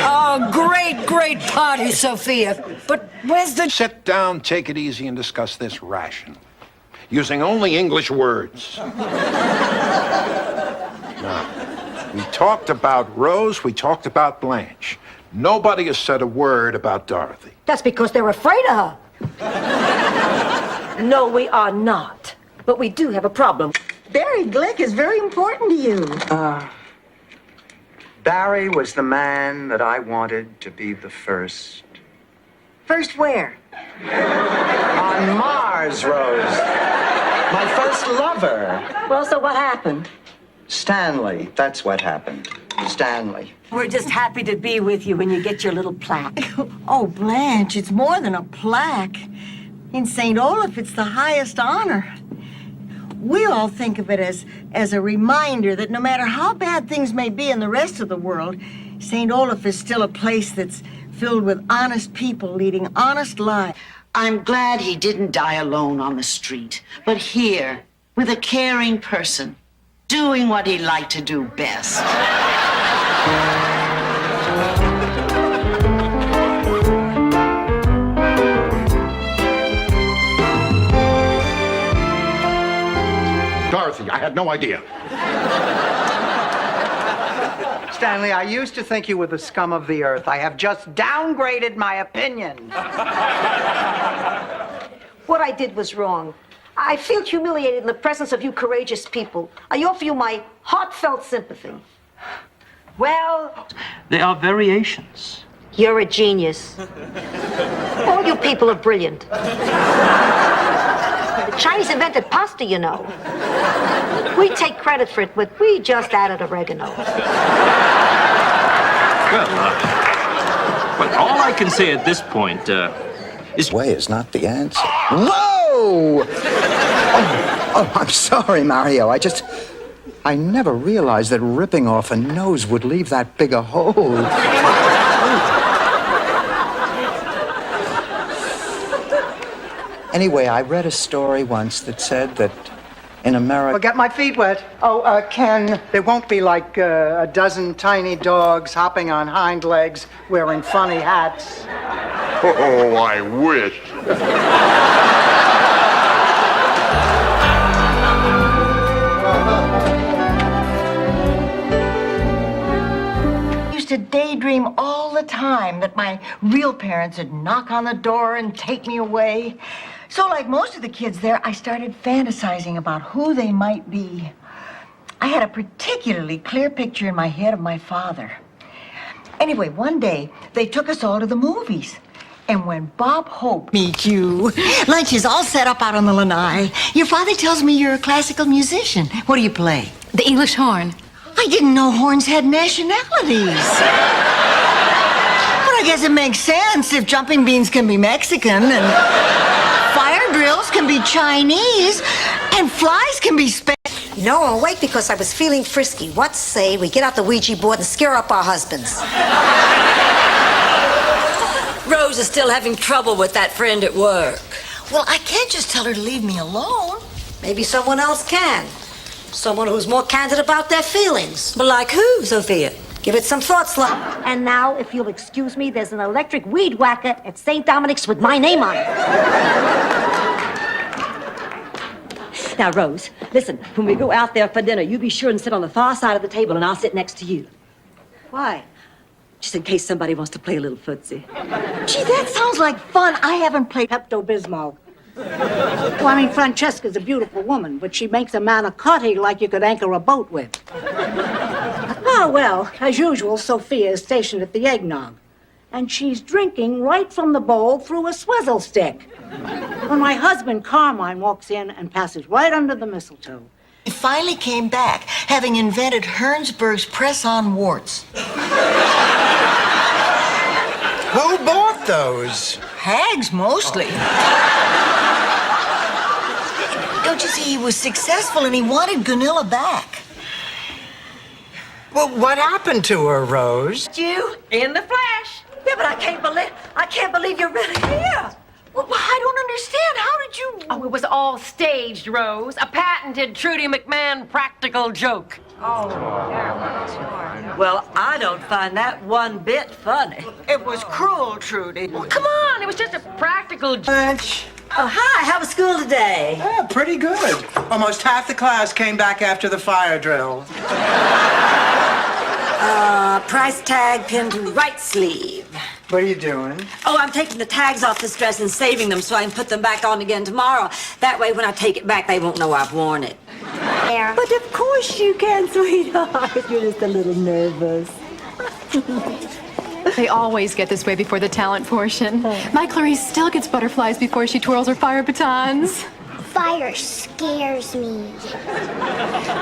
Oh, great party, Sophia. But where's the... Sit down, take it easy, and discuss this ration. Using only English words. Now, we talked about Rose, we talked about Blanche. Nobody has said a word about Dorothy. That's because they're afraid of her. No, we are not. But we do have a problem. Barry Glick is very important to you. Barry was the man that I wanted to be the first. First where? On Mars, Rose. My first lover. Well, so what happened? Stanley. That's what happened. Stanley. We're just happy to be with you when you get your little plaque. Oh, Blanche, it's more than a plaque. In St. Olaf, it's the highest honor. We all think of it as a reminder that no matter how bad things may be in the rest of the world, St. Olaf is still a place that's filled with honest people leading honest lives. I'm glad he didn't die alone on the street, but here, with a caring person, doing what he liked to do best. Dorothy, I had no idea. Stanley, I used to think you were the scum of the earth. I have just downgraded my opinion. What I did was wrong. I feel humiliated in the presence of you courageous people. I offer you my heartfelt sympathy. Well, There are variations. you're a genius. All you people are brilliant. The Chinese invented pasta, you know. We take credit for it, but we just added oregano. But all I can say at this point is... Way is not the answer. Whoa! Oh, I'm sorry, Mario. I never realized that ripping off a nose would leave that big a hole. Anyway, I read a story once that said that in America... Get my feet wet. Oh, Ken, there won't be like a dozen tiny dogs hopping on hind legs wearing funny hats. Oh, I wish. I used to daydream all the time that my real parents would knock on the door and take me away. So, like most of the kids there, I started fantasizing about who they might be. I had a particularly clear picture in my head of my father. Anyway, one day, they took us all to the movies. And when Bob Hope meets you, lunch is all set up out on the lanai. Your father tells me you're a classical musician. What do you play? The English horn. I didn't know horns had nationalities. But I guess it makes sense if jumping beans can be Mexican and fire drills can be Chinese and flies can be Spanish. No, I'm awake because I was feeling frisky. What say we get out the Ouija board and scare up our husbands? Rose is still having trouble with that friend at work. Well, I can't just tell her to leave me alone. Maybe someone else can. Someone who's more candid about their feelings. But like who, Sophia? Give it some thought, slut. And now, if you'll excuse me, there's an electric weed whacker at St. Dominic's with my name on it. Now, Rose, listen, when we go out there for dinner, you be sure and sit on the far side of the table and I'll sit next to you. Why? Just in case somebody wants to play a little footsie. Gee, that sounds like fun. I haven't played Pepto-Bismol. Well, I mean, Francesca's a beautiful woman, but she makes a manicotti like you could anchor a boat with. Oh, well, as usual, Sophia is stationed at the eggnog. And she's drinking right from the bowl through a swizzle stick. When my husband, Carmine, walks in and passes right under the mistletoe. He finally came back, having invented Hernsberg's press-on warts. Who bought those? Hags, mostly. Don't you see, he was successful and he wanted Gunilla back. Well, what happened to her, Rose? You in the flesh. Yeah, but I can't believe you're really here. Well, I don't understand. How did you... Oh, it was all staged, Rose. A patented Trudy McMahon practical joke. Well, I don't find that one bit funny. It was cruel, Trudy. Well, come on, it was just a practical joke. Oh, hi, how was school today? Yeah, pretty good. Almost half the class came back after the fire drill. Price tag pinned to right sleeve. What are you doing? Oh, I'm taking the tags off this dress and saving them so I can put them back on again tomorrow. That way, when I take it back, they won't know I've worn it. But of course you can, sweetheart. You're just a little nervous. They always get this way before the talent portion. My Clarice still gets butterflies before she twirls her fire batons. Fire scares me.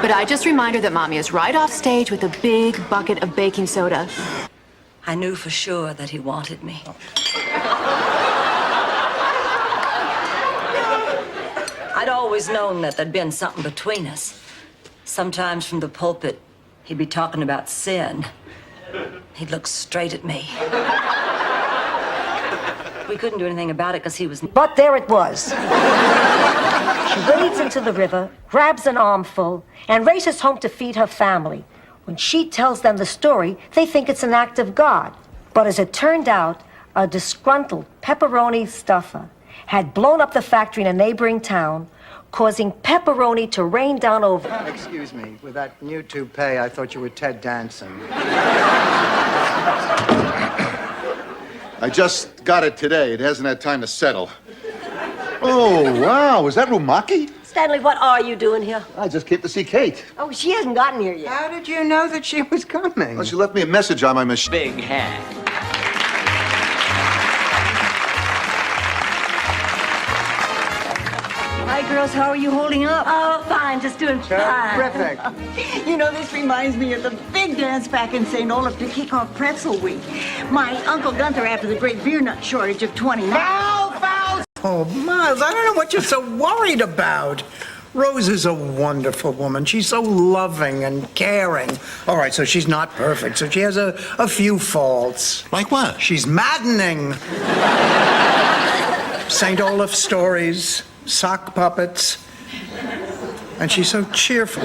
But I just remind her that Mommy is right off stage with a big bucket of baking soda. I knew for sure that he wanted me. I'd always known that there'd been something between us. Sometimes from the pulpit, he'd be talking about sin. He'd look straight at me. We couldn't do anything about it because he was... But there it was. She wades into the river, grabs an armful, and races home to feed her family. When she tells them the story, they think it's an act of God. But as it turned out, a disgruntled pepperoni stuffer had blown up the factory in a neighboring town, causing pepperoni to rain down over... Excuse me, with that new toupee, I thought you were Ted Danson. I just got it today. It hasn't had time to settle. Oh, wow. Was that Rumaki? Stanley, what are you doing here? I just came to see Kate. Oh, she hasn't gotten here yet. How did you know that she was coming? Well, she left me a message on my machine. Big hat. Hi, girls. How are you holding up? Oh, fine. Just doing fine. Terrific. You know, this reminds me of the big dance back in St. Olaf to kick off Pretzel Week. My Uncle Gunther after the great beer nut shortage of 29. Foul! Oh, Miles, I don't know what you're so worried about. Rose is a wonderful woman. She's so loving and caring. All right, so she's not perfect, so she has a few faults. Like what? She's maddening. St. Olaf stories, sock puppets, and she's so cheerful.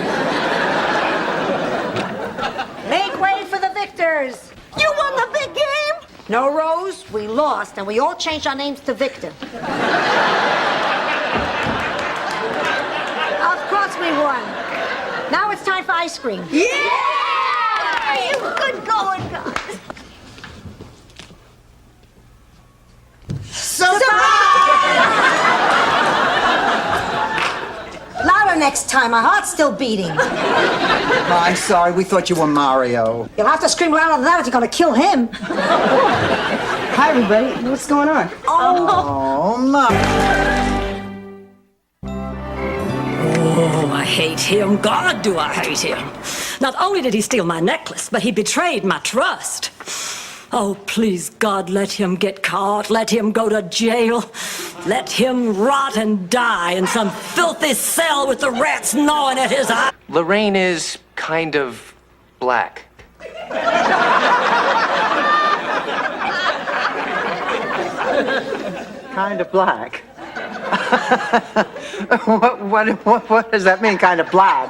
Make way for the victors. You won the big game? No, Rose, we lost, and we all changed our names to Victor. Of course we won. Now it's time for ice cream. Yeah! Good going, guys. Louder next time. My heart's still beating. I'm sorry, we thought you were Mario. You'll have to scream louder than that if you're going to kill him. Hi, everybody. What's going on? Oh, my. Oh, I hate him. God, do I hate him. Not only did he steal my necklace, but he betrayed my trust. Oh, please, God, let him get caught. Let him go to jail. Let him rot and die in some filthy cell with the rats gnawing at his eye. Lorraine is kind of black. Kind of black. What does that mean, kind of black?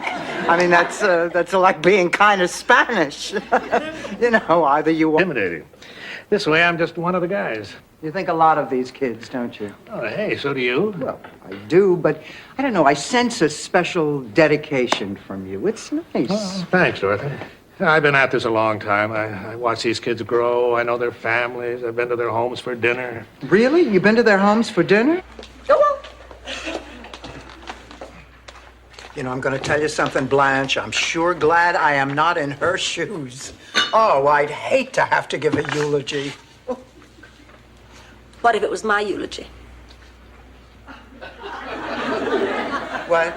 I mean, that's like being kind of Spanish. You know, either you want... Intimidating. This way, I'm just one of the guys. You think a lot of these kids, don't you? Oh, hey, so do you. Well, I do, but I don't know. I sense a special dedication from you. It's nice. Oh, thanks, Dorothy. I've been at this a long time. I watch these kids grow. I know their families. I've been to their homes for dinner. Really? You've been to their homes for dinner? Go on. You know, I'm going to tell you something, Blanche. I'm sure glad I am not in her shoes. Oh, I'd hate to have to give a eulogy. What if it was my eulogy? What?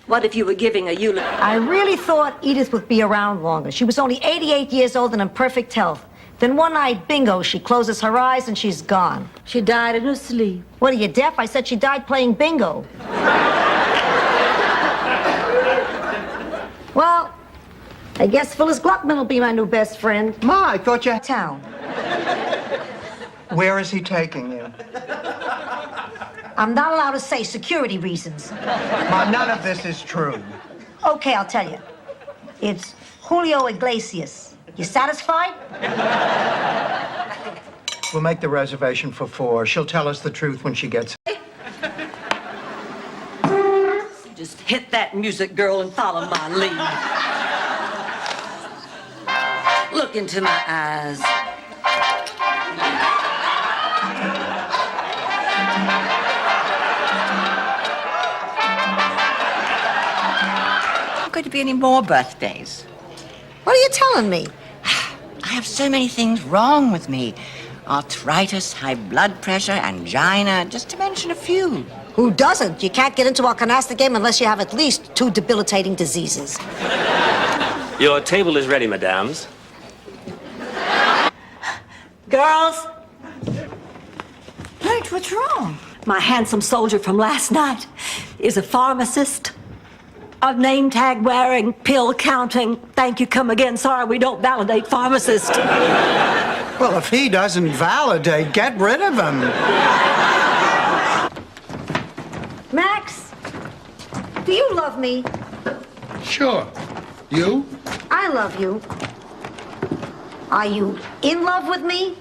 What if you were giving a eulogy? I really thought Edith would be around longer. She was only 88 years old and in perfect health. Then one night, bingo, she closes her eyes and she's gone. She died in her sleep. What, are you deaf? I said she died playing bingo. Well, I guess Phyllis Gluckman will be my new best friend. Ma, I thought you... Town. Where is he taking you? I'm not allowed to say, security reasons. Ma, none of this is true. Okay, I'll tell you. It's Julio Iglesias. You satisfied? We'll make the reservation for 4. She'll tell us the truth when she gets... Just hit that music, girl, and follow my lead. Look into my eyes. Not going to be any more birthdays. What are you telling me? I have so many things wrong with me. Arthritis, high blood pressure, angina, just to mention a few. Who doesn't? You can't get into our canasta game unless you have at least 2 debilitating diseases. Your table is ready, mesdames. Girls. Blanche, what's wrong? My handsome soldier from last night is a pharmacist. A name tag wearing, pill counting. Thank you, come again. Sorry, we don't validate pharmacists. Well, if he doesn't validate, get rid of him. Max, do you love me? Sure. You? I love you. Are you in love with me?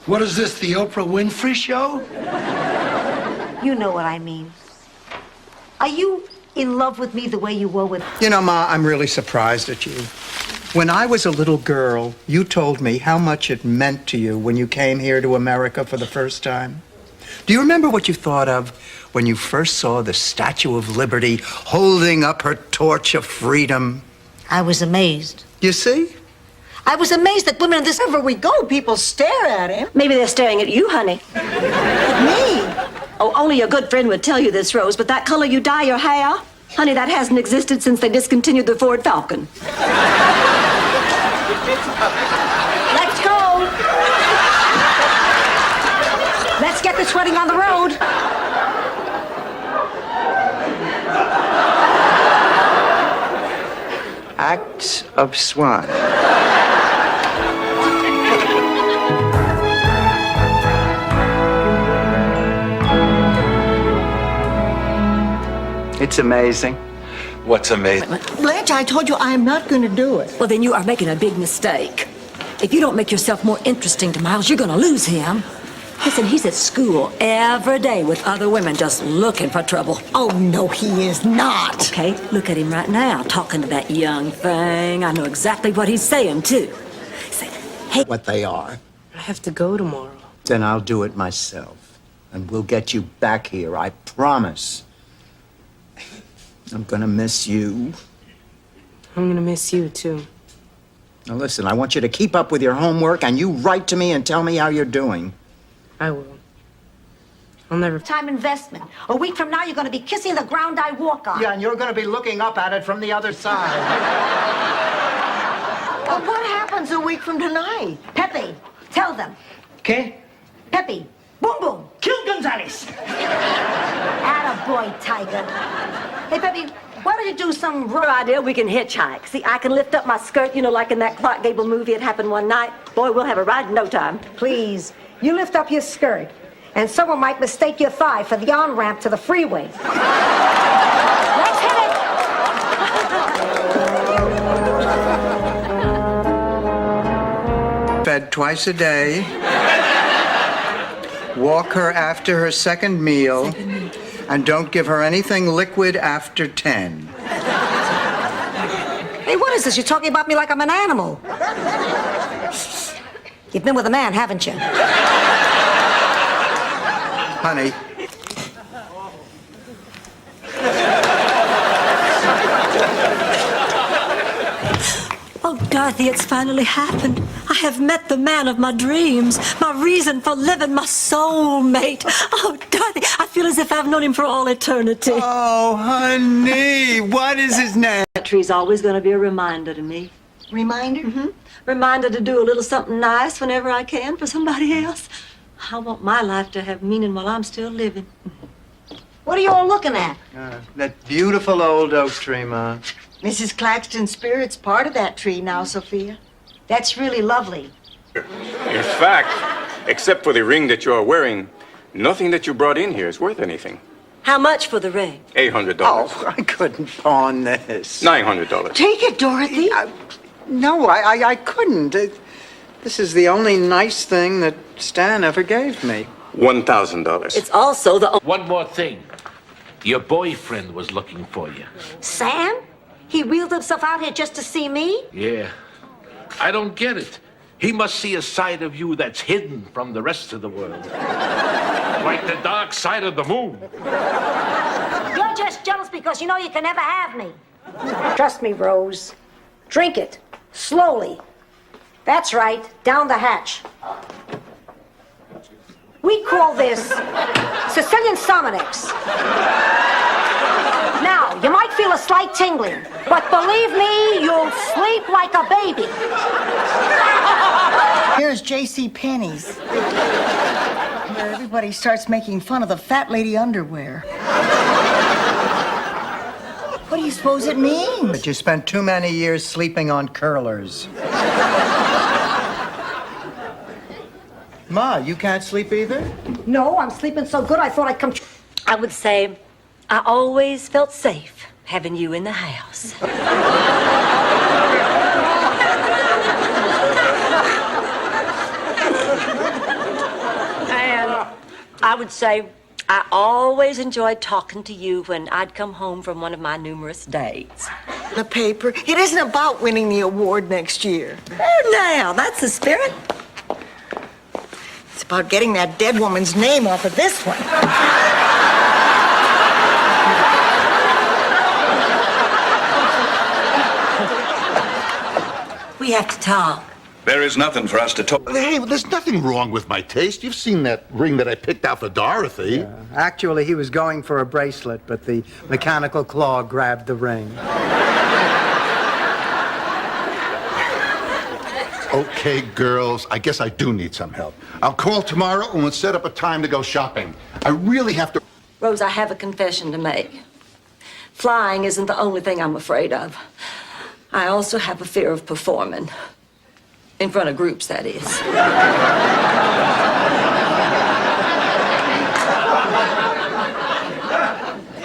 What is this, the Oprah Winfrey Show? You know what I mean. Are you in love with me the way you were with... You know, Ma, I'm really surprised at you. When I was a little girl, you told me how much it meant to you when you came here to America for the first time. Do you remember what you thought of when you first saw the Statue of Liberty holding up her torch of freedom? I was amazed. You see? I was amazed that women in this... Wherever we go, people stare at him. Maybe they're staring at you, honey. Me? Oh, only a good friend would tell you this, Rose, but that color you dye your hair, honey, that hasn't existed since they discontinued the Ford Falcon. Let's go. Let's get this wedding on the road. Acts of Swan. It's amazing. What's amazing? Blanche, I told you I'm not going to do it. Well, then you are making a big mistake. If you don't make yourself more interesting to Miles, you're going to lose him. Listen, he's at school every day with other women just looking for trouble. Oh, no, he is not. Okay, look at him right now, talking to that young thing. I know exactly what he's saying, too. Say, hey. What they are. I have to go tomorrow. Then I'll do it myself. And we'll get you back here, I promise. I'm gonna miss you. I'm gonna miss you, too. Now listen, I want you to keep up with your homework and you write to me and tell me how you're doing. I will. I'll never... Time investment. A week from now, you're going to be kissing the ground I walk on. Yeah, and you're gonna be looking up at it from the other side. Well, what happens a week from tonight? Pepe, tell them. ¿Qué? Pepe, boom, boom. Kill Gonzalez. Attaboy, Tiger. Hey, Pepe, why don't you do some... Good idea, we can hitchhike. See, I can lift up my skirt, you know, like in that Clark Gable movie, It Happened One Night. Boy, we'll have a ride in no time. Please, you lift up your skirt, and someone might mistake your thigh for the on-ramp to the freeway. Let's hit it! Fed twice a day. Walk her after her second meal. And don't give her anything liquid after 10. Hey, what is this? You're talking about me like I'm an animal. You've been with a man, haven't you? Honey. Oh, Dorothy, it's finally happened. I have met the man of my dreams, my reason for living, my soulmate. Oh, Dorothy, I feel as if I've known him for all eternity. Oh, honey, what is his name? That tree's always going to be a reminder to me. Reminder? Mm-hmm. Reminder to do a little something nice whenever I can for somebody else. I want my life to have meaning while I'm still living. What are you all looking at? That beautiful old oak tree, Ma. Mrs. Claxton's spirit's part of that tree now, Sophia. That's really lovely. In fact, except for the ring that you are wearing, nothing that you brought in here is worth anything. How much for the ring? $800. Oh, I couldn't pawn this. $900. Take it, Dorothy. No, I couldn't. This is the only nice thing that Stan ever gave me. $1,000. It's also the... One more thing. Your boyfriend was looking for you. Sam? He wheeled himself out here just to see me? Yeah. I don't get it. He must see a side of you that's hidden from the rest of the world. Like the dark side of the moon. You're just jealous because you know you can never have me. Trust me, Rose. Drink it. Slowly. That's right. Down the hatch. We call this Sicilian Sominex. Now, you might feel a slight tingling, but believe me, you'll sleep like a baby. Here's J.C. Penney's, where everybody starts making fun of the fat lady underwear. What do you suppose it means? But you spent too many years sleeping on curlers. Ma, you can't sleep either? No, I'm sleeping so good I thought I'd come... I would say I always felt safe having you in the house. And I would say I always enjoyed talking to you when I'd come home from one of my numerous dates. The paper. It isn't about winning the award next year. There now, that's the spirit. It's about getting that dead woman's name off of this one. We have to talk. There is nothing for us to talk. Hey, well, there's nothing wrong with my taste. You've seen that ring that I picked out for Dorothy. Yeah. Actually, he was going for a bracelet, but the mechanical claw grabbed the ring. Okay, girls, I guess I do need some help. I'll call tomorrow and we'll set up a time to go shopping. I really have to... Rose, I have a confession to make. Flying isn't the only thing I'm afraid of. I also have a fear of performing. In front of groups, that is.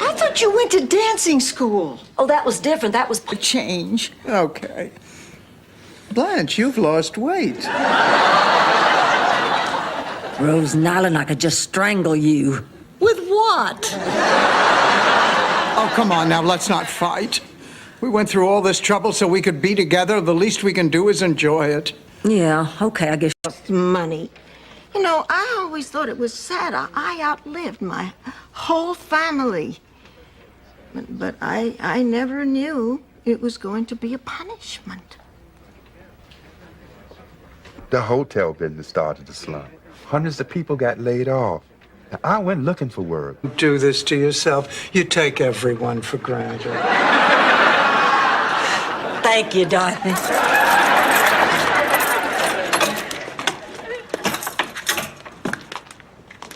I thought you went to dancing school. Oh, that was different. That was... A change. Okay. Blanche, you've lost weight. Rose Nyland, I could just strangle you. With what? Oh, come on now, let's not fight. We went through all this trouble so we could be together. The least we can do is enjoy it. Yeah, okay, I guess. Money. You know, I always thought it was sad. I outlived my whole family. But I never knew it was going to be a punishment. The hotel business started to slump. Hundreds of people got laid off. I went looking for work. Do this to yourself. You take everyone for granted. Thank you, Dorothy.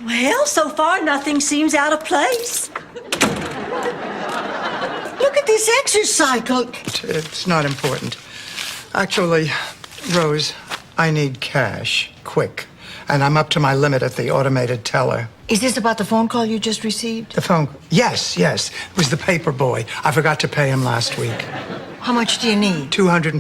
Well, so far, nothing seems out of place. Look at this exercycle. It's not important. Actually, Rose, I need cash, quick. And I'm up to my limit at the automated teller. Is this about the phone call you just received? The phone? Yes. It was the paper boy. I forgot to pay him last week. How much do you need? $250.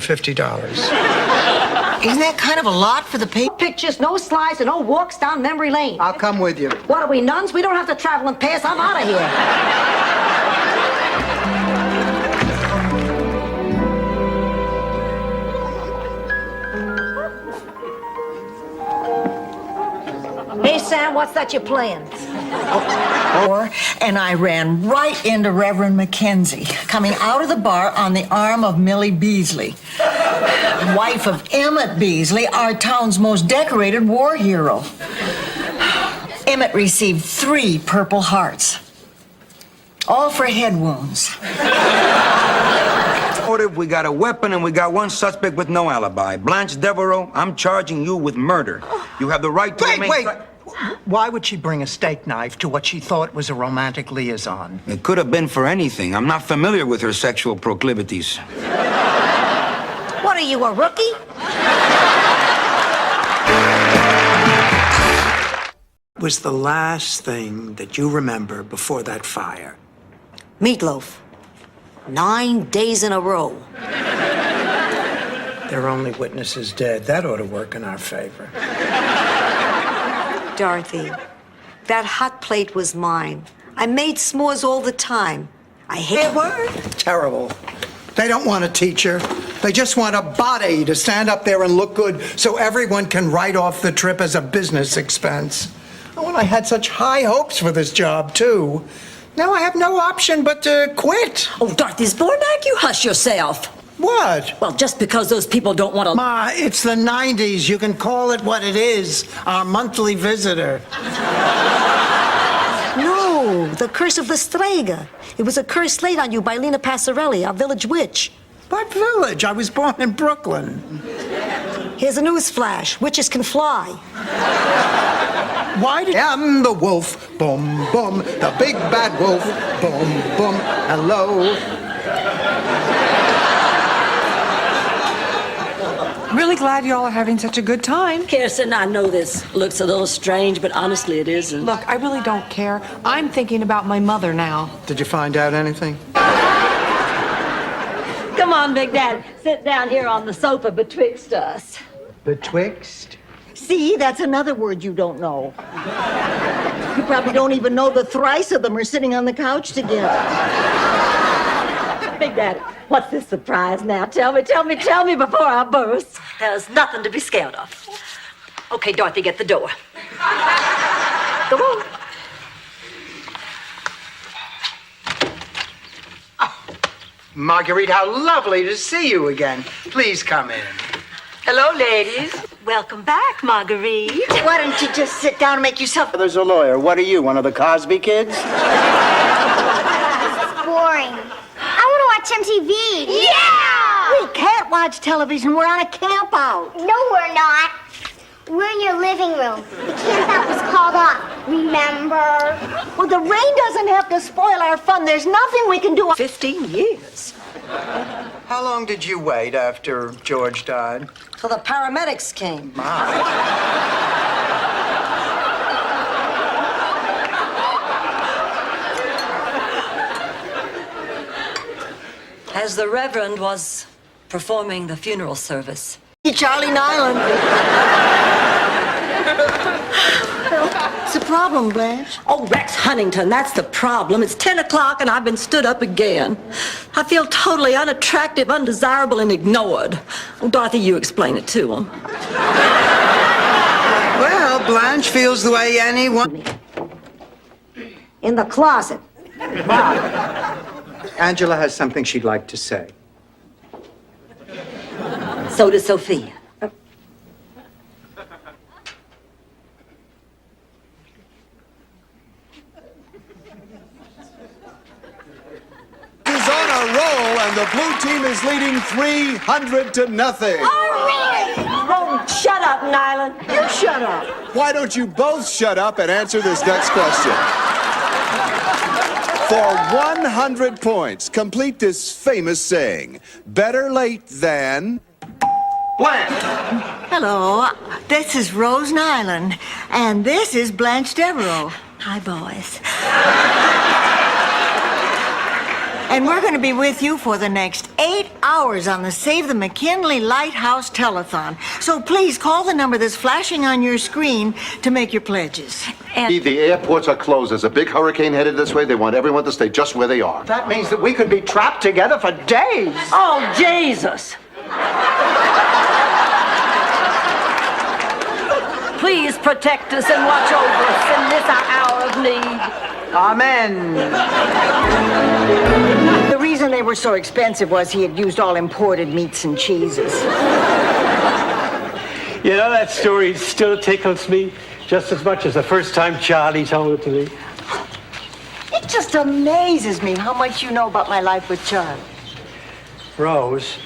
Isn't that kind of a lot for the paper? Pictures, no slides, and no walks down memory lane. I'll come with you. What are we, nuns? We don't have to travel in pairs. I'm out of here. Hey, Sam, what's that you're playing? And I ran right into Reverend Mackenzie, coming out of the bar on the arm of Millie Beasley, wife of Emmett Beasley, our town's most decorated war hero. Emmett received 3 Purple Hearts, all for head wounds. We got a weapon and we got one suspect with no alibi. Blanche Devereaux, I'm charging you with murder. You have the right to remain... Wait! Why would she bring a steak knife to what she thought was a romantic liaison? It could have been for anything. I'm not familiar with her sexual proclivities. What are you, a rookie? Was the last thing that you remember before that fire? Meatloaf. 9 days in a row. There are only witnesses dead. That ought to work in our favor. Dorothy, that hot plate was mine. I made s'mores all the time. I hate word. Terrible. They don't want a teacher. They just want a body to stand up there and look good so everyone can write off the trip as a business expense. Oh, and I had such high hopes for this job, too. Now I have no option but to quit. Oh, Dorothy Zbornak, you hush yourself. What? Well, just because those people don't want to... Ma, it's the 90s. You can call it what it is. Our monthly visitor. No, the Curse of the Strega. It was a curse laid on you by Lena Passarelli, our village witch. What village? I was born in Brooklyn. Here's a news flash. Witches can fly. Why did... I'm the wolf. Boom, boom. The big bad wolf. Boom, boom. Hello. Really glad y'all are having such a good time. Kirsten, I know this looks a little strange, but honestly it isn't. Look, I really don't care. I'm thinking about my mother now. Did you find out anything? Come on, Big Dad. Sit down here on the sofa betwixt us. Betwixt? See, that's another word you don't know. You probably don't even know the thrice of them are sitting on the couch together. Big Daddy, what's this surprise now? Tell me before I burst. There's nothing to be scared of. Okay, Dorothy, get the door. Come on. Marguerite, how lovely to see you again. Please come in. Hello, ladies. Welcome back, Marguerite. Why don't you just sit down and make yourself... There's a lawyer. What are you, one of the Cosby kids? Boring. I want to watch MTV. Yeah! We can't watch television. We're on a camp out. No, we're not. We're in your living room. The camp out was called off. Remember? Well, the rain doesn't have to spoil our fun. There's nothing we can do. 15 years. How long did you wait after George died? Till the paramedics came. As the Reverend was performing the funeral service, Charlie Nyland. What's the problem, Blanche? oh, Rex Huntington, that's the problem. It's 10 o'clock and I've been stood up again. I feel totally unattractive, undesirable, and ignored. Oh, Dorothy, you explain it to him. Well, Blanche feels the way anyone... In the closet. Angela has something she'd like to say. So does Sophia. Is on a roll, and the blue team is leading 300-0. Oh, shut up, Nyland. You shut up. Why don't you both shut up and answer this next question? For 100 points, complete this famous saying: better late than... Blanche. Hello, this is Rose Nyland, and this is Blanche Devereaux. Hi, boys. And we're going to be with you for the next 8 hours on the Save the McKinley Lighthouse Telethon. So please call the number that's flashing on your screen to make your pledges. The airports are closed. There's a big hurricane headed this way. They want everyone to stay just where they are. That means that we could be trapped together for days. Oh, Jesus. Please protect us and watch over us in this our hour of need. Amen. The reason they were so expensive was he had used all imported meats and cheeses. You know, that story still tickles me just as much as the first time Charlie told it to me. It just amazes me how much you know about my life with Charlie. Rose.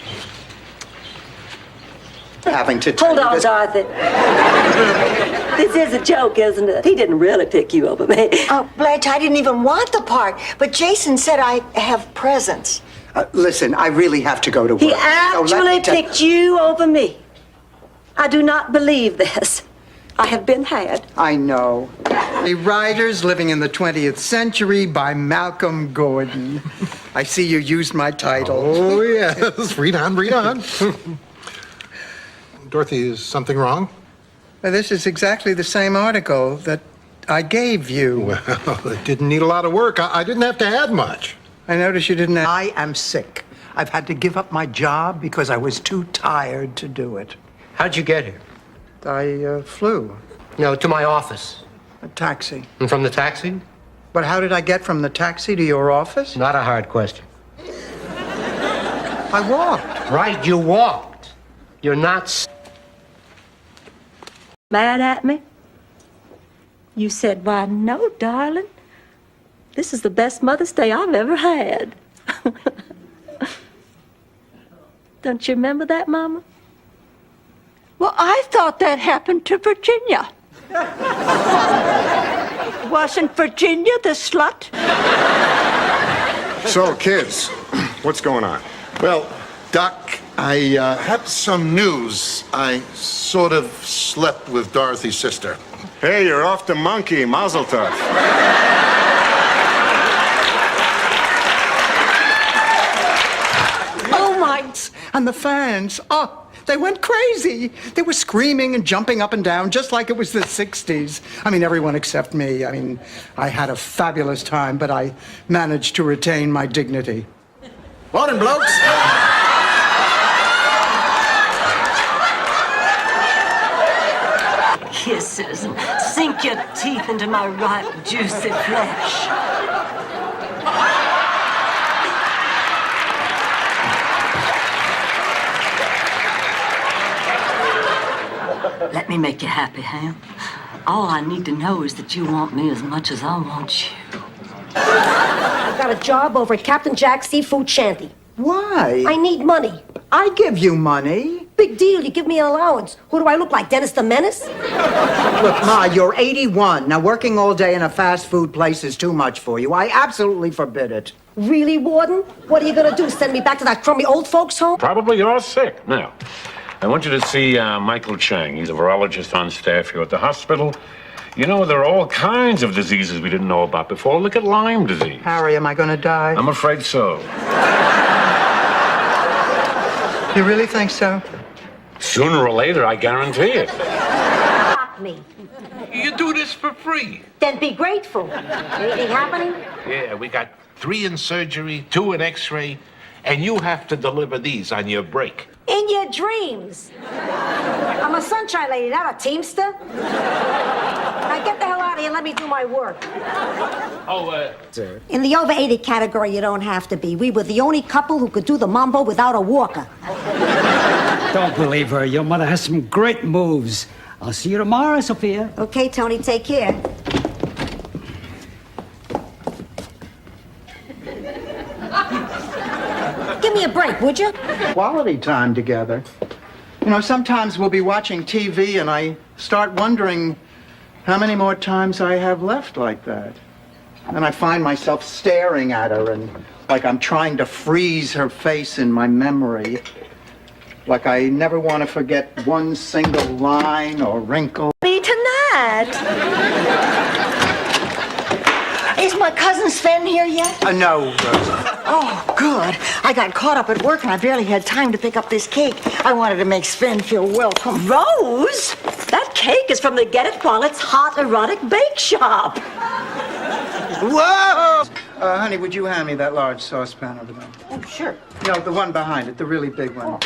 Having to Hold on, Dorothy. This is a joke, isn't it? He didn't really pick you over me. Oh, Blanche, I didn't even want the part, but Jason said I have presents. Listen, I really have to go to work. He So let actually me tell- picked you over me. I do not believe this. I have been had. I know. The Riders Living in the 20th Century by Malcolm Gordon. I see you used my title. Oh, yes. Read on, read on. Dorothy, is something wrong? Well, this is exactly the same article that I gave you. Well, it didn't need a lot of work. I didn't have to add much. I noticed you didn't. I am sick. I've had to give up my job because I was too tired to do it. How'd you get here? I flew. No, to my office. A taxi. And from the taxi? But how did I get from the taxi to your office? Not a hard question. I walked. Right, you walked. You're not... Mad at me? You said, why, no, darling. This is the best Mother's Day I've ever had. Don't you remember that, Mama? Well, I thought that happened to Virginia. Wasn't Virginia the slut? So, kids, what's going on? Well, Doc, I have some news. I sort of slept with Dorothy's sister. Hey, you're off to Monkey. Mazel tov. Oh, my... And the fans, oh, they went crazy. They were screaming and jumping up and down just like it was the 60s. I mean, everyone except me. I mean, I had a fabulous time, but I managed to retain my dignity. Morning, blokes. Kisses and sink your teeth into my ripe, juicy flesh. Let me make you happy, Ham. All I need to know is that you want me as much as I want you. I've got a job over at Captain Jack's Seafood Shanty. Why? I need money. I give you money. Big deal. You give me an allowance. Who do I look like, Dennis the Menace? Look, Ma, you're 81. Now, working all day in a fast food place is too much for you. I absolutely forbid it. Really, Warden? What are you gonna do, send me back to that crummy old folks' home? Probably you're sick. Now, I want you to see Michael Chang. He's a virologist on staff here at the hospital. You know, there are all kinds of diseases we didn't know about before. Look at Lyme disease. Harry, am I gonna die? I'm afraid so. You really think so? Sooner or later, I guarantee it. Fuck me. You do this for free. Then be grateful. Anything happening? Yeah, we got 3 in surgery, 2 in x-ray, and you have to deliver these on your break. In your dreams. I'm a sunshine lady, not a teamster. Now get the hell out of here and let me do my work. In the over 80 category, you don't have to be. We were the only couple who could do the mambo without a walker. Don't believe her. Your mother has some great moves. I'll see you tomorrow, Sophia. Okay, Tony, take care. Give me a break, would you? Quality time together. You know, sometimes we'll be watching TV and I start wondering how many more times I have left like that. And I find myself staring at her and like I'm trying to freeze her face in my memory. Like I never want to forget one single line or wrinkle. Me tonight. Is my cousin Sven here yet? No, Rosa. Oh, good. I got caught up at work and I barely had time to pick up this cake. I wanted to make Sven feel welcome. Rose? That cake is from the Get It While It's Hot erotic bake shop. Whoa! Honey, would you hand me that large saucepan over there? Oh, sure. No, the one behind it, the really big one.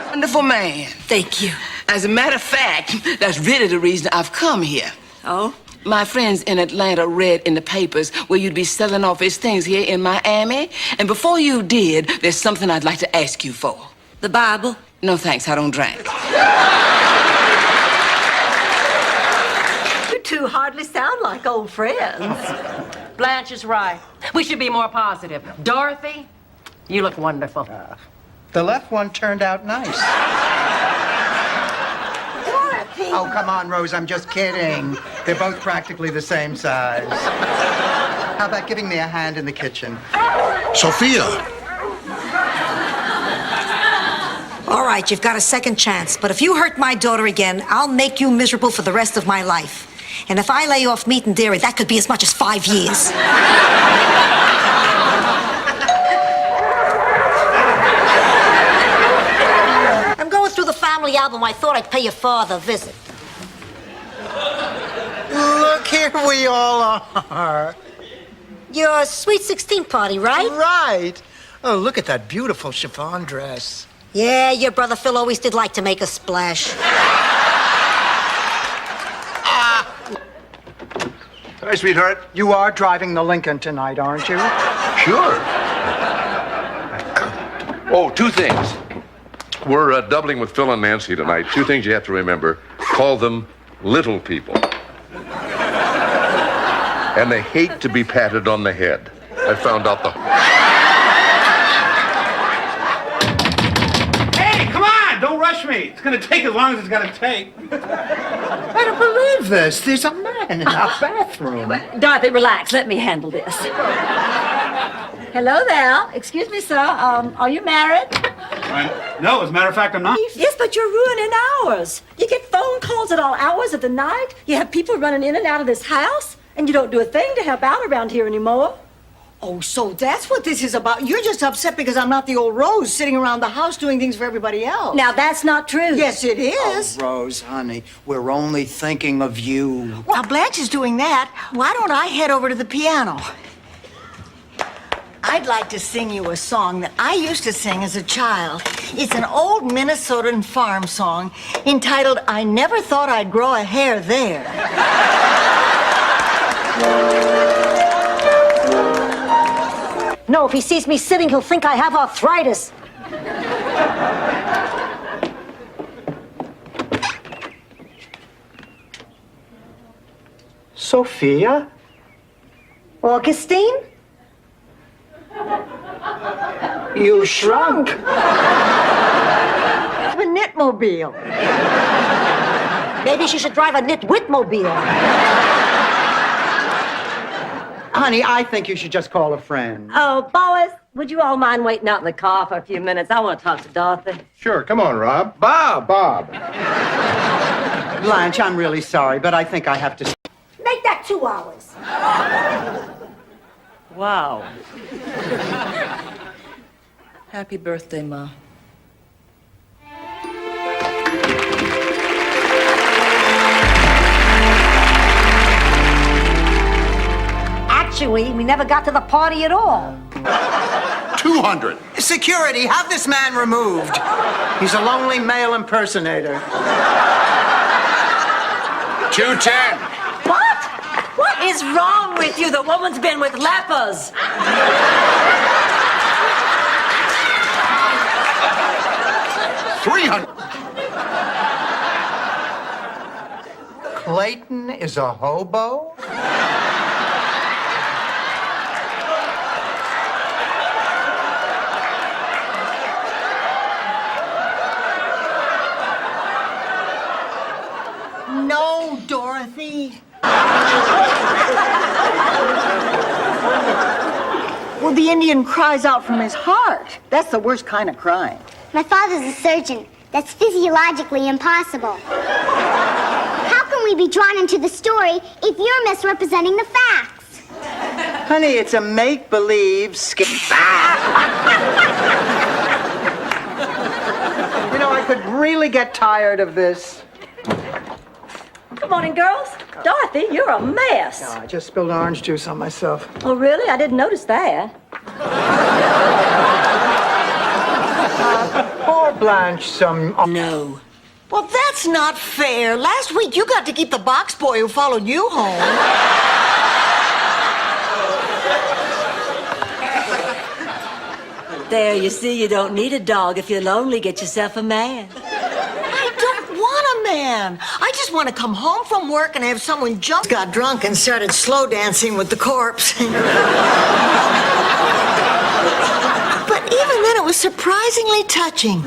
Wonderful man. Thank you. As a matter of fact, that's really the reason I've come here. Oh? My friends in Atlanta read in the papers where you'd be selling off his things here in Miami. And before you did, there's something I'd like to ask you for. The Bible? No, thanks. I don't drink. You two hardly sound like old friends. Blanche is right. We should be more positive. Dorothy, you look wonderful. The left one turned out nice. Dorothy! Oh, come on, Rose, I'm just kidding. They're both practically the same size. How about giving me a hand in the kitchen? Sophia! All right, you've got a second chance. But if you hurt my daughter again, I'll make you miserable for the rest of my life. And if I lay off meat and dairy, that could be as much as 5 years. I'm going through the family album. I thought I'd pay your father a visit. Look, here we all are. Your Sweet 16 party, right? Right. Oh, look at that beautiful chiffon dress. Yeah, your brother Phil always did like to make a splash. Hi, sweetheart. You are driving the Lincoln tonight, aren't you? Sure. Oh, 2 things. We're doubling with Phil and Nancy tonight. 2 things you have to remember. Call them little people. And they hate to be patted on the head. I found out the... Hey, come on! Don't rush me. It's gonna take as long as it's gonna take. I don't believe this. There's a man in our bathroom. Dorothy, relax. Let me handle this. Hello there. Excuse me, sir. Are you married? No, as a matter of fact, I'm not. Yes, but you're ruining ours. You get phone calls at all hours of the night. You have people running in and out of this house, and you don't do a thing to help out around here anymore. Oh, so that's what this is about. You're just upset because I'm not the old Rose sitting around the house doing things for everybody else. Now, that's not true. Yes, it is. Oh, Rose, honey, we're only thinking of you. While Blanche is doing that, why don't I head over to the piano? I'd like to sing you a song that I used to sing as a child. It's an old Minnesotan farm song entitled I Never Thought I'd Grow a Hair There. No, if he sees me sitting, he'll think I have arthritis. Sophia? Augustine? You shrunk. A knitmobile. Maybe she should drive a nitwitmobile. Honey, I think you should just call a friend. Oh, Boris, would you all mind waiting out in the car for a few minutes? I want to talk to Dorothy. Sure, come on, Rob. Bob. Bob. Blanche, I'm really sorry, but I think I have to... Make that 2 hours. Wow. Happy birthday, Ma. Actually, we never got to the party at all. 200. Security, have this man removed. He's a lonely male impersonator. 210. What? What is wrong with you? The woman's been with lepers. Clayton is a hobo? No, Dorothy. Well, the Indian cries out from his heart. That's the worst kind of crying. My father's a surgeon. That's physiologically impossible. How can we be drawn into the story if you're misrepresenting the facts? Honey, it's a make-believe You know, I could really get tired of this. Good morning, girls. Dorothy, you're a mess. No, I just spilled orange juice on myself. Oh, really? I didn't notice that. Pour Blanche some... No. Well, that's not fair. Last week you got to keep the box boy who followed you home. There, you see, you don't need a dog. If you're lonely, get yourself a man. I don't want a man. I just want to come home from work and have someone jump. Got drunk and started slow dancing with the corpse. But even then, it was surprisingly touching.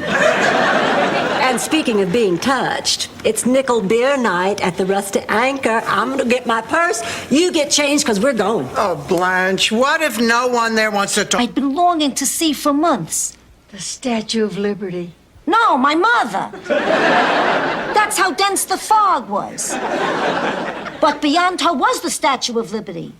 And speaking of being touched, it's nickel beer night at the Rusty Anchor. I'm gonna get my purse. You get changed because we're going. Oh, Blanche, what if no one there wants to talk? I'd been longing to see for months. The Statue of Liberty. No, my mother. That's how dense the fog was. But beyond her was the Statue of Liberty.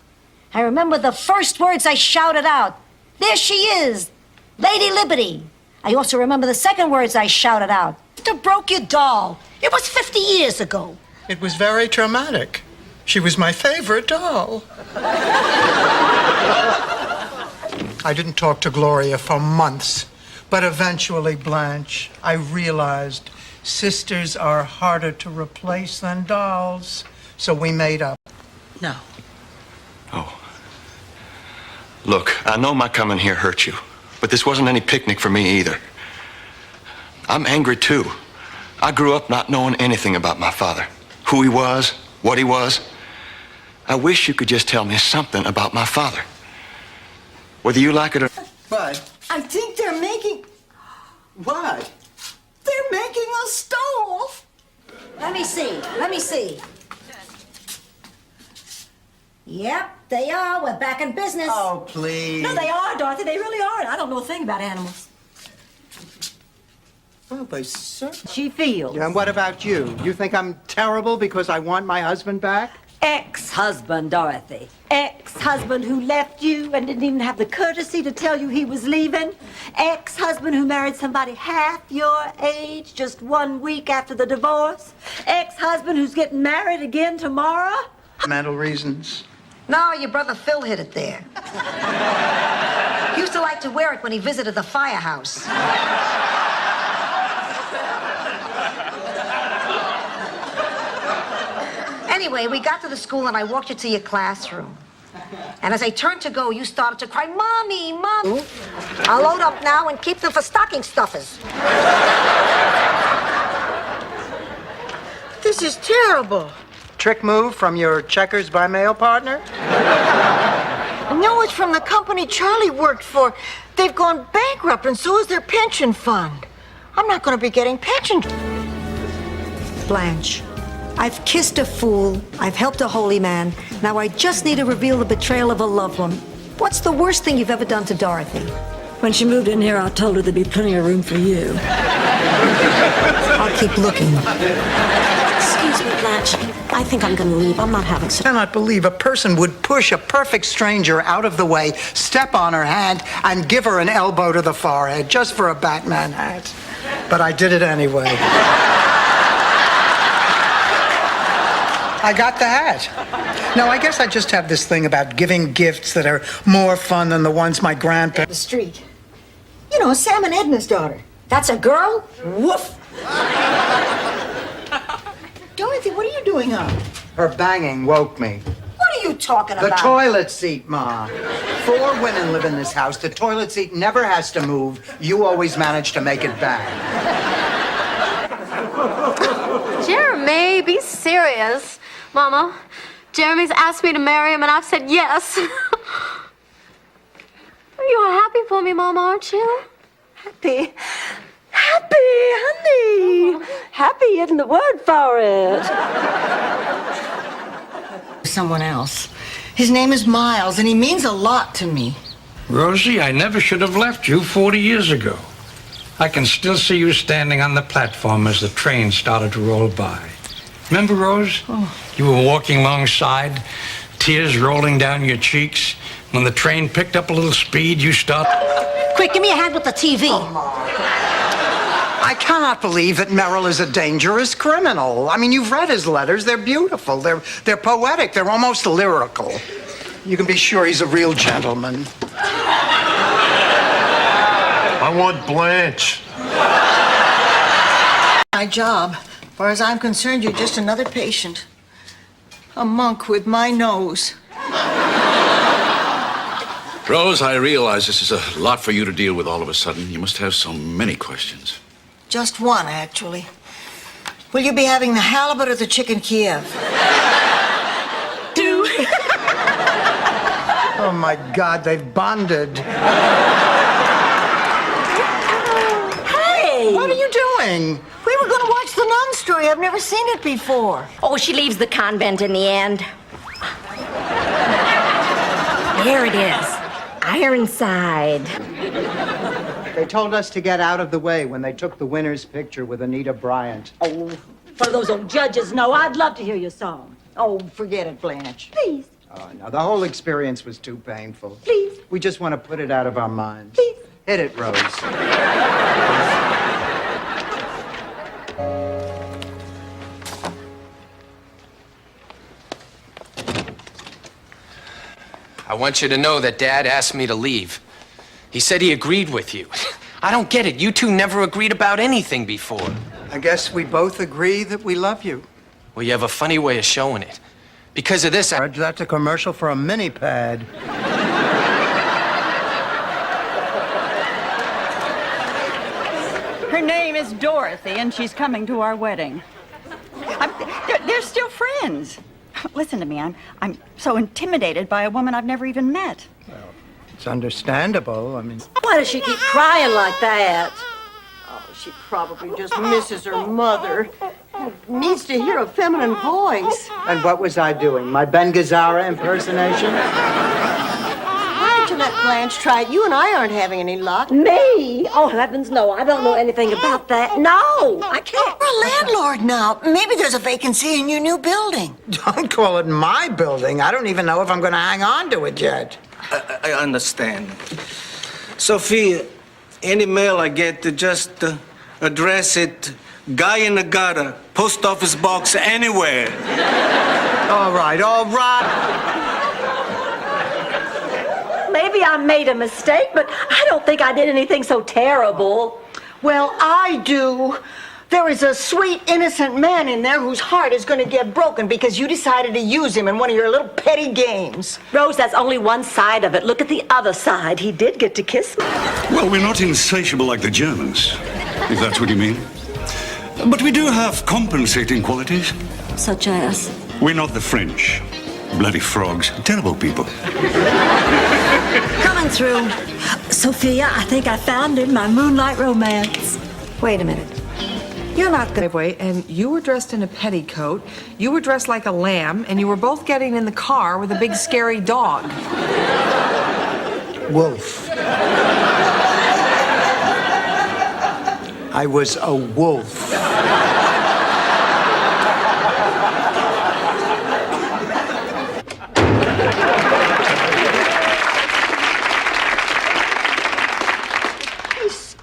I remember the first words I shouted out. There she is, Lady Liberty. I also remember the second words I shouted out. To broke your doll. It was 50 years ago. It was very traumatic. She was my favorite doll. I didn't talk to Gloria for months, but eventually, Blanche, I realized sisters are harder to replace than dolls, so we made up. No. Oh. Look, I know my coming here hurt you, but this wasn't any picnic for me either. I'm angry too. I grew up not knowing anything about my father, who he was, what he was. I wish you could just tell me something about my father. Whether you like it or... Bud. I think they're making... What? They're making a stove. Let me see. Yep, they are. We're back in business. Oh, please. No, they are, Dorothy. They really are. And I don't know a thing about animals. Well, they certainly... She feels. Yeah, and what about you? You think I'm terrible because I want my husband back? Ex-husband, Dorothy. Ex-husband who left you and didn't even have the courtesy to tell you he was leaving. Ex-husband who married somebody half your age just 1 week after the divorce. Ex-husband who's getting married again tomorrow. Mental reasons. No, your brother Phil hit it there. used to like to wear it when he visited the firehouse. Anyway, we got to the school and I walked you to your classroom. And as I turned to go, you started to cry, Mommy, Mom. I'll load up now and keep them for stocking stuffers. This is terrible. Trick move from your checkers by mail partner? No, it's from the company Charlie worked for. They've gone bankrupt, and so is their pension fund. I'm not going to be getting pension. Blanche, I've kissed a fool. I've helped a holy man. Now I just need to reveal the betrayal of a loved one. What's the worst thing you've ever done to Dorothy? When she moved in here, I told her there'd be plenty of room for you. I'll keep looking. Excuse me, Blanche. I think I'm going to leave. I'm not having I cannot believe a person would push a perfect stranger out of the way, step on her hand, and give her an elbow to the forehead just for a Batman hat. But I did it anyway. I got the hat. Now, I guess I just have this thing about giving gifts that are more fun than the ones my grandparents... The street. You know, Sam and Edna's daughter. That's a girl? Woof. Dorothy, what are you doing up? Her banging woke me. What are you talking The about? toilet seat, Ma. 4 women live in this house. The toilet seat never has to move. You always manage to make it bang. Jeremy, be serious. Mama, Jeremy's asked me to marry him, and I've said yes. You're happy for me, Mama, aren't you? Happy, honey. Happy isn't the word for it. Someone else. His name is Miles, and he means a lot to me. Rosie, I never should have left you 40 years ago. I can still see you standing on the platform as the train started to roll by. Remember, Rose? Oh. You were walking alongside, tears rolling down your cheeks. When the train picked up a little speed, you stopped. Quick, give me a hand with the TV. I cannot believe that Merrill is a dangerous criminal. I mean, you've read his letters. They're beautiful. They're poetic. They're almost lyrical. You can be sure he's a real gentleman. I want Blanche. My job. As far as I'm concerned, you're just another patient. A monk with my nose. Rose, I realize this is a lot for you to deal with all of a sudden. You must have so many questions. Just one, actually. Will you be having the halibut or the chicken Kiev? Oh, my God, they've bonded. Hey! What are you doing? We were going to watch the Nun story. I've never seen it before. Oh, she leaves the convent in the end. Here it is. Ironside. They told us to get out of the way when they took the winner's picture with Anita Bryant. Oh, for those old judges, no, I'd love to hear your song. Oh, forget it, Blanche. Please. Oh, no, the whole experience was too painful. Please. We just want to put it out of our minds. Please. Hit it, Rose. I want you to know that Dad asked me to leave. He said he agreed with you. I don't get it. You two never agreed about anything before. I guess we both agree that we love you. Well, you have a funny way of showing it. Because of this, That's a commercial for a mini pad. Her name is Dorothy, and she's coming to our wedding. They're still friends. Listen to me, I'm so intimidated by a woman I've never even met. It's understandable. I mean... Why does she keep crying like that? Oh, she probably just misses her mother. Needs to hear a feminine voice. And what was I doing? My Ben Gazzara impersonation? Why don't you let Blanche try it? You and I aren't having any luck. Me? Oh, heavens, no. I don't know anything about that. No, I can't. You're a landlord now. Maybe there's a vacancy in your new building. Don't call it my building. I don't even know if I'm going to hang on to it yet. I understand. Sophia, any mail I get, just address it, Guy in the Gutter, post office box, anywhere. All right, all right. Maybe maybe I made a mistake, but I don't think I did anything so terrible. Well, I do. There is a sweet, innocent man in there whose heart is going to get broken because you decided to use him in one of your little petty games. Rose, that's only one side of it. Look at the other side. He did get to kiss me. Well, we're not insatiable like the Germans, if that's what you mean. But we do have compensating qualities. Such as? We're not the French. Bloody frogs. Terrible people. Coming through. Sophia, I think I found in my moonlight romance. Wait a minute. You're not the way, and you were dressed in a petticoat, you were dressed like a lamb, and you were both getting in the car with a big scary dog. Wolf. I was a wolf.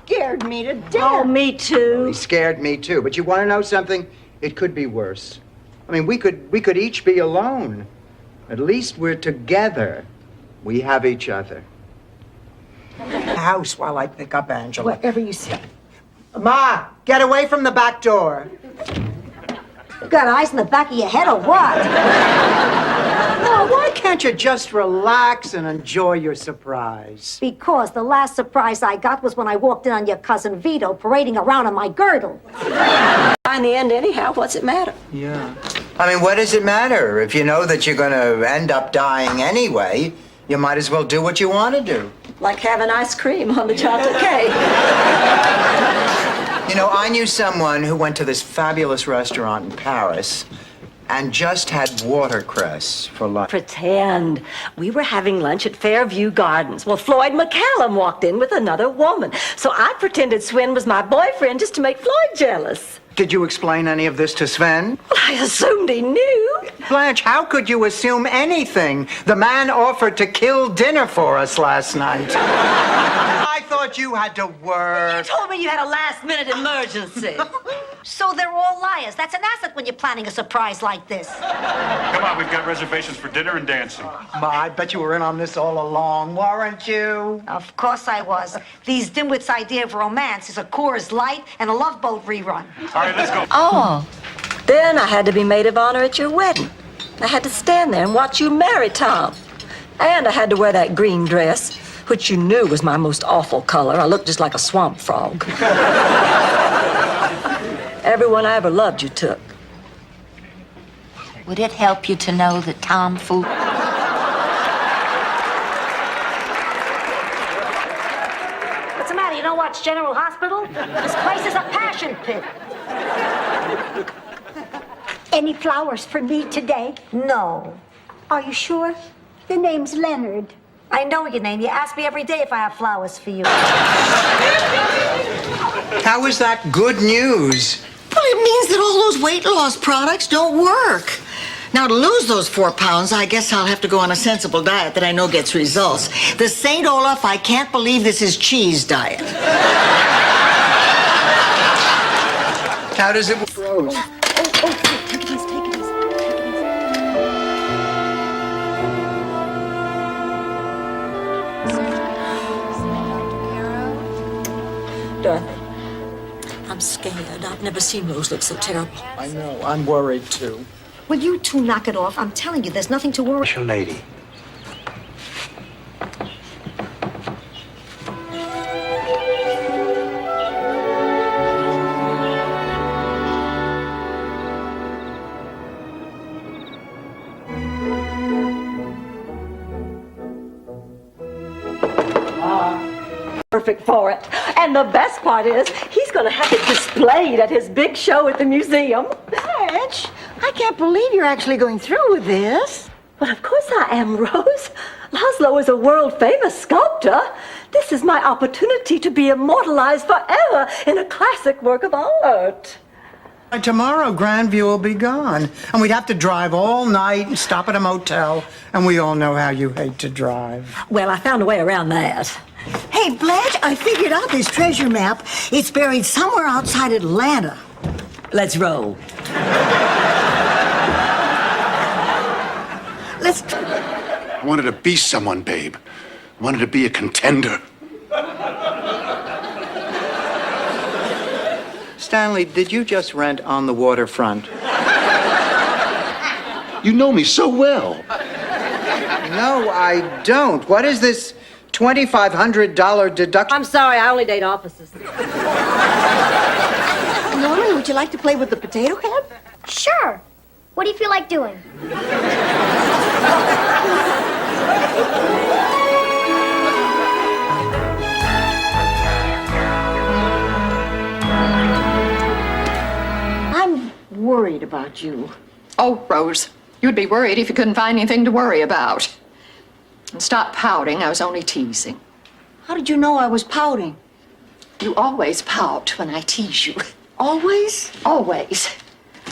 Scared me to death. Oh, me too. He scared me too. But you want to know something? It could be worse. I mean, we could each be alone. At least we're together. We have each other. House while I pick up Angela. Whatever you say. Ma, get away from the back door. You got eyes in the back of your head or what? Oh, why can't you just relax and enjoy your surprise? Because the last surprise I got was when I walked in on your cousin Vito parading around on my girdle. In the end, anyhow, what's it matter? Yeah. I mean, what does it matter? If you know that you're going to end up dying anyway, you might as well do what you want to do. Like having ice cream on the chocolate cake. You know, I knew someone who went to this fabulous restaurant in Paris and just had watercress for lunch. Pretend. We were having lunch at Fairview Gardens. Well, Floyd McCallum walked in with another woman. So I pretended Sven was my boyfriend just to make Floyd jealous. Did you explain any of this to Sven? Well, I assumed he knew. Blanche, how could you assume anything? The man offered to kill dinner for us last night. I thought you had to work. You told me you had a last-minute emergency. So they're all liars. That's an asset when you're planning a surprise like this. Come on, we've got reservations for dinner and dancing. Ma, I bet you were in on this all along, weren't you? Of course I was. These dimwits' idea of romance is a Coors Light and a Love Boat rerun. All right, let's go. Oh, then I had to be maid of honor at your wedding. I had to stand there and watch you marry Tom. And I had to wear that green dress, which you knew was my most awful color. I looked just like a swamp frog. Everyone I ever loved you took. Would it help you to know that Tom Foot... What's the matter? You don't watch General Hospital? This place is a passion pit. Any flowers for me today? No. Are you sure? The name's Leonard. I know your name. You ask me every day if I have flowers for you. How is that good news? Well, it means that all those weight loss products don't work. Now, to lose those 4 pounds, I guess I'll have to go on a sensible diet that I know gets results. The St. Olaf, I can't believe this is cheese diet. How does it... Rose. Take it easy, take it easy. Dorothy, I'm scared. I've never seen Rose look so terrible. I know. I'm worried, too. Will you two knock it off? I'm telling you, there's nothing to worry. Special lady. Perfect for it. And the best part is, he's going to have it displayed at his big show at the museum. Blanche, I can't believe you're actually going through with this. Well, of course I am, Rose. Laszlo is a world-famous sculptor. This is my opportunity to be immortalized forever in a classic work of art. Tomorrow, Grandview will be gone. And we'd have to drive all night and stop at a motel. And we all know how you hate to drive. Well, I found a way around that. Hey, Blanche, I figured out this treasure map. It's buried somewhere outside Atlanta. Let's roll. I wanted to be someone, babe. wanted to be a contender. Stanley, did you just rent on the waterfront? You know me so well. No, I don't. What is this $2,500 deduction? I'm sorry, I only date officers. Norman, would you like to play with the potato head? Sure. What do you feel like doing? I'm worried about you. Oh, Rose, you'd be worried if you couldn't find anything to worry about. And stop pouting, I was only teasing. How did you know I was pouting? You always pout when I tease you. Always? Always.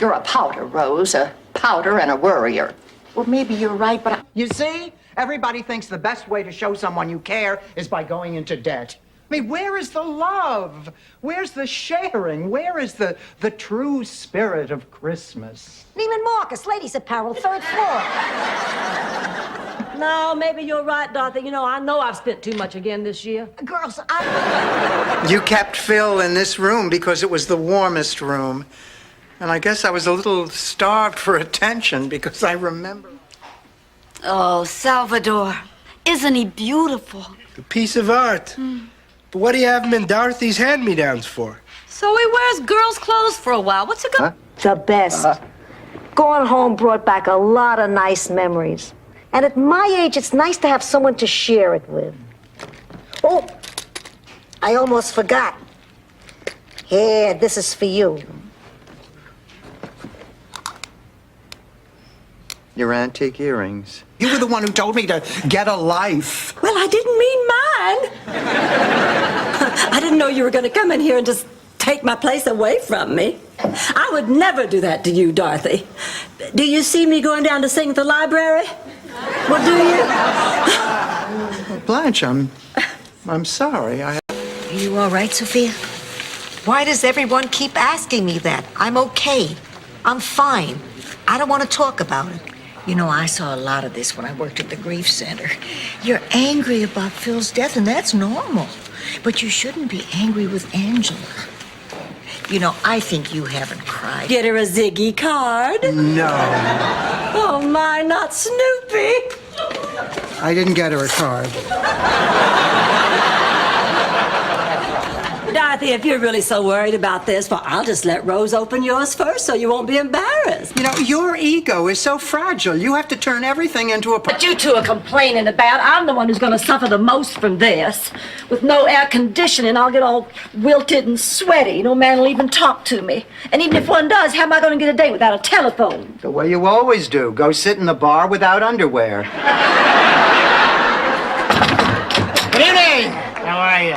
You're a pouter, Rose, a pouter and a worrier. Well, maybe you're right, but You see? Everybody thinks the best way to show someone you care is by going into debt. I mean, where is the love? Where's the sharing? Where is the true spirit of Christmas? Neiman Marcus, ladies' apparel, 3rd floor. No, maybe you're right, Dorothy. You know I've spent too much again this year. girls, You kept Phil in this room because it was the warmest room. And I guess I was a little starved for attention because I remember. Oh, Salvador. Isn't he beautiful? A piece of art. But what do you have him in Dorothy's hand-me-downs for? So he wears girls' clothes for a while. What's it going? The best. Going home brought back a lot of nice memories. And at my age, it's nice to have someone to share it with. Oh, I almost forgot. Here, this is for you. Your antique earrings. You were the one who told me to get a life. Well, I didn't mean mine. I didn't know you were going to come in here and just take my place away from me. I would never do that to you, Dorothy. Do you see me going down to sing at the library? Well, do you? Blanche, I'm sorry. Are you all right, Sophia? Why does everyone keep asking me that? I'm okay. I'm fine. I don't want to talk about it. You know, I saw a lot of this when I worked at the grief center. You're angry about Phil's death, and that's normal. But you shouldn't be angry with Angela. You know, I think you haven't cried. Get her a Ziggy card? No. Oh, my, not Snoopy. I didn't get her a card. Dorothy, if you're really so worried about this, well, I'll just let Rose open yours first so you won't be embarrassed. You know, your ego is so fragile. You have to turn everything into a... What you two are complaining about, I'm the one who's going to suffer the most from this. With no air conditioning, I'll get all wilted and sweaty. No man will even talk to me. And even if one does, how am I going to get a date without a telephone? The way you always do. Go sit in the bar without underwear. Good evening. How are you?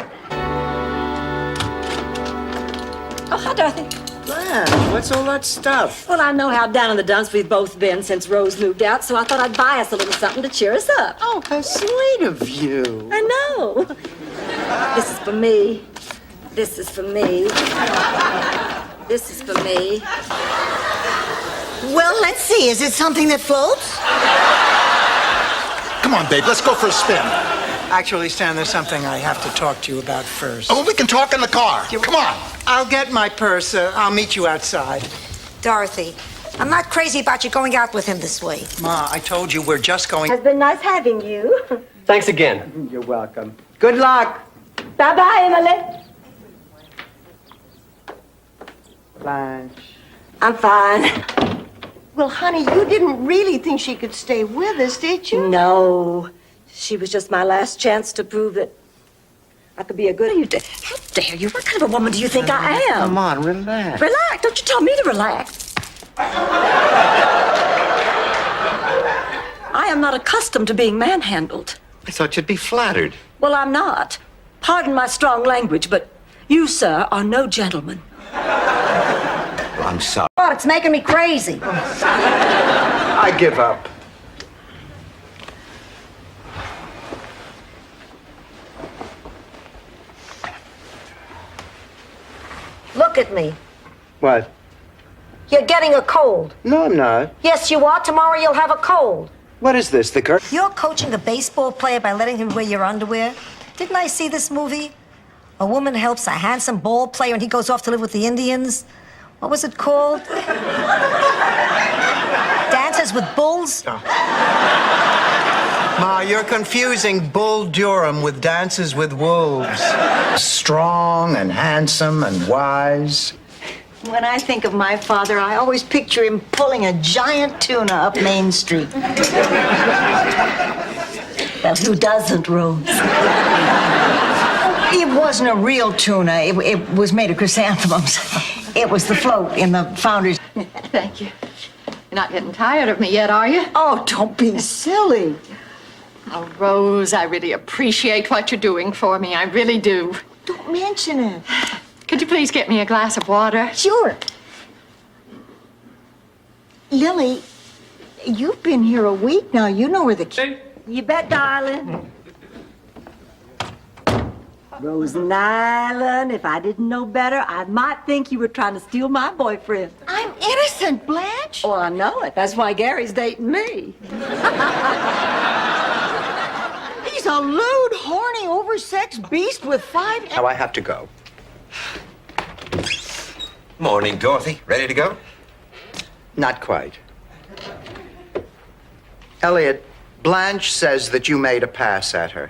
Oh, hi, Dorothy. Blanche, what's all that stuff? Well, I know how down in the dumps we've both been since Rose moved out, so I thought I'd buy us a little something to cheer us up. Oh, how sweet of you. I know. This is for me. This is for me. This is for me. Well, let's see. Is it something that floats? Come on, babe, let's go for a spin. Actually, Stan, there's something I have to talk to you about first. Oh, we can talk in the car. Come on. I'll get my purse. I'll meet you outside. Dorothy, I'm not crazy about you going out with him this way. Ma, I told you we're just going... It's been nice having you. Thanks again. You're welcome. Good luck. Bye-bye, Emily. Blanche. I'm fine. Well, honey, you didn't really think she could stay with us, did you? No. She was just my last chance to prove that I could be a good... How dare you? What kind of a woman do you think I am? Come on, relax. Relax. Don't you tell me to relax. I am not accustomed to being manhandled. I thought you'd be flattered. Well, I'm not. Pardon my strong language, but you, sir, are no gentleman. Well, I'm sorry. God, it's making me crazy. I give up. Look at me. What? You're getting a cold. No, I'm not. Yes, you are. Tomorrow you'll have a cold. What is this, the curtain? You're coaching a baseball player by letting him wear your underwear? Didn't I see this movie? A woman helps a handsome ball player and he goes off to live with the Indians. What was it called? Dances with Bulls? Ma, you're confusing Bull Durham with Dances with Wolves. Strong and handsome and wise. When I think of my father, I always picture him pulling a giant tuna up Main Street. Well, who doesn't, Rose? It wasn't a real tuna. It was made of chrysanthemums. It was the float in the Founders. Thank you. You're not getting tired of me yet, are you? Oh, don't be silly. Oh, Rose, I really appreciate what you're doing for me. I really do. Don't mention it. Could you please get me a glass of water? Sure. Lily, you've been here a week now. You know where the key. You bet, darling. Rose Nyland, if I didn't know better, I might think you were trying to steal my boyfriend. I'm innocent, Blanche. Oh, I know it. That's why Gary's dating me. He's a lewd, horny, oversexed beast with 5... Now I have to go. Morning, Dorothy. Ready to go? Not quite. Elliot, Blanche says that you made a pass at her.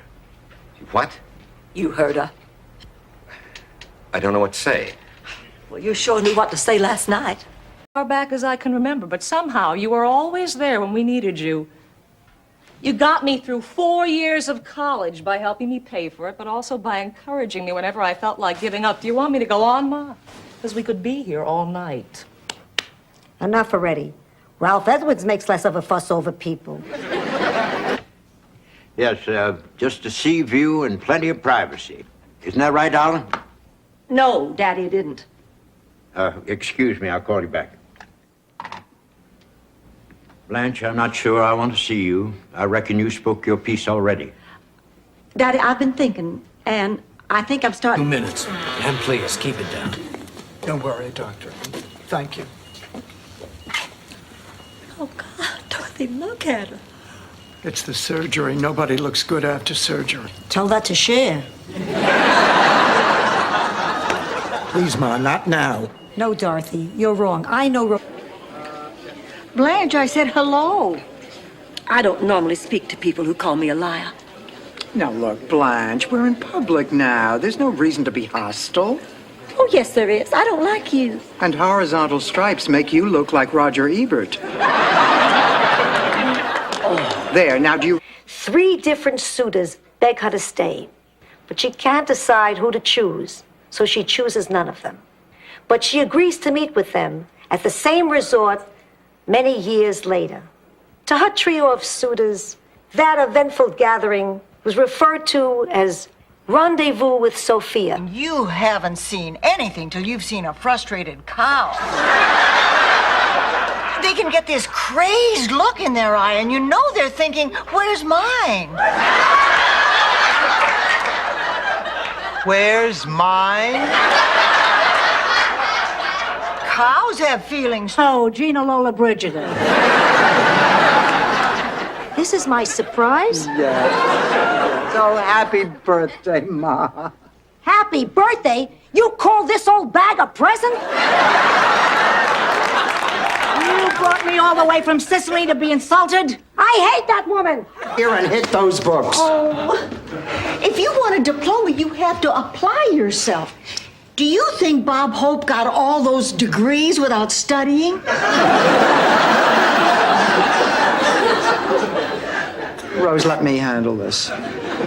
What? You heard her. I don't know what to say. Well, you sure knew what to say last night. Far back as I can remember, but somehow you were always there when we needed you. You got me through 4 years of college by helping me pay for it, but also by encouraging me whenever I felt like giving up. Do you want me to go on, Ma? Because we could be here all night. Enough already. Ralph Edwards makes less of a fuss over people. Yes, just a sea view and plenty of privacy. Isn't that right, darling? No, Daddy, it didn't. Excuse me, I'll call you back. Blanche, I'm not sure I want to see you. I reckon you spoke your piece already. Daddy, I've been thinking, and I think I'm starting... 2 minutes. And please, keep it down. Don't worry, Doctor. Thank you. Oh, God, Dorothy, look at her. It's the surgery. Nobody looks good after surgery. Tell that to Cher. Please, Ma, not now. No, Dorothy, you're wrong. I know... Blanche, I said hello. I don't normally speak to people who call me a liar. Now, look, Blanche, we're in public now. There's no reason to be hostile. Oh, yes, there is. I don't like you. And horizontal stripes make you look like Roger Ebert. There, now do you... 3 different suitors beg her to stay, but she can't decide who to choose, so she chooses none of them. But she agrees to meet with them at the same resort many years later. To her trio of suitors, that eventful gathering was referred to as Rendezvous with Sophia. You haven't seen anything till you've seen a frustrated cow. They can get this crazed look in their eye, and you know they're thinking, where's mine? Where's mine? Cows have feelings. Oh, Gina Lola Brigida. This is my surprise? Yes. So happy birthday, Ma. Happy birthday? You call this old bag a present? You brought me all the way from Sicily to be insulted? I hate that woman. Here and hit those books. Oh, if you want a diploma, you have to apply yourself. Do you think Bob Hope got all those degrees without studying? Rose, let me handle this.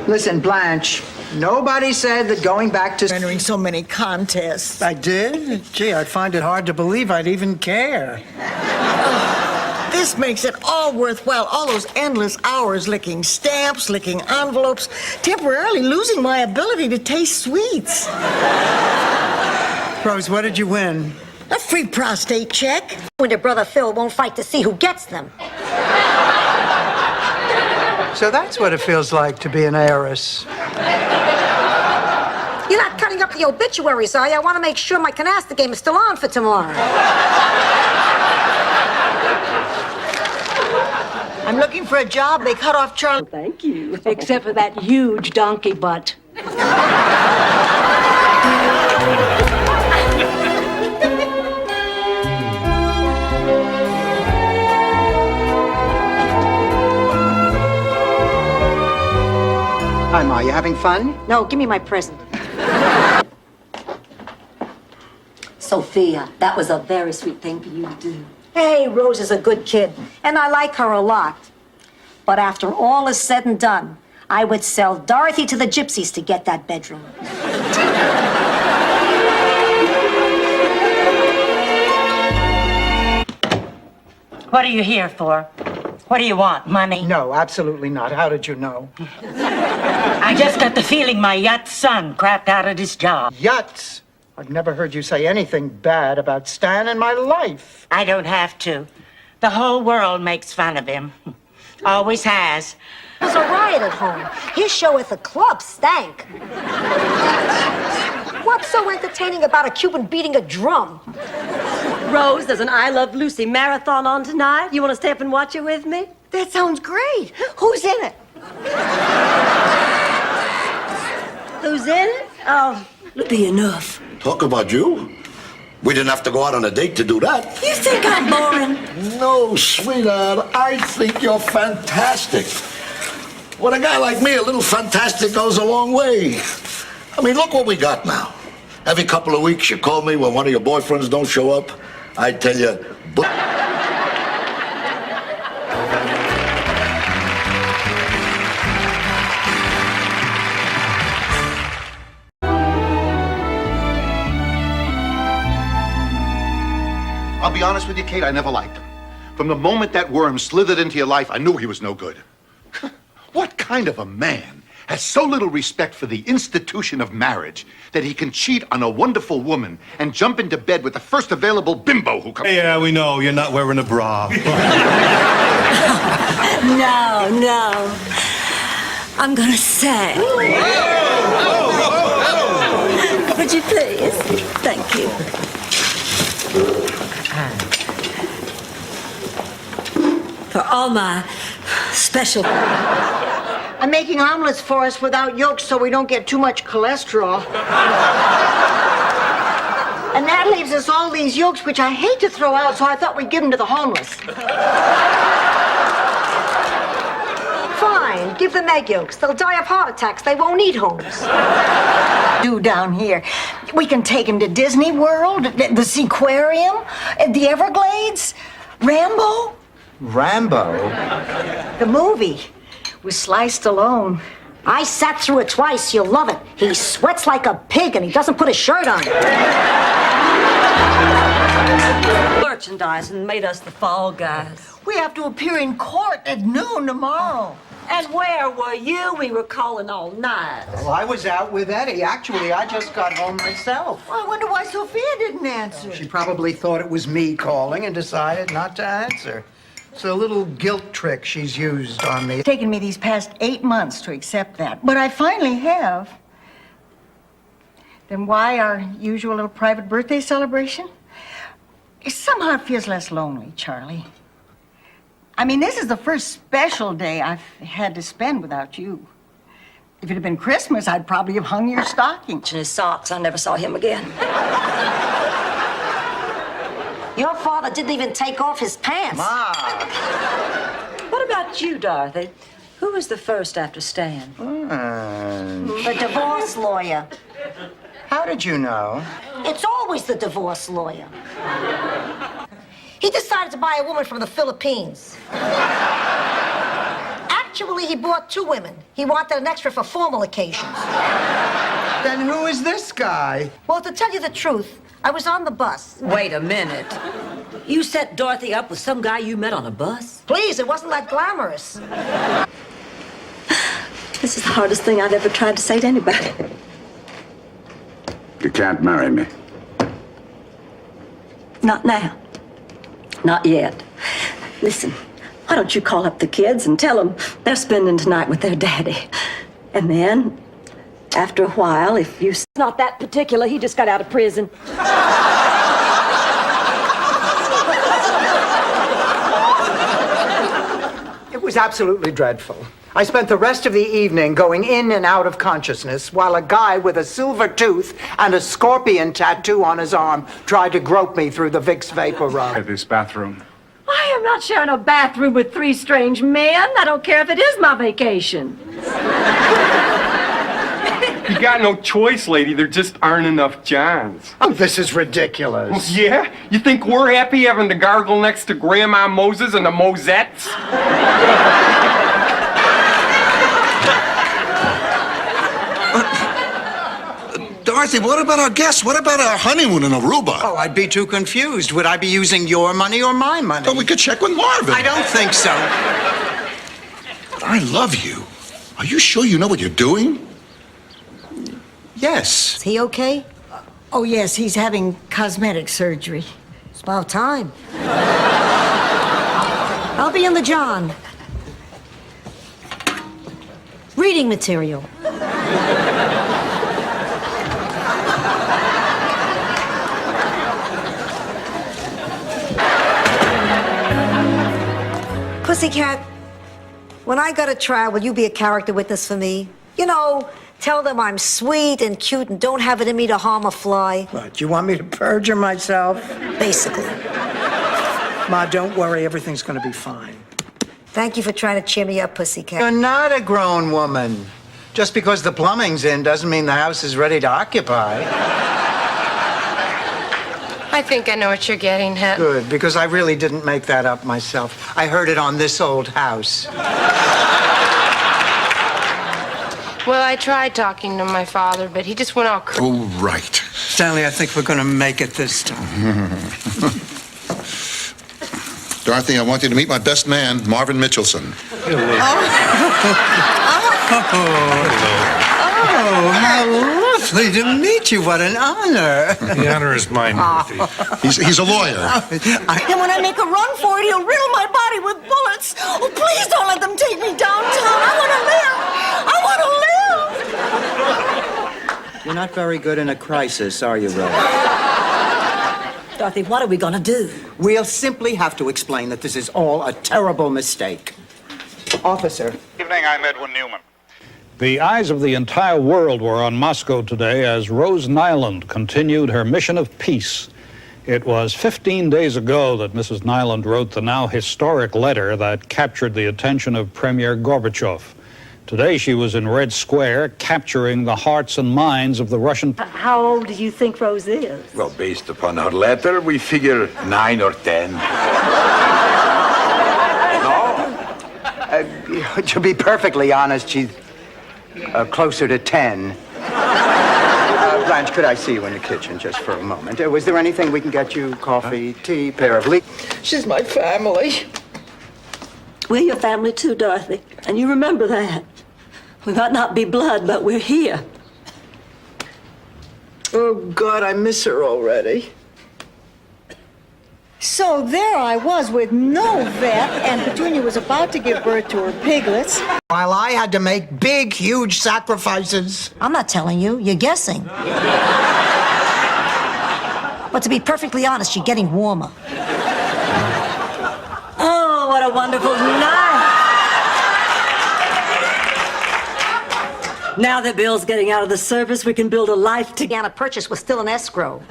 Listen, Blanche, nobody said that going back to... Entering so many contests. I did? Gee, I find it hard to believe I'd even care. This makes it all worthwhile. All those endless hours licking stamps, licking envelopes, temporarily losing my ability to taste sweets. Rose, what did you win? A free prostate check. When your brother Phil won't fight to see who gets them. So that's what it feels like to be an heiress. You're not cutting up the obituaries, are you? I want to make sure my canasta game is still on for tomorrow. I'm looking for a job. They cut off Charlie. Thank you. Except for that huge donkey butt. Hi, Ma. You having fun? No, give me my present. Sophia, that was a very sweet thing for you to do. Hey, Rose is a good kid, and I like her a lot. But after all is said and done, I would sell Dorothy to the gypsies to get that bedroom. What are you here for? What do you want? Money? No, absolutely not. How did you know? I just got the feeling my yacht son crapped out at his job. Yachts? I've never heard you say anything bad about Stan in my life. I don't have to. The whole world makes fun of him. Always has. There's a riot at home. His show at the club stank. What's so entertaining about a Cuban beating a drum? Rose, there's an I Love Lucy marathon on tonight. You want to stay up and watch it with me? That sounds great. Who's in it? Who's in it? Oh, Be enough. Talk about you. We didn't have to go out on a date to do that. You think I'm boring? No, sweetheart. I think you're fantastic. With a guy like me, a little fantastic goes a long way. I mean, look what we got now. Every couple of weeks, you call me when one of your boyfriends don't show up. I tell you, I'll be honest with you, Kate, I never liked him. From the moment that worm slithered into your life, I knew he was no good. What kind of a man has so little respect for the institution of marriage that he can cheat on a wonderful woman and jump into bed with the first available bimbo who comes? Yeah, we know. You're not wearing a bra. No. I'm gonna say. Would you please? Thank you. For all my special. I'm making omelets for us without yolks so we don't get too much cholesterol. And that leaves us all these yolks, which I hate to throw out, so I thought we'd give them to the homeless. Fine, give them egg yolks. They'll die of heart attacks. They won't eat homes. Do down here. We can take them to Disney World, the Seaquarium, the Everglades, Rambo. Rambo? The movie with Sly Stallone. I sat through it twice. You'll love it. He sweats like a pig and he doesn't put his shirt on. Merchandise and made us the fall guys. We have to appear in court at noon tomorrow. And where were you? We were calling all night. Well, I was out with Eddie. Actually, I just got home myself. Well, I wonder why Sophia didn't answer. She probably thought it was me calling and decided not to answer. It's a little guilt trick she's used on me. It's taken me these past 8 months to accept that, but I finally have. Then why our usual little private birthday celebration? Somehow it feels less lonely, Charlie. I mean, this is the first special day I've had to spend without you. If it had been Christmas, I'd probably have hung your stocking. And his socks. I never saw him again. Your father didn't even take off his pants. Ma! What about you, Dorothy? Who was the first after Stan? The divorce lawyer. How did you know? It's always the divorce lawyer. He decided to buy a woman from the Philippines. Actually, he bought 2 women. He wanted an extra for formal occasions. Then who is this guy? Well, to tell you the truth, I was on the bus. Wait a minute. You set Dorothy up with some guy you met on a bus? Please, it wasn't that glamorous. This is the hardest thing I've ever tried to say to anybody. you can't marry me. Not now. Not yet. Listen, why don't you call up the kids and tell them they're spending tonight with their daddy? And then, after a while, if you're not that particular, he just got out of prison. It was absolutely dreadful. I spent the rest of the evening going in and out of consciousness while a guy with a silver tooth and a scorpion tattoo on his arm tried to grope me through the Vicks Vapor Rub. At this bathroom. I am not sharing a bathroom with three strange men. I don't care if it is my vacation. You got no choice, lady. There just aren't enough Johns. Oh, this is ridiculous. Yeah? You think we're happy having to gargle next to Grandma Moses and the Mosettes? Dorothy, what about our guests? What about our honeymoon in Aruba? Oh, I'd be too confused. Would I be using your money or my money? Oh, we could check with Marvin. I don't think so. I love you. Are you sure you know what you're doing? Yes. Is he okay? Oh, yes, he's having cosmetic surgery. It's about time. I'll be in the John. Reading material. Pussycat, when I go to trial, will you be a character witness for me? You know, tell them I'm sweet and cute and don't have it in me to harm a fly. What, you want me to perjure myself? Basically. Ma, don't worry. Everything's going to be fine. Thank you for trying to cheer me up, Pussycat. You're not a grown woman. Just because the plumbing's in doesn't mean the house is ready to occupy. I think I know what you're getting at. Good, because I really didn't make that up myself. I heard it on This Old House. Well, I tried talking to my father, but he just went all crazy. Oh, right. Stanley, I think we're going to make it this time. Dorothy, I want you to meet my best man, Marvin Mitchelson. Oh, how lovely to meet you. What an honor. The honor is mine, Dorothy. He's a lawyer. And when I make a run for it, he'll riddle my body with bullets. Oh, please don't let them take me downtown. I want to live. I want to live. You're not very good in a crisis, are you, Rose? Dorothy, what are we gonna do? We'll simply have to explain that this is all a terrible mistake. Officer. Evening, I'm Edwin Newman. The eyes of the entire world were on Moscow today as Rose Nyland continued her mission of peace. It was 15 days ago that Mrs. Nyland wrote the now historic letter that captured the attention of Premier Gorbachev. Today she was in Red Square, capturing the hearts and minds of the Russian... How old do you think Rose is? Well, based upon her letter, we figure 9 or 10. To be perfectly honest, she's closer to 10. Blanche, could I see you in the kitchen just for a moment? Was there anything we can get you? Coffee, tea, pair of leeks? She's my family. We're your family too, Dorothy. And you remember that. We might not be blood, but we're here. Oh, God, I miss her already. So there I was with no vet, and Petunia was about to give birth to her piglets. While I had to make big, huge sacrifices. I'm not telling you, you're guessing. But to be perfectly honest, you're getting warmer. Oh, what a wonderful night. Now that Bill's getting out of the service, we can build a life together. The purchase was still in escrow.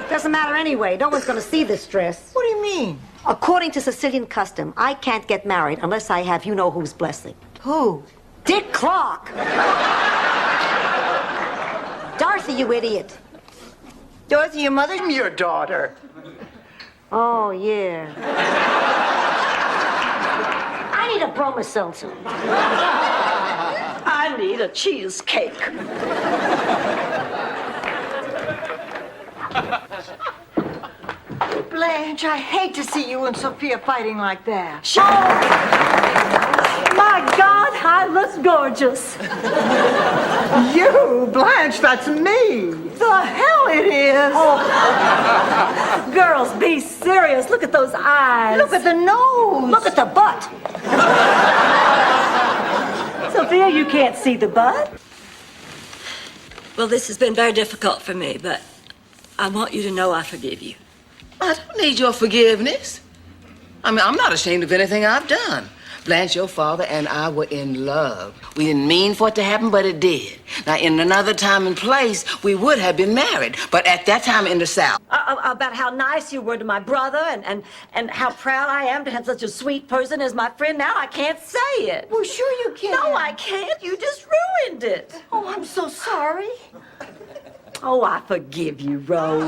Doesn't matter anyway. No one's gonna see this dress. What do you mean? According to Sicilian custom, I can't get married unless I have you-know-who's blessing. Who? Dick Clark! Dorothy, you idiot. Dorothy, your mother? I'm your daughter. Oh, yeah. I need a bromo seltzer. I need a cheesecake. Blanche, I hate to see you and Sophia fighting like that. My God, I look gorgeous. You, Blanche, that's me. The hell it is. Oh. Girls, be serious. Look at those eyes. Look at the nose. Look at the butt. Sophia, you can't see the butt. Well, this has been very difficult for me, but I want you to know I forgive you. I don't need your forgiveness. I mean, I'm not ashamed of anything I've done. Blanche, your father and I were in love. We didn't mean for it to happen, but it did. Now, in another time and place, we would have been married. But at that time in the South. About how nice you were to my brother and how proud I am to have such a sweet person as my friend. Now I can't say it. Well, sure you can. No, I can't. You just ruined it. Oh, I'm so sorry. Oh, I forgive you, Rose.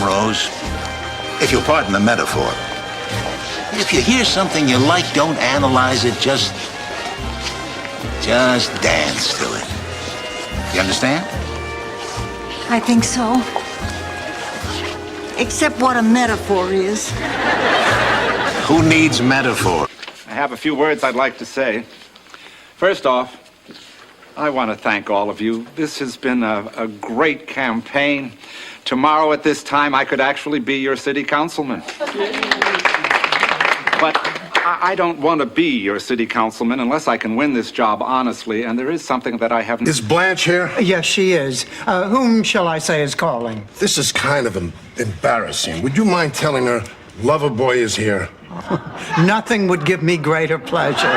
Rose, if you'll pardon the metaphor, if you hear something you like, don't analyze it, just dance to it. You understand? I think so. Except what a metaphor is. Who needs metaphor? I have a few words I'd like to say. First off, I want to thank all of you. This has been a great campaign. Tomorrow at this time, I could actually be your city councilman. But I don't want to be your city councilman unless I can win this job honestly, and there is something that I haven't... Is Blanche here? Yes, she is. Whom shall I say is calling? This is kind of embarrassing. Would you mind telling her Loverboy is here? Nothing would give me greater pleasure.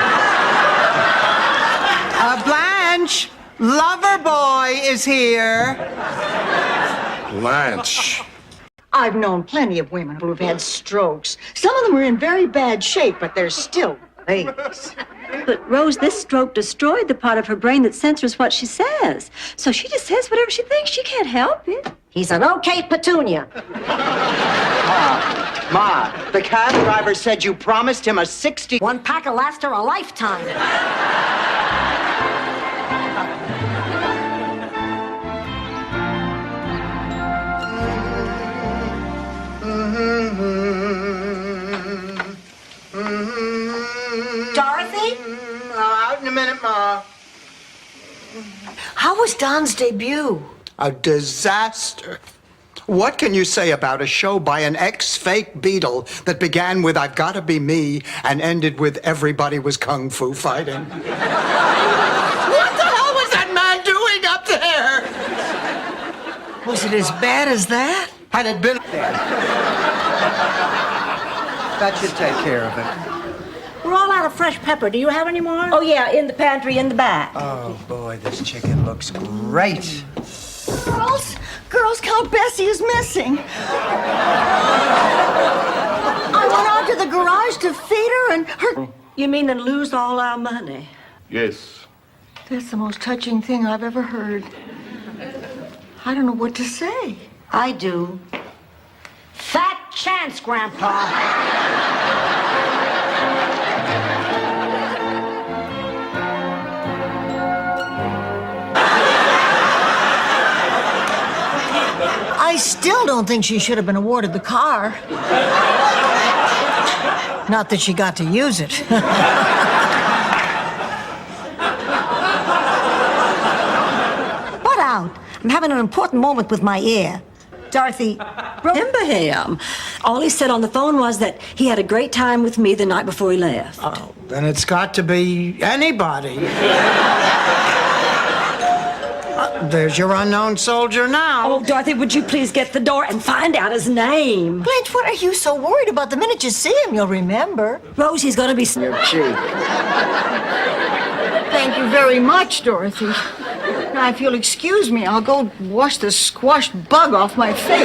Blanche, Loverboy is here. Blanche. I've known plenty of women who have had strokes. Some of them are in very bad shape, but they're still ladies. But, Rose, this stroke destroyed the part of her brain that censors what she says. So she just says whatever she thinks. She can't help it. He's an okay petunia. Ma, the cab driver said you promised him a 60... One pack will last her a lifetime. Dorothy? Out in a minute, Ma. How was Don's debut? A disaster. What can you say about a show by an ex-fake Beatle that began with I've Gotta Be Me and ended with everybody was kung fu fighting? What the hell was that man doing up there? Was it as bad as that? Had it been there. That should take care of it. We're all out of fresh pepper. Do you have any more? Oh, yeah, in the pantry in the back. Oh, boy, this chicken looks great. Girls, Count Bessie is missing. I went out to the garage to feed her and her... You mean and lose all our money? Yes. That's the most touching thing I've ever heard. I don't know what to say. I do. Fat chance, Grandpa. I still don't think she should have been awarded the car. Not that she got to use it. Butt out. I'm having an important moment with my ear. Dorothy. Remember him. All he said on the phone was that he had a great time with me the night before he left. Oh, then it's got to be anybody. There's your unknown soldier now. Oh, Dorothy, would you please get the door and find out his name? Blanche, what are you so worried about? The minute you see him, you'll remember. Rose, he's gonna be... Your cheek. Thank you very much, Dorothy. Now, if you'll excuse me, I'll go wash the squashed bug off my face.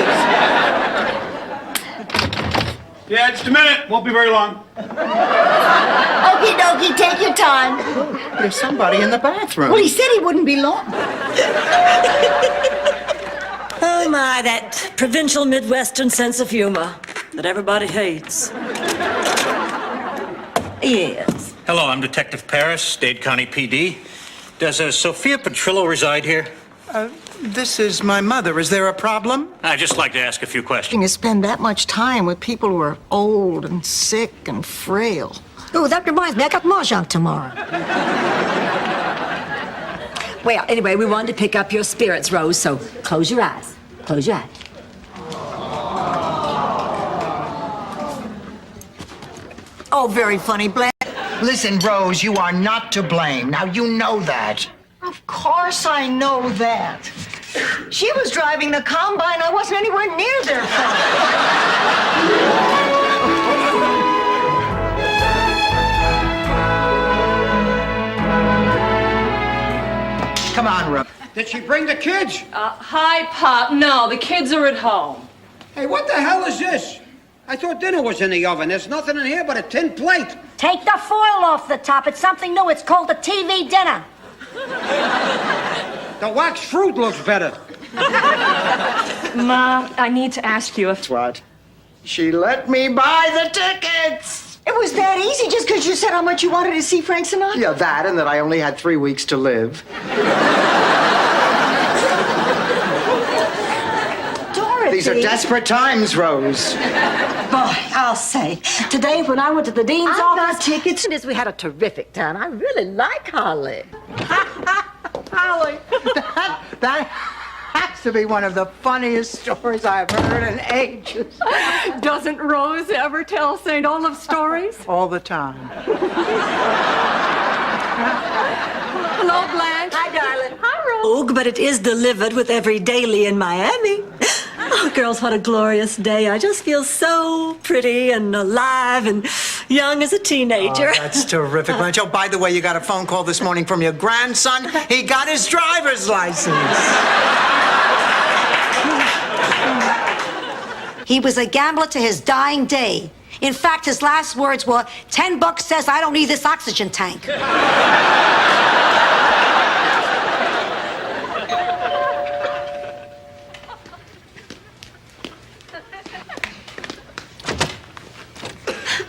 Yeah, just a minute. Won't be very long. Okie dokie, take your time. There's somebody in the bathroom. Well, he said he wouldn't be long. Oh, my, that provincial Midwestern sense of humor that everybody hates. Yes. Hello, I'm Detective Paris, Dade County PD. Does Sophia Petrillo reside here? This is my mother. Is there a problem? I'd just like to ask a few questions. You spend that much time with people who are old and sick and frail. Oh, that reminds me, I got mahjong tomorrow. Well, anyway, we wanted to pick up your spirits, Rose, so close your eyes. Close your eyes. Oh, very funny, Blanche. Listen, Rose, you are not to blame. Now, you know that. Of course I know that. She was driving the combine. I wasn't anywhere near their farm. Come on, Rup. Did she bring the kids? Hi, Pop. No, the kids are at home. Hey, what the hell is this? I thought dinner was in the oven. There's nothing in here but a tin plate. Take the foil off the top. It's something new. It's called a TV dinner. The wax fruit looks better. Ma, I need to ask you if... What? She let me buy the tickets! It was that easy just because you said how much you wanted to see Frank Sinatra? Yeah, that, and that I only had 3 weeks to live. Dorothy. These are desperate times, Rose. Boy, I'll say. Today, when I went to the dean's I office... got tickets. We had a terrific time. I really like Holly. Holly, that has to be one of the funniest stories I've heard in ages. Doesn't Rose ever tell St. Olaf stories? All the time. Hello, Blanche. Hi, darling. Hi, Rose. Oh, but it is delivered with every daily in Miami. Oh, girls, what a glorious day. I just feel so pretty and alive and young as a teenager. Oh, that's terrific, Blanche. Oh, by the way, you got a phone call this morning from your grandson. He got his driver's license. He was a gambler to his dying day. In fact, his last words were, $10 says I don't need this oxygen tank.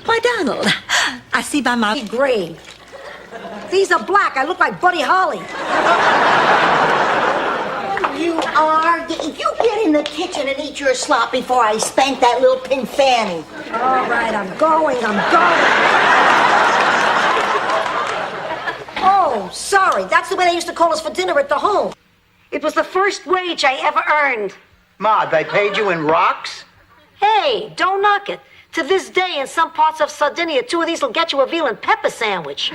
Why, Donald, I see by my... Gray. These are black. I look like Buddy Holly. You are. You get in the kitchen and eat your slop before I spank that little pink fanny. All right, I'm going. Oh, sorry. That's the way they used to call us for dinner at the home. It was the first wage I ever earned. Ma, they paid you in rocks? Hey, don't knock it. To this day, in some parts of Sardinia, 2 of these will get you a veal and pepper sandwich.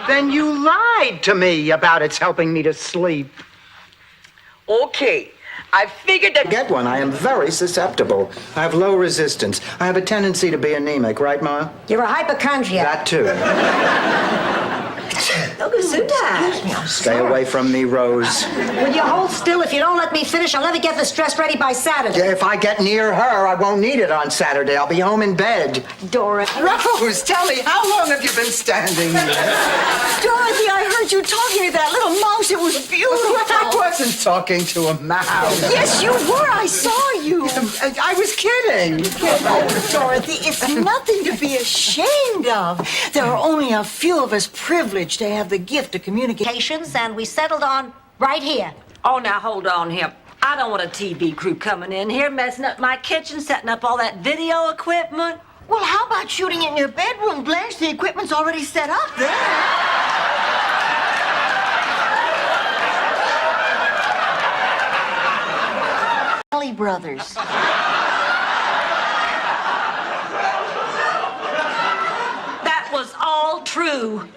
Then you lied to me about it's helping me to sleep. Okay, I figured that... Get one. I am very susceptible. I have low resistance. I have a tendency to be anemic, right, Ma? You're a hypochondriac. That too. Oh, Gesundheit. Stay away from me, Rose. Will you hold still? If you don't let me finish, I'll never get this dress ready by Saturday. Yeah, if I get near her, I won't need it on Saturday. I'll be home in bed. Dorothy. Rose, tell me, how long have you been standing there? Dorothy, I heard you talking to that little mouse. It was beautiful. I wasn't talking to a mouse. Yes, you were. I saw you. I was kidding. Oh, Dorothy, it's nothing to be ashamed of. There are only a few of us privileged to have the gift of communications, And we settled on right here. Oh, now hold on here. I don't want a TV crew coming in here, messing up my kitchen, setting up all that video equipment. Well, how about shooting it in your bedroom, Blanche? The equipment's already set up there. Kelly Brothers. That was all true.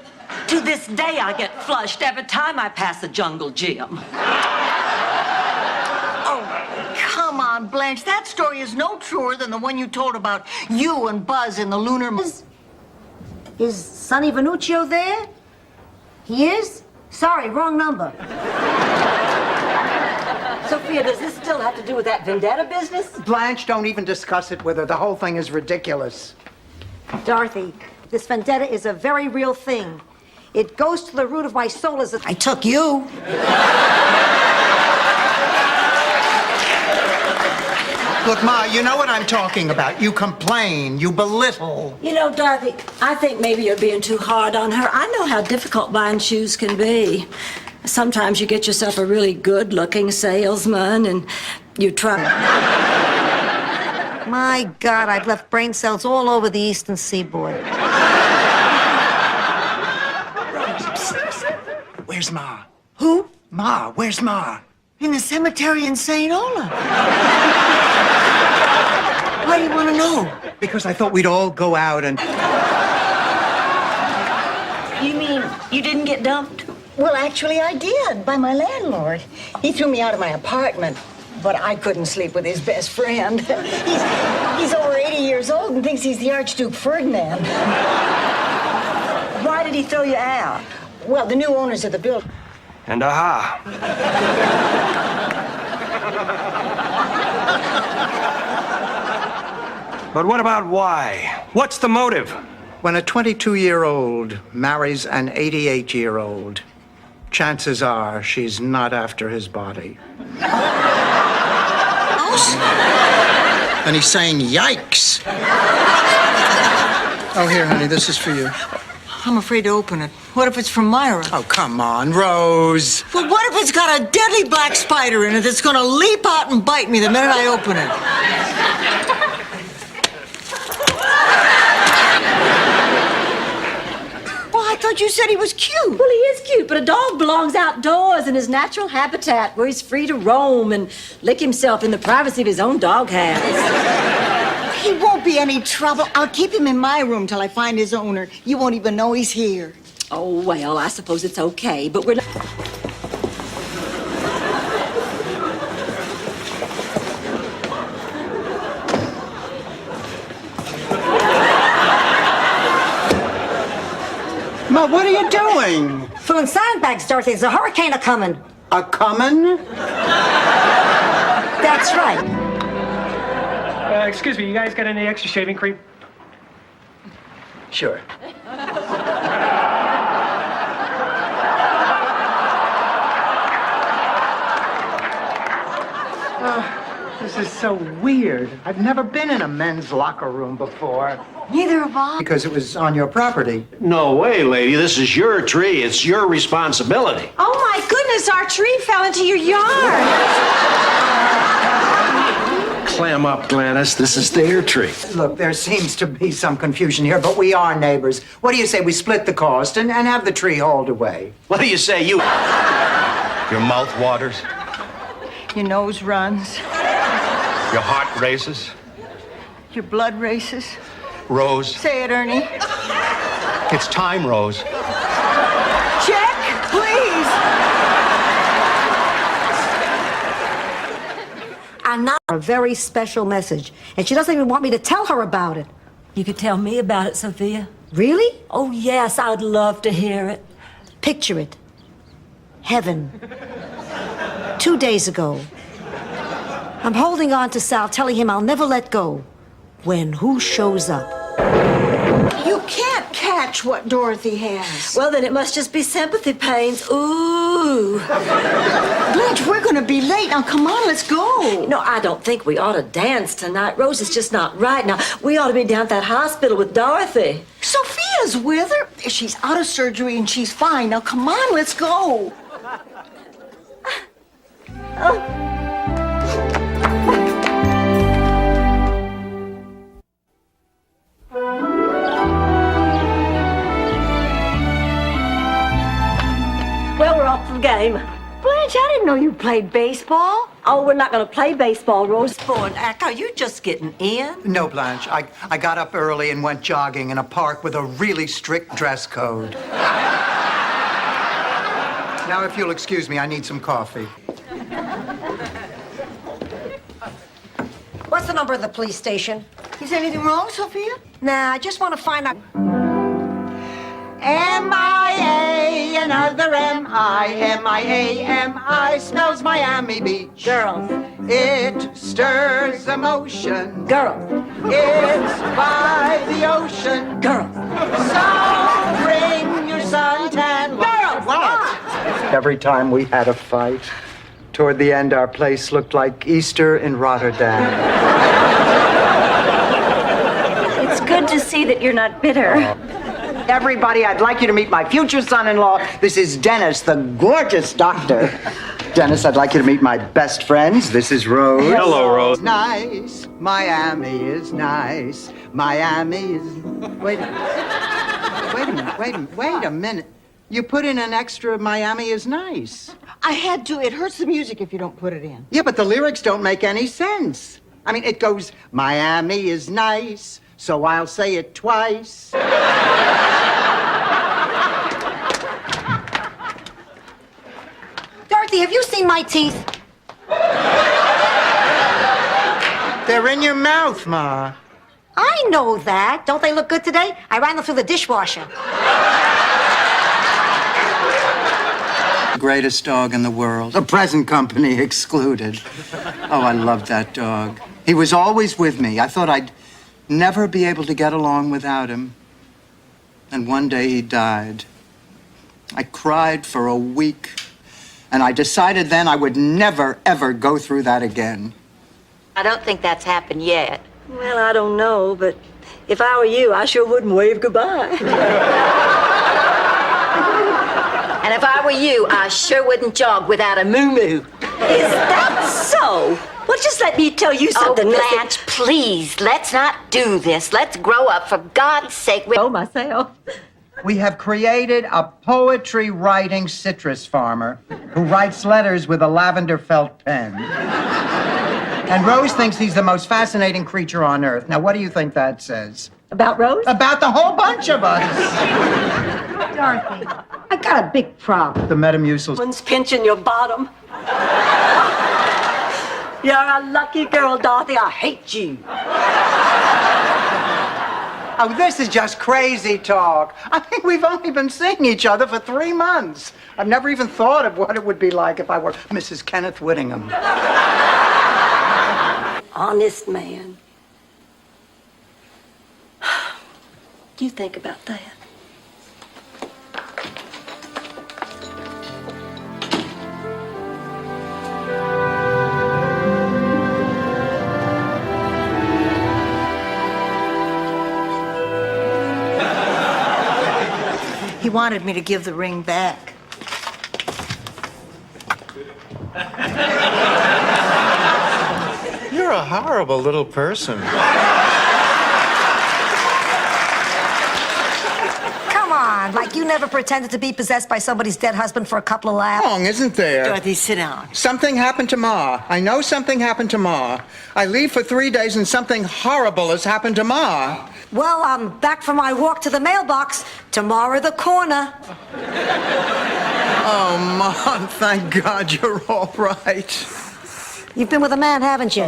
To this day, I get flushed every time I pass the jungle gym. Oh, come on, Blanche. That story is no truer than the one you told about you and Buzz in the lunar... Is Sonny Venuccio there? He is? Sorry, wrong number. Sophia, does this still have to do with that vendetta business? Blanche, don't even discuss it with her. The whole thing is ridiculous. Dorothy, this vendetta is a very real thing. It goes to the root of my soul as I took you. Look, Ma, you know what I'm talking about. You complain, you belittle. You know, Dorothy, I think maybe you're being too hard on her. I know how difficult buying shoes can be. Sometimes you get yourself a really good-looking salesman and you try... My God, I've left brain cells all over the eastern seaboard. Where's Ma? Who? Ma, where's Ma? In the cemetery in St. Olaf. Why do you want to know? Because I thought we'd all go out and... You mean you didn't get dumped? Well, actually, I did, by my landlord. He threw me out of my apartment, but I couldn't sleep with his best friend. He's over 80 years old and thinks he's the Archduke Ferdinand. Why did he throw you out? Well, the new owners of the building. And aha. But what about why? What's the motive? When a 22-year-old marries an 88-year-old, chances are she's not after his body. And he's saying, yikes. Oh, here, honey, this is for you. I'm afraid to open it. What if it's from Myra? Oh, come on, Rose. Well, what if it's got a deadly black spider in it that's gonna leap out and bite me the minute I open it? Well, I thought you said he was cute. Well, he is cute, but a dog belongs outdoors in his natural habitat where he's free to roam and lick himself in the privacy of his own doghouse. He won't be any trouble. I'll keep him in my room till I find his owner. You won't even know he's here. Oh, well, I suppose it's okay, but we're not... Ma, what are you doing? Filling sandbags, Dorothy. There's a hurricane a-coming. A-coming? That's right. Excuse me, you guys got any extra shaving cream? Sure. This is so weird. I've never been in a men's locker room before. Neither have I. Because it was on your property. No way, lady. This is your tree. It's your responsibility. Oh my goodness, our tree fell into your yard. Clam up, Gladys. This is their tree. Look, there seems to be some confusion here, but we are neighbors. What do you say we split the cost and have the tree hauled away? What do you say, you? Your mouth waters. Your nose runs. Your heart races. Your blood races. Rose. Say it, Ernie. It's time, Rose. Check, please. And now a very special message. And she doesn't even want me to tell her about it. You could tell me about it, Sophia. Really? Oh, yes, I'd love to hear it. Picture it. Heaven. 2 days ago. I'm holding on to Sal, telling him I'll never let go. When who shows up? You can't catch what Dorothy has. Well, then it must just be sympathy pains. Ooh. Blanche, we're going to be late. Now, come on, let's go. No, I don't think we ought to dance tonight. Rose is just not right. Now, we ought to be down at that hospital with Dorothy. Sophia's with her. She's out of surgery and she's fine. Now, come on, let's go. Well, we're off to the game. Blanche, I didn't know you played baseball. Oh, we're not going to play baseball, Rose. For an act, are you just getting in? No, Blanche. I got up early and went jogging in a park with a really strict dress code. Now, if you'll excuse me, I need some coffee. What's the number of the police station? Is anything wrong, Sophia? Nah, I just want to find out. M-I-A, another M-I, M-I spells Miami Beach. Girls. It stirs emotion. Girls. It's by the ocean. Girls. So bring your suntan. Girls. What? Every time we had a fight, toward the end, our place looked like Easter in Rotterdam. It's good to see that you're not bitter. Everybody, I'd like you to meet my future son-in-law. This is Dennis, the gorgeous doctor. Dennis, I'd like you to meet my best friends. This is Rose. Hello, Rose. Nice. Miami is nice. Miami is... Wait a minute. You put in an extra Miami is nice. I had to. It hurts the music if you don't put it in. Yeah, but the lyrics don't make any sense. I mean, it goes, Miami is nice, so I'll say it twice. have you seen my teeth? They're in your mouth, Ma. I know that. Don't they look good today? I ran them through the dishwasher. Greatest dog in the world. The present company excluded. Oh, I loved that dog. He was always with me. I thought I'd never be able to get along without him. And one day he died. I cried for a week. And I decided then I would never, ever go through that again. I don't think that's happened yet. Well, I don't know, but if I were you, I sure wouldn't wave goodbye. And if I were you, I sure wouldn't jog without a moo-moo. Is that so? Well, just let me tell you something. Oh, Blanche, please, let's not do this. Let's grow up, for God's sake. Oh, myself. We have created a poetry-writing citrus farmer who writes letters with a lavender felt pen. And Rose thinks he's the most fascinating creature on earth. Now, what do you think that says? About Rose? About the whole bunch of us. Dorothy, I got a big problem. The Metamucil. Someone's pinching your bottom. You're a lucky girl, Dorothy. I hate you. Oh, this is just crazy talk. I think we've only been seeing each other for 3 months. I've never even thought of what it would be like if I were Mrs. Kenneth Whittingham. Honest man. You think about that. He wanted me to give the ring back. You're a horrible little person. Come on, like you never pretended to be possessed by somebody's dead husband for a couple of laughs. Wrong, isn't there? Dorothy, sit down. Something happened to Ma. I know something happened to Ma. I leave for 3 days and something horrible has happened to Ma. Well, I'm back from my walk to the mailbox. Tomorrow the corner. Oh, Mom, thank God you're all right. You've been with a man, haven't you?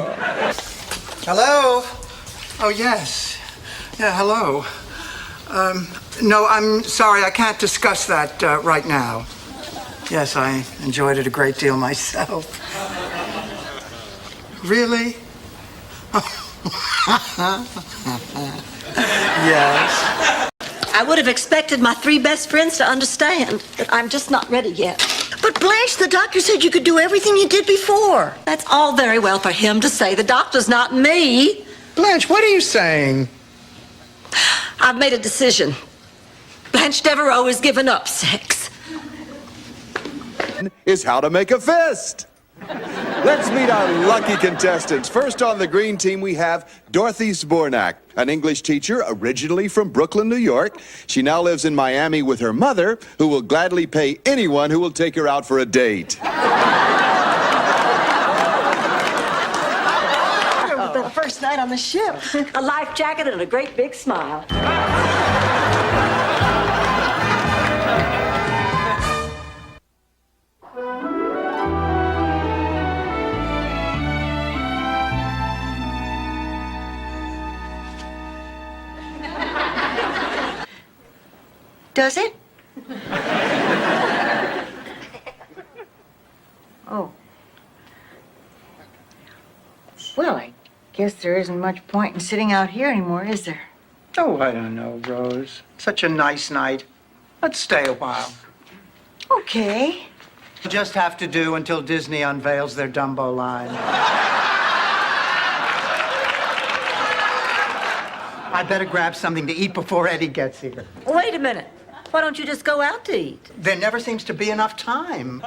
Hello? Oh, yes. Yeah, hello. No, I'm sorry, I can't discuss that right now. Yes, I enjoyed it a great deal myself. Really? Yes. I would have expected my 3 best friends to understand that I'm just not ready yet. But Blanche, the doctor said you could do everything you did before. That's all very well for him to say. The doctor's not me. Blanche, what are you saying? I've made a decision. Blanche Devereaux has given up sex. Is how to make a fist. Let's meet our lucky contestants. First on the green team, we have Dorothy Zbornak, an English teacher originally from Brooklyn, New York. She now lives in Miami with her mother, who will gladly pay anyone who will take her out for a date. The first night on the ship. A life jacket and a great big smile. Does it? Oh. Well, I guess there isn't much point in sitting out here anymore, is there? Oh, I don't know, Rose. Such a nice night. Let's stay a while. Okay. You just have to do until Disney unveils their Dumbo line. I'd better grab something to eat before Eddie gets here. Wait a minute. Why don't you just go out to eat? There never seems to be enough time.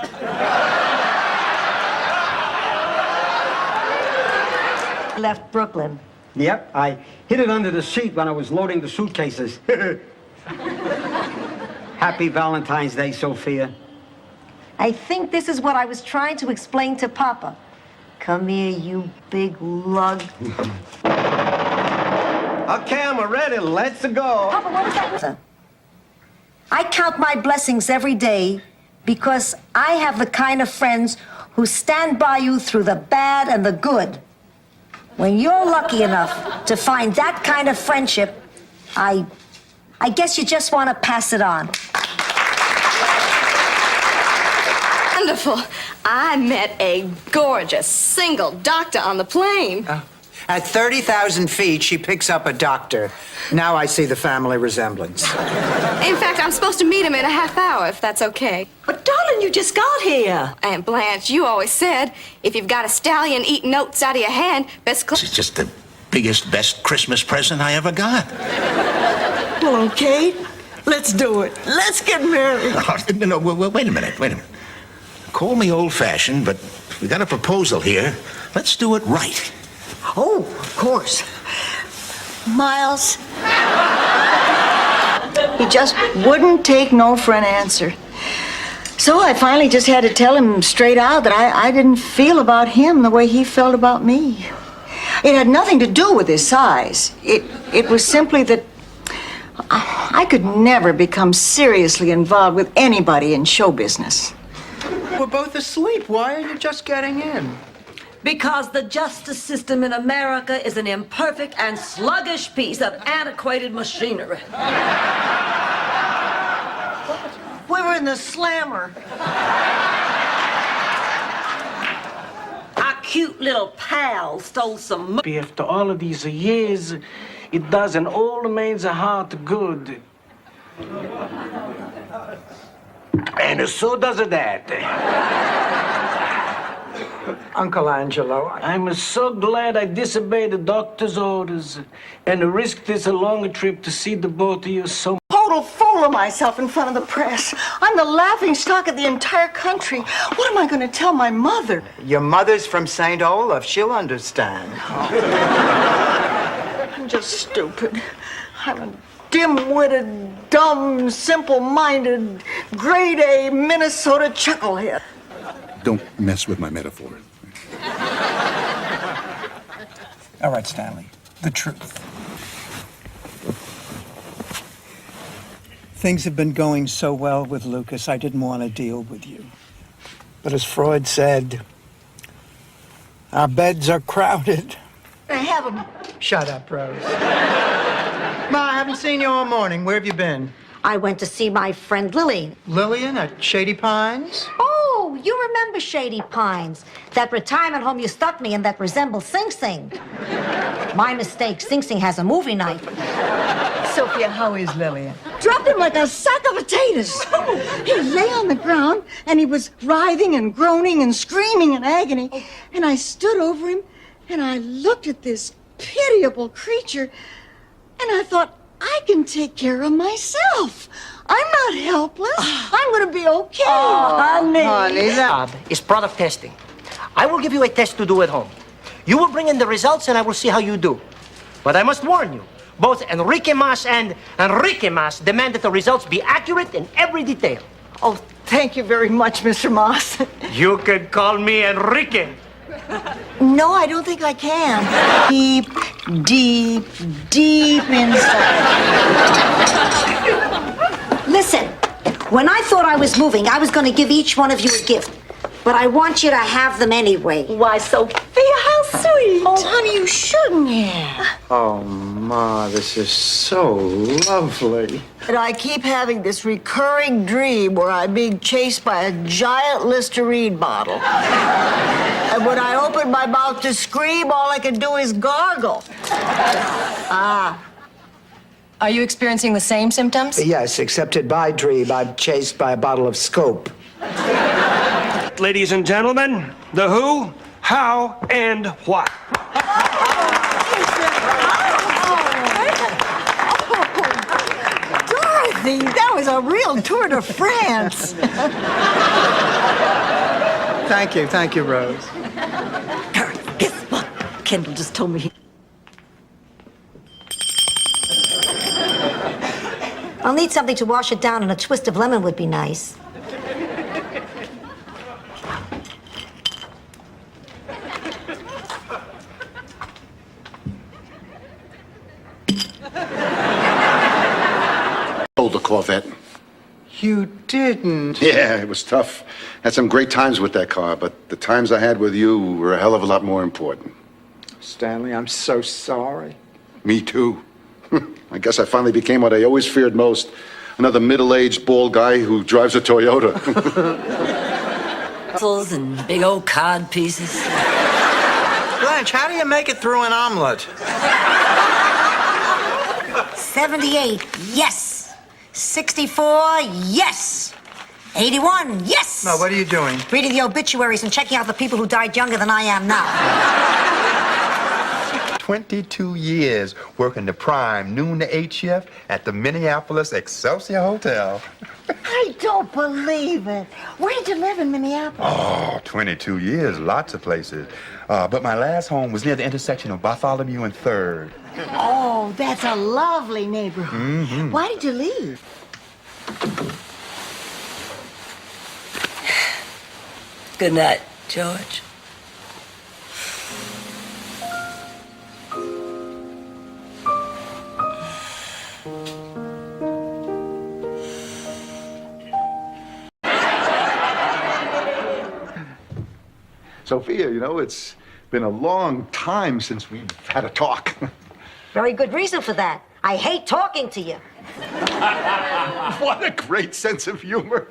Left Brooklyn. Yep, I hid it under the seat when I was loading the suitcases. Happy Valentine's Day, Sophia. I think this is what I was trying to explain to Papa. Come here, you big lug. Okay, I'm ready. Let's go. Papa, what is that? I count my blessings every day Because I have the kind of friends who stand by you through the bad and the good. When you're lucky enough to find that kind of friendship, I guess you just want to pass it on. Wonderful. I met a gorgeous single doctor on the plane. At 30,000 feet, she picks up a doctor. Now I see the family resemblance. In fact, I'm supposed to meet him in a half hour, if that's okay. But darling, you just got here. Aunt Blanche, you always said, if you've got a stallion eating oats out of your hand, best It's just the biggest, best Christmas present I ever got. Well, okay. Let's do it. Let's get married. No, wait a minute. Call me old-fashioned, but we got a proposal here. Let's do it right. Oh, of course. Miles. He just wouldn't take no for an answer. So I finally just had to tell him straight out that I didn't feel about him the way he felt about me. It had nothing to do with his size. It was simply that I could never become seriously involved with anybody in show business. We're both asleep. Why are you just getting in? Because the justice system in America is an imperfect and sluggish piece of antiquated machinery. We were in the slammer. Our cute little pal stole some money. After all of these years, it does an old man's heart good. And so does that. Uncle Angelo, I'm so glad I disobeyed the doctor's orders and risked this long trip to see the both of you so. Total fool of myself in front of the press. I'm the laughing stock of the entire country. What am I going to tell my mother? your mother's from St. Olaf. She'll understand. I'm just stupid. I'm a dim-witted, dumb, simple-minded, grade-A Minnesota chucklehead. Don't mess with my metaphor. All right, Stanley, the truth. Things have been going so well with Lucas, I didn't want to deal with you. But as Freud said, our beds are crowded. I have him. Shut up, Rose. Ma, I haven't seen you all morning. Where have you been? I went to see my friend Lily. Lillian at Shady Pines? Oh, you remember Shady Pines, that retirement home you stuck me in that resembles Sing Sing. My mistake, Sing Sing has a movie night. Sophia, how is Lillian? Dropped him like a sack of potatoes. He lay on the ground, and he was writhing and groaning and screaming in agony. And I stood over him, and I looked at this pitiable creature, and I thought, I can take care of myself. I'm not helpless. I'm going to be okay. Honey, job is product testing. I will give you a test to do at home. You will bring in the results, and I will see how you do. But I must warn you, both Enrique Mas and Enrique Mas demand that the results be accurate in every detail. Oh, thank you very much, Mr. Moss. You can call me Enrique. No, I don't think I can. Deep, deep, deep inside. Listen, when I thought I was moving, I was going to give each one of you a gift. But I want you to have them anyway. Why, Sophia, how sweet. Oh, honey, you shouldn't have. Oh, Ma, this is so lovely. And I keep having this recurring dream where I'm being chased by a giant Listerine bottle. And when I open my mouth to scream, all I can do is gargle. Are you experiencing the same symptoms? Yes, except at my dream, I'm chased by a bottle of Scope. Ladies and gentlemen, the who, how, and what. Dorothy, that was a real Tour de France. Thank you, Rose. Guess what? Kendall just told me. I'll need something to wash it down, and a twist of lemon would be nice. Hold the Corvette. You didn't? Yeah, it was tough. Had some great times with that car, but the times I had with you were a hell of a lot more important. Stanley, I'm so sorry. Me too. I guess I finally became what I always feared most. Another middle-aged, bald guy who drives a Toyota. Pretzels and big old cod pieces. Blanche, how do you make it through an omelet? 78, yes. 64, yes. 81, yes. No, what are you doing? Reading the obituaries and checking out the people who died younger than I am now. 22 years working the prime noon to 8 shift at the Minneapolis Excelsior Hotel. I don't believe it. Where did you live in Minneapolis? Oh, 22 years, lots of places. But my last home was near the intersection of Bartholomew and 3rd. Oh, that's a lovely neighborhood. Mm-hmm. Why did you leave? Good night, George. Sophia, you know, it's been a long time since we've had a talk. Very good reason for that. I hate talking to you. What a great sense of humor.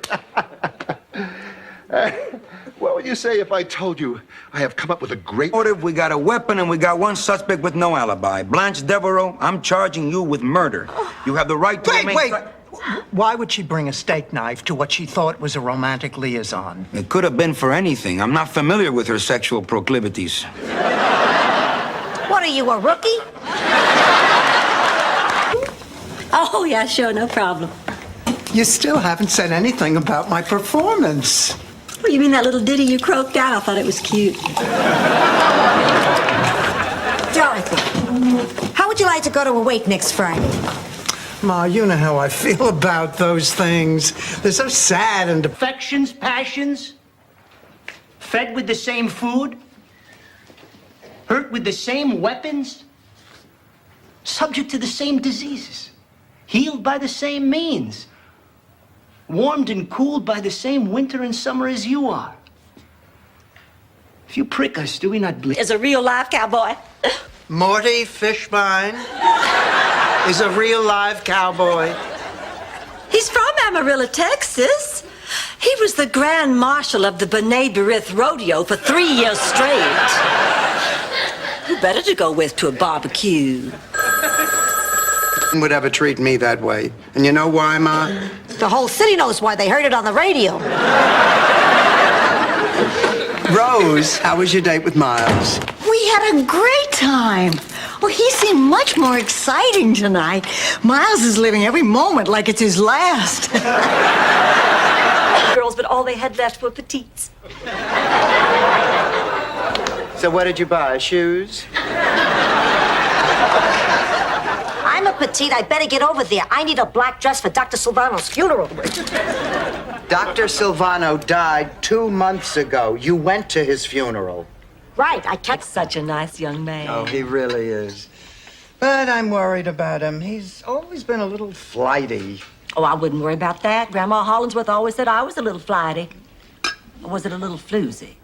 What would you say if I told you I have come up with a great Motive, we got a weapon and we got one suspect with no alibi. Blanche Devereaux, I'm charging you with murder. You have the right to Wait. Why would she bring a steak knife to what she thought was a romantic liaison? It could have been for anything. I'm not familiar with her sexual proclivities. What are you, a rookie? Oh, yeah, sure, no problem. You still haven't said anything about my performance. Oh, you mean that little ditty you croaked out? I thought it was cute. Dorothy, how would you like to go to a wake next Friday? Ma, you know how I feel about those things. They're so sad and Affections, passions, fed with the same food, hurt with the same weapons, subject to the same diseases, healed by the same means, warmed and cooled by the same winter and summer as you are. If you prick us, do we not bleed? Is a real live cowboy. Morty Fishbein is a real live cowboy. He's from Amarillo, Texas. He was the Grand Marshal of the B'nai B'rith Rodeo for 3 years straight. Who better to go with to a barbecue? Would ever treat me that way. And you know why, Ma? The whole city knows why. They heard it on the radio. Rose, how was your date with Miles? We had a great time. Well, he seemed much more exciting tonight. Miles is living every moment like it's his last. Girls, but all they had left were petites. So what did you buy? Shoes? I'm a petite. I better get over there. I need a black dress for Dr. Silvano's funeral. Dr. Silvano died 2 months ago. You went to his funeral. Right, I kept... Such a nice young man. Oh, he really is. But I'm worried about him. He's always been a little flighty. Oh, I wouldn't worry about that. Grandma Hollingsworth always said I was a little flighty. Or was it a little floozy?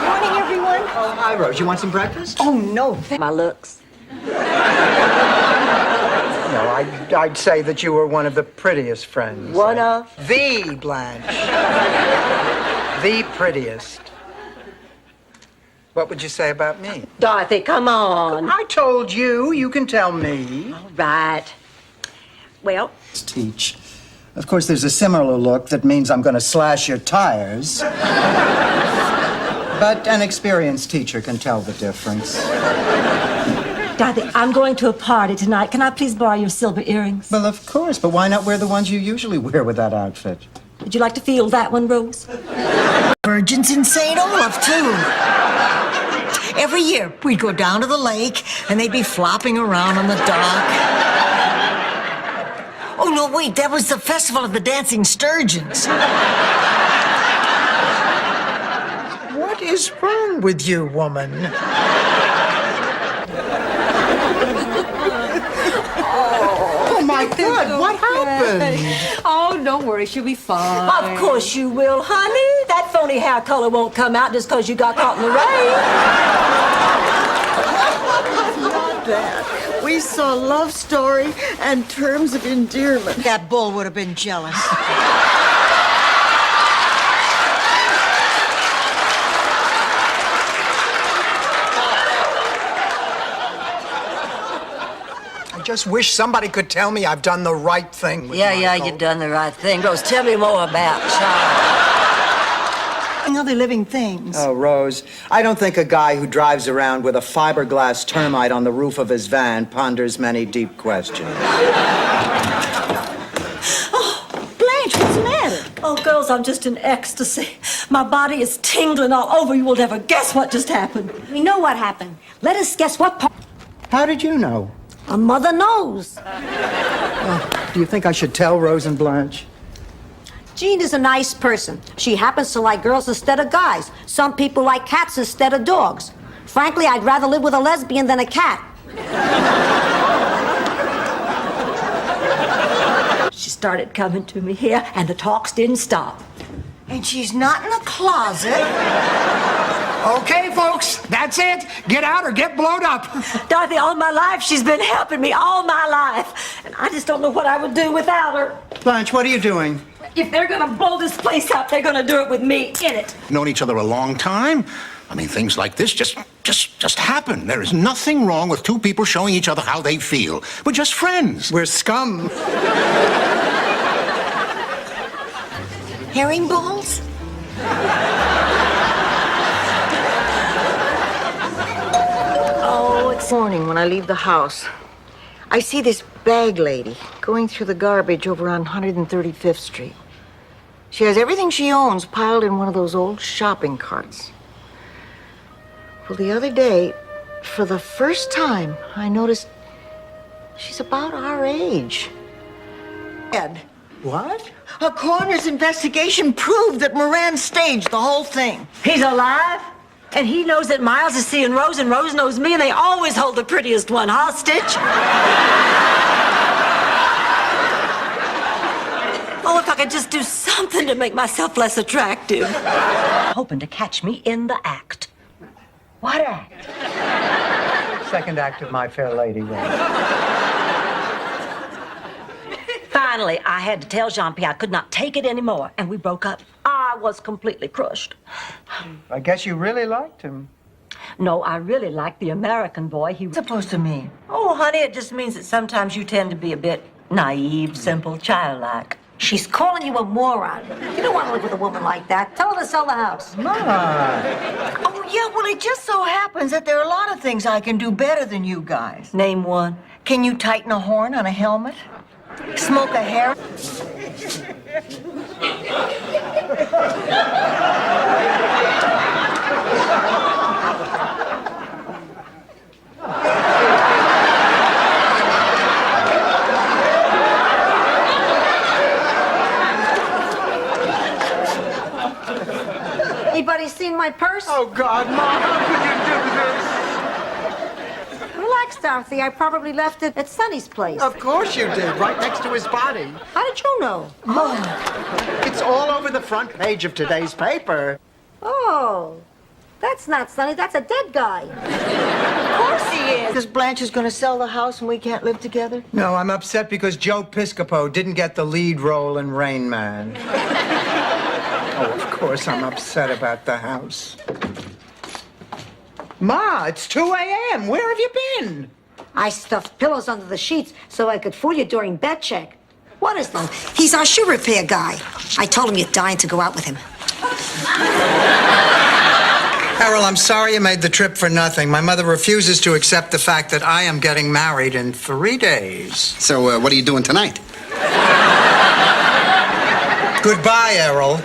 Morning, everyone. Oh, hi, Rose. You want some breakfast? Oh, no. My looks. No, I'd say that you were one of the prettiest friends. One of? The Blanche. The prettiest. What would you say about me? Dorothy, come on. I told you. You can tell me. All right. Well, Teach. Of course, there's a similar look that means I'm going to slash your tires. But an experienced teacher can tell the difference. Dorothy, I'm going to a party tonight. Can I please borrow your silver earrings? Well, of course, but why not wear the ones you usually wear with that outfit? Would you like to feel that one, Rose? Virgins in St. Olaf, too. Every year, we'd go down to the lake, and they'd be flopping around on the dock. Oh, no, wait, that was the Festival of the Dancing Sturgeons. What is wrong with you, woman? my God, what happened? Oh, don't worry, she'll be fine. Of course you will, honey. That phony hair color won't come out just because you got caught in the rain. Not that. We saw Love Story and Terms of Endearment. That bull would have been jealous. I just wish somebody could tell me I've done the right thing with Yeah, Michael. you've done the right thing. Rose, tell me more about Charlie. Other living things. Oh, Rose, I don't think a guy who drives around with a fiberglass termite on the roof of his van ponders many deep questions. Blanche, what's the matter? Oh, girls, I'm just in ecstasy. My body is tingling all over. You will never guess what just happened. We know what happened. Let us guess what part. How did you know? A mother knows. Do you think I should tell Rose and Blanche? Jean is a nice person. She happens to like girls instead of guys. Some people like cats instead of dogs. Frankly, I'd rather live with a lesbian than a cat. She started coming to me here, and the talks didn't stop. And she's not in the closet. Okay, folks, that's it. Get out or get blown up. Dorothy, all my life, she's been helping me all my life. And I just don't know what I would do without her. Blanche, what are you doing? If they're gonna blow this place up, they're gonna do it with me in it. Known each other a long time. I mean, things like this just happen. There is nothing wrong with two people showing each other how they feel. We're just friends. We're scum. Herring balls? Oh, it's morning when I leave the house. I see this bag lady going through the garbage over on 135th Street. She has everything she owns piled in one of those old shopping carts. Well, the other day, for the first time, I noticed she's about our age. Ed. What? A coroner's investigation proved that Moran staged the whole thing. He's alive, and he knows that Miles is seeing Rose, and Rose knows me, and they always hold the prettiest one hostage. Oh, if I could just do something to make myself less attractive. Hoping to catch me in the act. What act? Second act of My Fair Lady. Finally, I had to tell Jean-Pierre I could not take it anymore, and we broke up. I was completely crushed. I guess you really liked him. No, I really liked the American boy. He was supposed to mean? Oh, honey, it just means that sometimes you tend to be a bit naive, simple, childlike. She's calling you a moron. You don't want to live with a woman like that. Tell her to sell the house. Oh, yeah, well, it just so happens that there are a lot of things I can do better than you guys. Name one. Can you tighten a horn on a helmet? Smoke a hair? Anybody seen my purse? Oh, God, Mom, how could you do this? Relax, Dorothy. I probably left it at Sonny's place. Of course you did, right next to his body. How did you know? It's all over the front page of today's paper. Oh, that's not Sonny. That's a dead guy. Of course he is. Because Blanche is going to sell the house and we can't live together? No, I'm upset because Joe Piscopo didn't get the lead role in Rain Man. Oh, of course I'm upset about the house. Ma, it's 2 a.m. Where have you been? I stuffed pillows under the sheets so I could fool you during bed check. What is that? He's our shoe repair guy. I told him you're dying to go out with him. Errol, I'm sorry you made the trip for nothing. My mother refuses to accept the fact that I am getting married in 3 days. So, what are you doing tonight? Goodbye, Errol.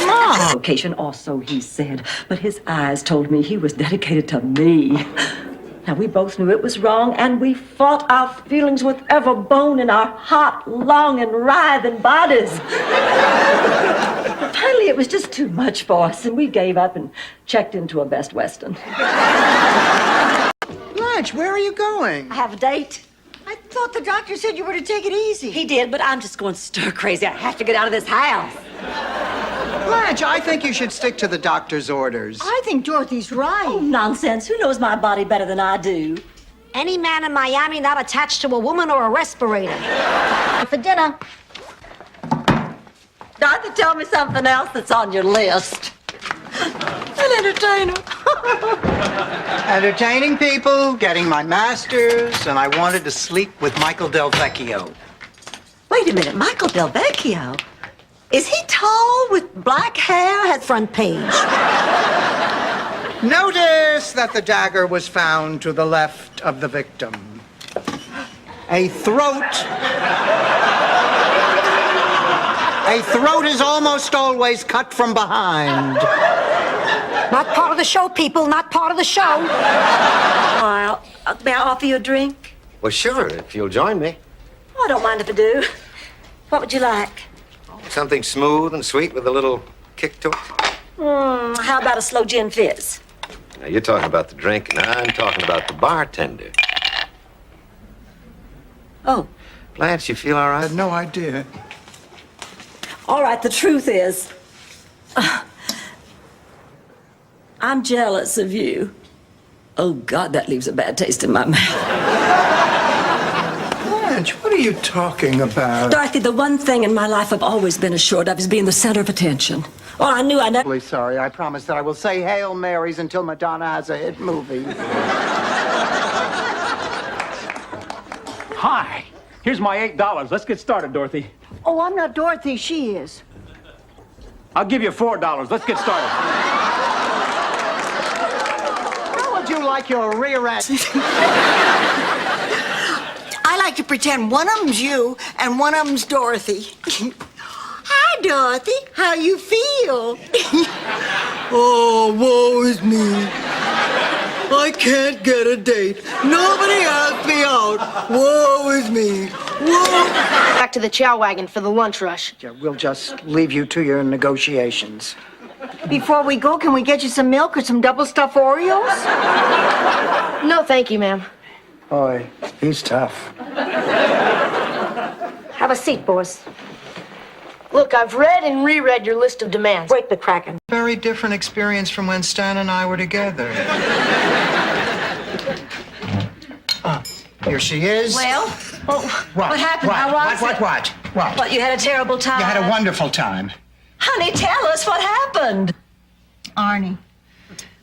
Mom! Vocation also, he said, but his eyes told me he was dedicated to me. Now, we both knew it was wrong, and we fought our feelings with every bone in our hot, longing, writhing bodies. Finally, it was just too much for us, and we gave up and checked into a Best Western. Blanche, where are you going? I have a date. I thought the doctor said you were to take it easy. He did, but I'm just going stir crazy. I have to get out of this house. Blanche, I think you should stick to the doctor's orders. I think Dorothy's right. Oh, nonsense. Who knows my body better than I do? Any man in Miami not attached to a woman or a respirator. For dinner. Dorothy, tell me something else that's on your list. An entertainer. Entertaining people, getting my master's, and I wanted to sleep with Michael Del Vecchio. Wait a minute, Michael Del Vecchio? Is he tall with black hair? Has front page. Notice that the dagger was found to the left of the victim. A throat is almost always cut from behind. Not part of the show, people. Not part of the show. May I offer you a drink? Well, sure, if you'll join me. Oh, I don't mind if I do. What would you like? Something smooth and sweet with a little kick to it. How about a slow gin fizz? Now, you're talking about the drink, and I'm talking about the bartender. Oh. Blanche, you feel all right? I had no idea. All right, the truth is, I'm jealous of you. Oh, God, that leaves a bad taste in my mouth. Blanche, what are you talking about? Dorothy, the one thing in my life I've always been assured of is being the center of attention. Well, I knew I never... I'm sorry. I promise that I will say Hail Marys until Madonna has a hit movie. Hi. Here's my $8. Let's get started, Dorothy. Oh, I'm not Dorothy. She is. I'll give you $4. Let's get started. How would you like your rear end? I like to pretend one of them's you and one of them's Dorothy. Hi, Dorothy. How you feel? Oh, woe is me. I can't get a date. Nobody asked me out. Woe is me. Whoa. Back to the chow wagon for the lunch rush. Yeah, we'll just leave you to your negotiations. Before we go, can we get you some milk or some double-stuffed Oreos? No, thank you, ma'am. Boy, he's tough. Have a seat, boss. Look, I've read and reread your list of demands. Break the kraken. Very different experience from when Stan and I were together. Here she is. Well, what happened? How was it? What? What, you had a terrible time? You had a wonderful time. Honey, tell us what happened. Arnie,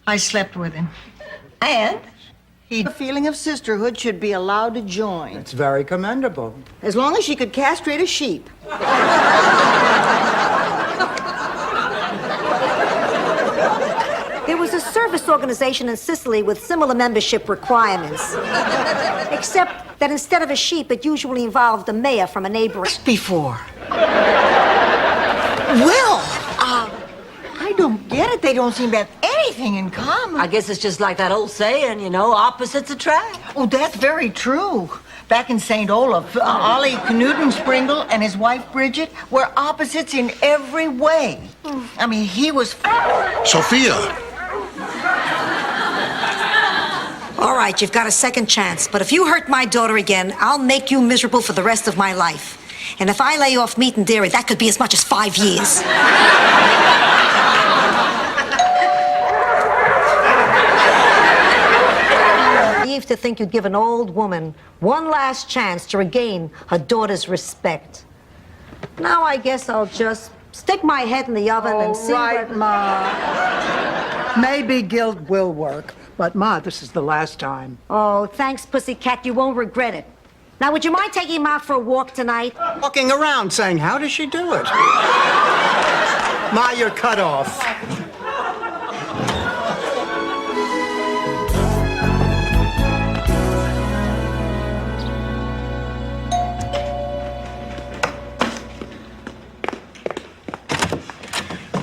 I slept with him. And? The feeling of sisterhood should be allowed to join. It's very commendable. As long as she could castrate a sheep. There was a service organization in Sicily with similar membership requirements. Except that instead of a sheep, it usually involved a mayor from a neighboring... Before. Will, I don't get it. They don't seem to have anything in common. I guess it's just like that old saying, you know, opposites attract. Oh, that's very true. Back in St. Olaf, Ollie Knudensprinkle and his wife Bridget were opposites in every way. I mean, he was... Sophia! All right, you've got a second chance. But if you hurt my daughter again, I'll make you miserable for the rest of my life. And if I lay off meat and dairy, that could be as much as 5 years. Naive to think you'd give an old woman one last chance to regain her daughter's respect. Now I guess I'll just stick my head in the oven and see right, what... Ma. Maybe guilt will work, but Ma, this is the last time. Oh, thanks, Pussycat. You won't regret it. Now, would you mind taking him out for a walk tonight? Walking around saying, how does she do it? Ma, you're cut off.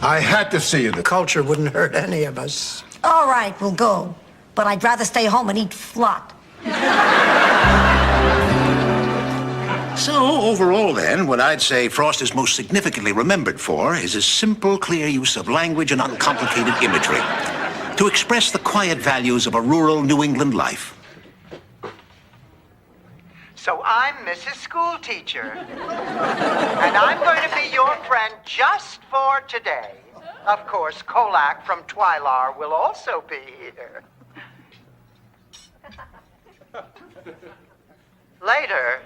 I had to see you. The culture wouldn't hurt any of us. All right, we'll go. But I'd rather stay home and eat flot. So, overall, then, what I'd say Frost is most significantly remembered for is his simple, clear use of language and uncomplicated imagery to express the quiet values of a rural New England life. So I'm Mrs. Schoolteacher. And I'm going to be your friend just for today. Of course, Kolak from Twilar will also be here. Later.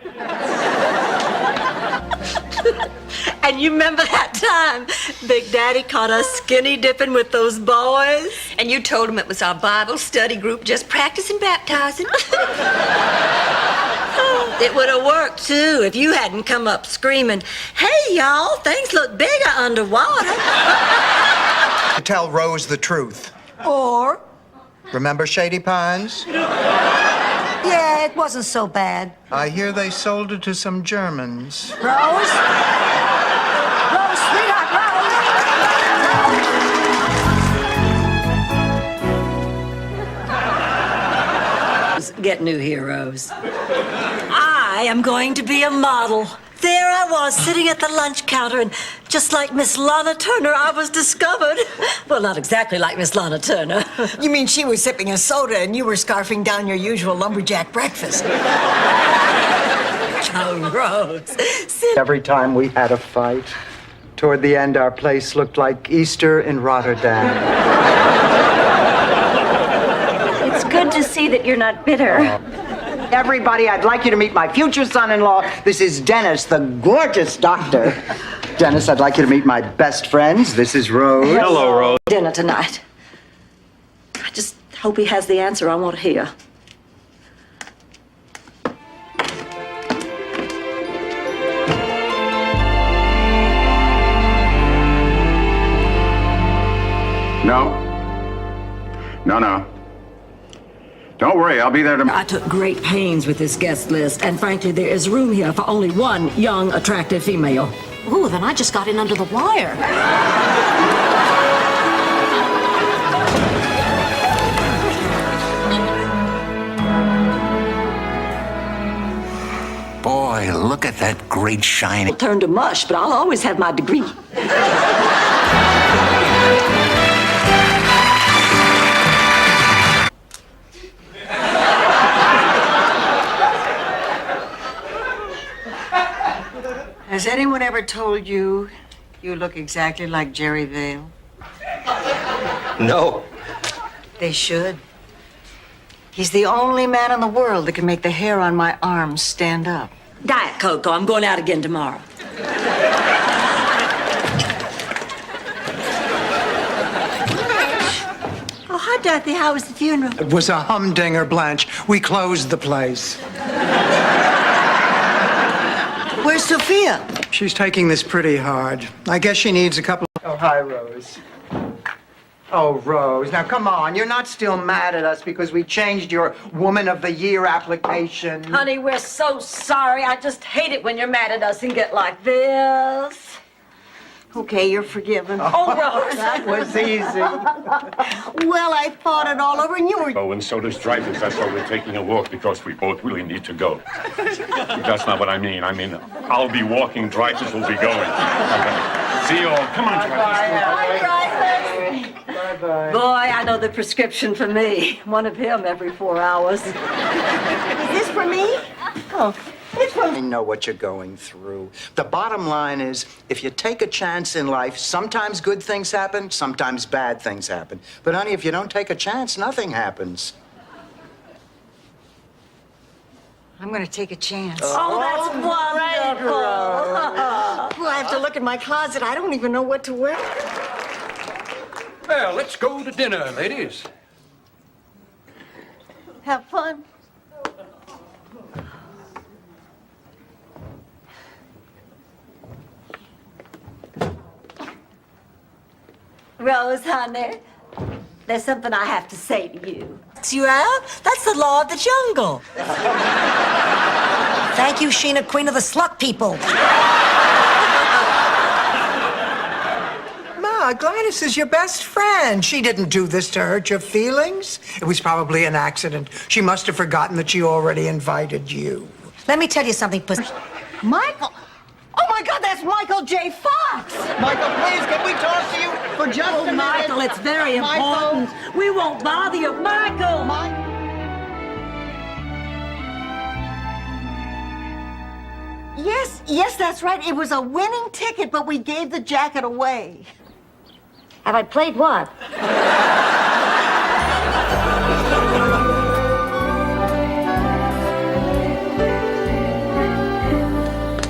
And you remember that time Big Daddy caught us skinny dipping with those boys? And you told him it was our Bible study group just practicing baptizing. It would have worked, too, if you hadn't come up screaming, "Hey, y'all, things look bigger underwater." Tell Rose the truth. Or, Remember Shady Pines? yeah, it wasn't so bad. I hear they sold it to some Germans. Rose? Rose, sweetheart, Get new heroes. I am going to be a model. There I was, sitting at the lunch counter, and just like Miss Lana Turner, I was discovered. Well, not exactly like Miss Lana Turner. You mean she was sipping a soda and you were scarfing down your usual lumberjack breakfast? Oh, Rose. Every time we had a fight, toward the end, our place looked like Easter in Rotterdam. It's good to see that you're not bitter. Everybody, I'd like you to meet my future son-in-law. This is Dennis, the gorgeous doctor. Dennis, I'd like you to meet my best friends. This is Rose. Hello, Rose. Dinner tonight. I just hope he has the answer I want to hear. No. No. Don't worry, I'll be there tomorrow. I took great pains with this guest list, and frankly, there is room here for only one young, attractive female. Ooh, then I just got in under the wire. Boy, look at that great shiny. It'll turn to mush, but I'll always have my degree. Has anyone ever told you you look exactly like Jerry Vale? No. They should. He's the only man in the world that can make the hair on my arms stand up. Diet Cocoa, I'm going out again tomorrow. Oh, hi, Dorothy. How was the funeral? It was a humdinger, Blanche. We closed the place. Where's Sophia? She's taking this pretty hard. I guess she needs a couple of... Oh, hi, Rose. Oh, Rose, now come on. You're not still mad at us because we changed your Woman of the Year application. Honey, we're so sorry. I just hate it when you're mad at us and get like this. Okay, you're forgiven. Oh, Rose. That was easy. Well, I thought it all over and you were... Oh, and so does Dreyfus. That's why we're taking a walk, because we both really need to go. That's not what I mean. I mean, I'll be walking, Dreyfus will be going. Okay. See you all. Come on, Dreyfus. Bye-bye. Boy, I know the prescription for me. One of him every 4 hours. Is this for me? Oh, it's for... I know what you're going through. The bottom line is, if you take a chance in life, sometimes good things happen, sometimes bad things happen. But honey, if you don't take a chance, nothing happens. I'm going to take a chance. Oh, that's wonderful. Well, I have to look in my closet. I don't even know what to wear. Well, let's go to dinner, ladies. Have fun. Rose, honey, there's something I have to say to you. You have? That's the law of the jungle. Thank you, Sheena, queen of the slut people. Ma, Gladys is your best friend. She didn't do this to hurt your feelings. It was probably an accident. She must have forgotten that she already invited you. Let me tell you something, pussy. Michael! Oh, my God, that's Michael J. Fox! Michael, please, can we talk to you for just a minute? Michael, it's very important. We won't bother you. Michael! Yes, that's right. It was a winning ticket, but we gave the jacket away. Have I played what?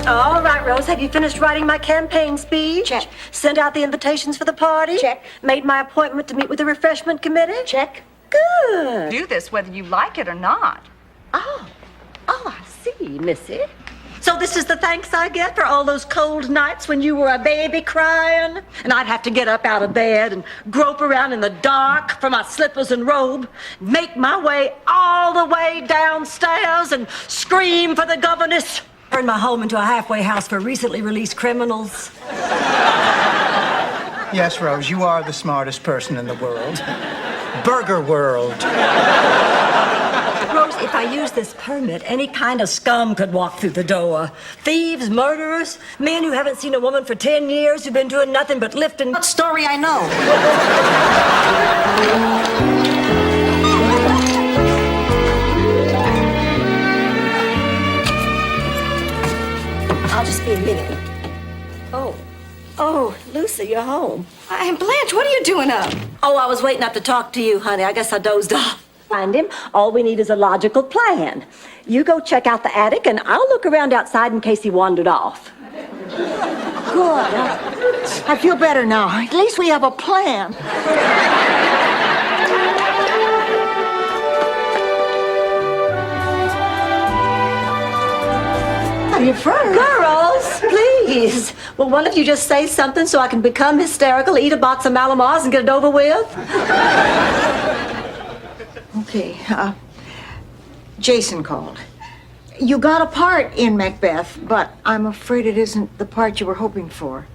All right, Rose, have you finished writing my campaign speech? Check. Sent out the invitations for the party? Check. Made my appointment to meet with the refreshment committee? Check. Good. Do this whether you like it or not. Oh, I see, Missy. So this is the thanks I get for all those cold nights when you were a baby crying? And I'd have to get up out of bed and grope around in the dark for my slippers and robe, make my way all the way downstairs and scream for the governess. Turn my home into a halfway house for recently released criminals. Yes, Rose, you are the smartest person in the world. Burger world. Rose, if I use this permit, any kind of scum could walk through the door. Thieves, murderers, men who haven't seen a woman for 10 years, who've been doing nothing but lifting. What story I know? I'll just be a minute. Oh, Lucy, you're home. And Blanche, what are you doing up? Oh, I was waiting up to talk to you, honey. I guess I dozed off. Find him. All we need is a logical plan. You go check out the attic, and I'll look around outside in case he wandered off. Good. I feel better now. At least we have a plan. You first. Girls, please. Will one of you just say something so I can become hysterical, eat a box of Malamars, and get it over with? Okay, Jason called. You got a part in Macbeth, but I'm afraid it isn't the part you were hoping for.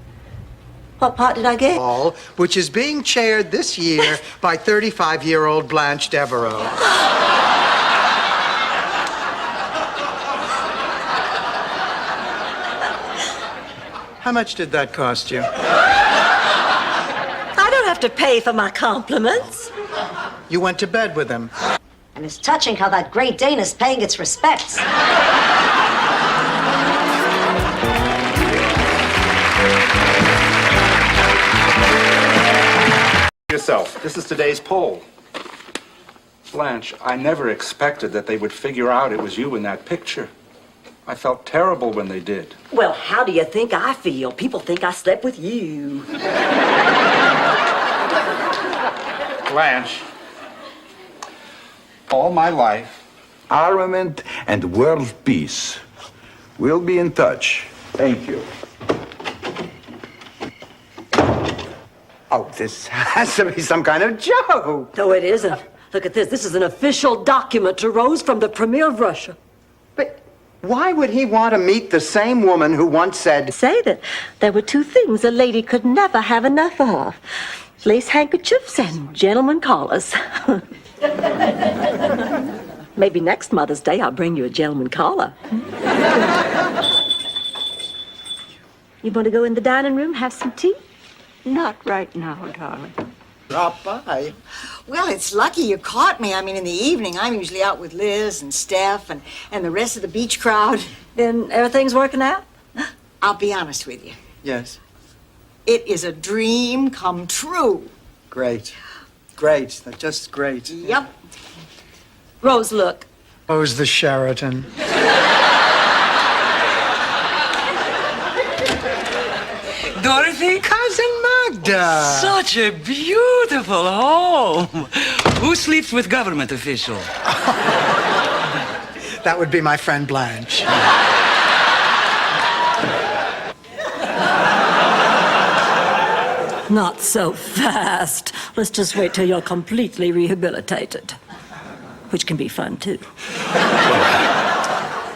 What part did I get? Ball, which is being chaired this year by 35-year-old Blanche Devereaux. How much did that cost you? I don't have to pay for my compliments. You went to bed with him. And it's touching how that Great Dane is paying its respects. Yourself. This is today's poll. Blanche, I never expected that they would figure out it was you in that picture. I felt terrible when they did. Well, how do you think I feel? People think I slept with you. Blanche, all my life, Armament and world peace. We'll be in touch. Thank you. Oh, this has to be some kind of joke. No, it isn't. Look at this. This is an official document to Rose from the Premier of Russia. But why would he want to meet the same woman who once said... Say that there were two things a lady could never have enough of. Lace handkerchiefs and gentleman collars. Maybe next Mother's Day I'll bring you a gentleman collar. You want to go in the dining room, have some tea? Not right now, darling. Drop by. Well, it's lucky you caught me. I mean, in the evening, I'm usually out with Liz and Steph and the rest of the beach crowd. Then everything's working out? I'll be honest with you. Yes. It is a dream come true. Great. Great. That's just great. Yep. Rose, look. Who's the Sheraton? Dorothy? Cousin Magda. Such a beautiful home. Who sleeps with government officials? That would be my friend Blanche. Not so fast. Let's just wait till you're completely rehabilitated. Which can be fun, too.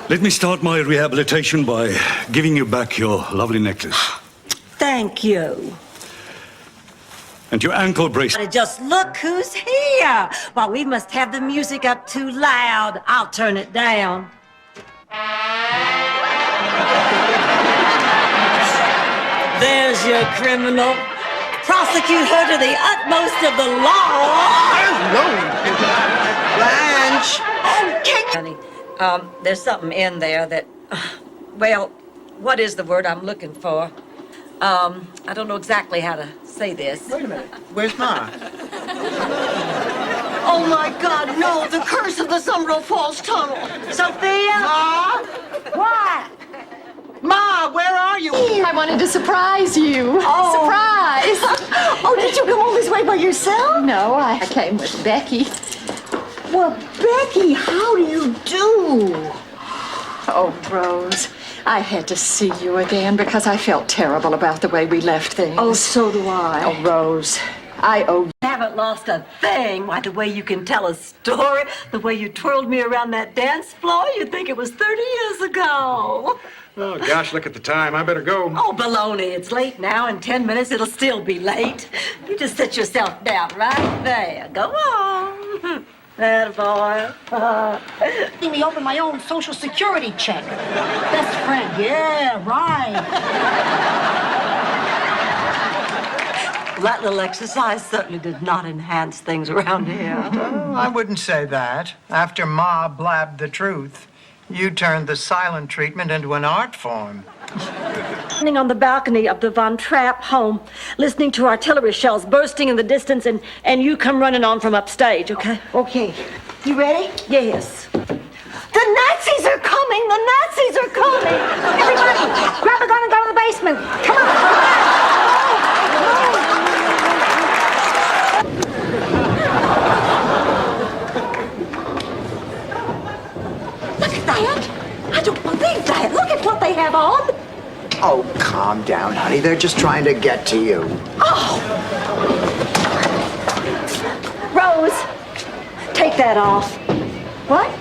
Let me start my rehabilitation by giving you back your lovely necklace. Thank you. And your ankle bracelet. Just look who's here. Well, we must have the music up too loud. I'll turn it down. There's your criminal. Prosecute her to the utmost of the law. Blanche. Okay. Honey, there's something in there that, well, what is the word I'm looking for? I don't know exactly how to say this. Wait a minute. Where's Ma? Oh my God, no, the curse of the Summerall Falls Tunnel. Sophia? Ma? What? Ma, where are you? I wanted to surprise you. Oh. Surprise! Oh, did you come all this way by yourself? No, I came with Becky. Well, Becky, how do you do? Oh, Rose, I had to see you again because I felt terrible about the way we left things. Oh, so do I. Oh, Rose, I owe you. Haven't lost a thing. Why, the way you can tell a story, the way you twirled me around that dance floor, you'd think it was 30 years ago. Oh, gosh, look at the time. I better go. Oh, baloney. It's late now. In 10 minutes, it'll still be late. You just sit yourself down right there. Go on. That boy. Let me open my own Social Security check. Best friend, yeah, right. That little exercise certainly did not enhance things around here. Oh, I wouldn't say that. After Ma blabbed the truth, you turned the silent treatment into an art form. Standing on the balcony of the Von Trapp home, listening to artillery shells bursting in the distance, and you come running on from upstage, okay? Okay, you ready? Yes. The Nazis are coming! The Nazis are coming! Everybody, grab a gun and go to the basement. Come on. Look at that! I don't believe that! Look at what they have on! Oh, calm down, honey. They're just trying to get to you. Oh! Rose, take that off. What?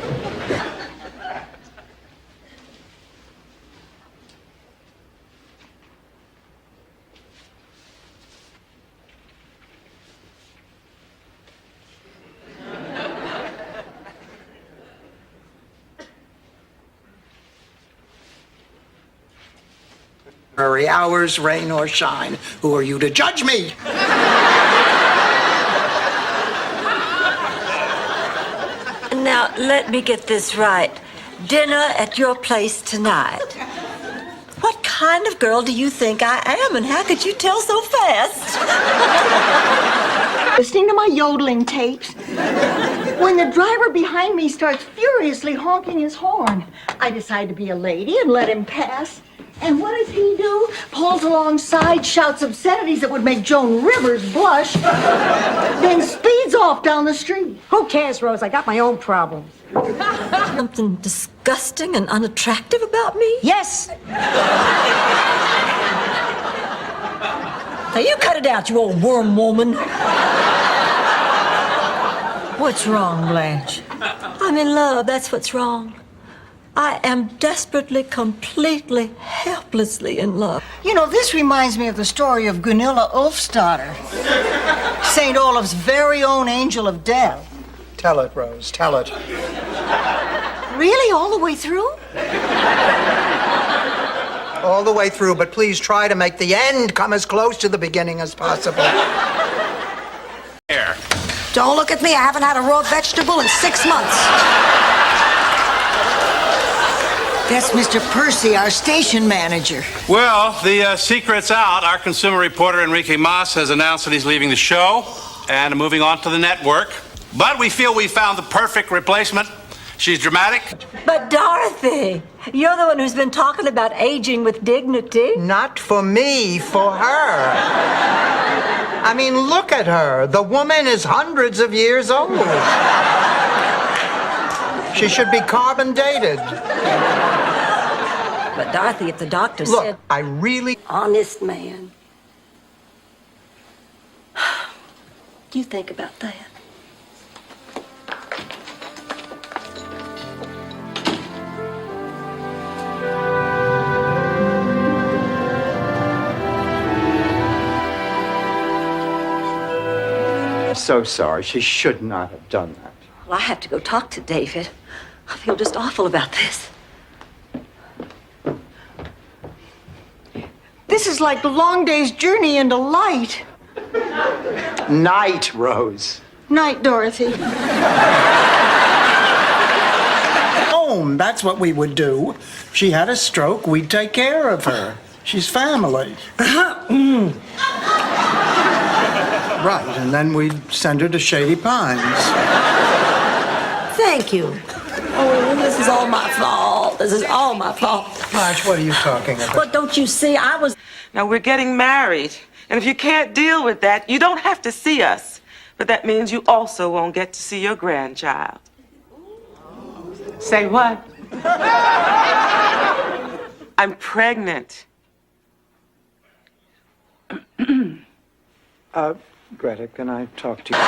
Hours, rain or shine. Who are you to judge me? Now, let me get this right. Dinner at your place tonight. What kind of girl do you think I am, and how could you tell so fast? Listening to my yodeling tapes. When the driver behind me starts furiously honking his horn, I decide to be a lady and let him pass. And what does he do? Pulls alongside, shouts obscenities that would make Joan Rivers blush, then speeds off down the street. Who cares, Rose? I got my own problems. Something disgusting and unattractive about me? Yes. Now, you cut it out, you old worm woman. What's wrong, Blanche? I'm in love, that's what's wrong. I am desperately, completely, helplessly in love. You know, this reminds me of the story of Gunilla Ulfsdotter, St. Olaf's very own angel of death. Tell it, Rose. Tell it. Really? All the way through? All the way through, but please try to make the end come as close to the beginning as possible. Here. Don't look at me. I haven't had a raw vegetable in 6 months. That's Mr. Percy, our station manager. Well, the secret's out. Our consumer reporter, Enrique Mas, has announced that he's leaving the show and moving on to the network. But we feel we found the perfect replacement. She's dramatic. But Dorothy, you're the one who's been talking about aging with dignity. Not for me, for her. I mean, look at her. The woman is hundreds of years old. She should be carbon dated. But Dorothy, if the doctor Look, said... I really... Honest man. Do you think about that? I'm so sorry. She should not have done that. Well, I have to go talk to David. I feel just awful about this. This is like the long day's journey into light. Night, Rose. Night, Dorothy. Oh, home. That's what we would do. If she had a stroke, we'd take care of her. She's family. Right, and then we'd send her to Shady Pines. Thank you. Oh, this is all my fault. This is all my fault. Blanche, what are you talking about? But don't you see, I was... Now, we're getting married. And if you can't deal with that, you don't have to see us. But that means you also won't get to see your grandchild. Say what? I'm pregnant. Greta, can I talk to you?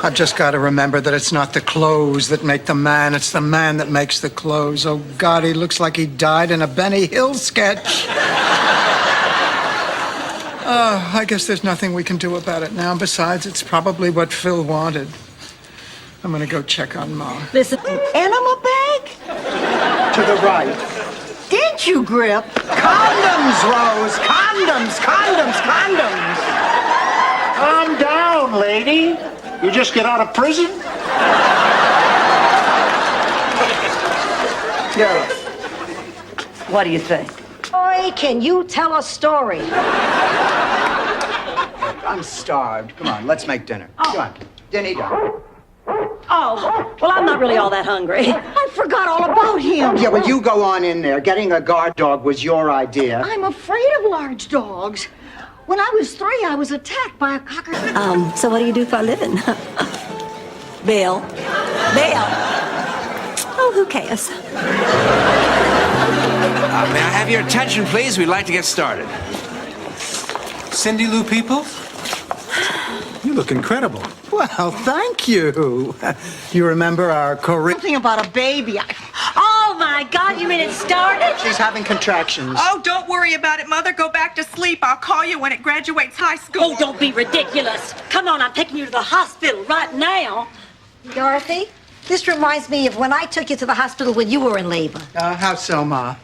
I've just got to remember that it's not the clothes that make the man, it's the man that makes the clothes. Oh, God, he looks like he died in a Benny Hill sketch. I guess there's nothing we can do about it now. Besides, it's probably what Phil wanted. I'm gonna go check on Ma. Listen, Enema bag? To the right. Did you, Grip? Condoms, Rose! Condoms, condoms, condoms! Calm down, lady. You just get out of prison? Yeah. What do you think? Boy, can you tell a story? I'm starved. Come on, let's make dinner. Come on. Dinny done. Oh, well, I'm not really all that hungry. I forgot all about him. Yeah, well, you go on in there. Getting a guard dog was your idea. I'm afraid of large dogs. When I was 3, I was attacked by a cocker. So what do you do for a living? Bill. Bill. Oh, who cares? May I have your attention, please? We'd like to get started. Cindy Lou People? You look incredible. Well, thank you. You remember our Korean... Something about a baby. Oh, my God, you mean it started? She's having contractions. Oh, don't worry about it, Mother. Go back to sleep. I'll call you when it graduates high school. Oh, don't be ridiculous. Come on, I'm taking you to the hospital right now. Dorothy, this reminds me of when I took you to the hospital when you were in labor. How so, Ma?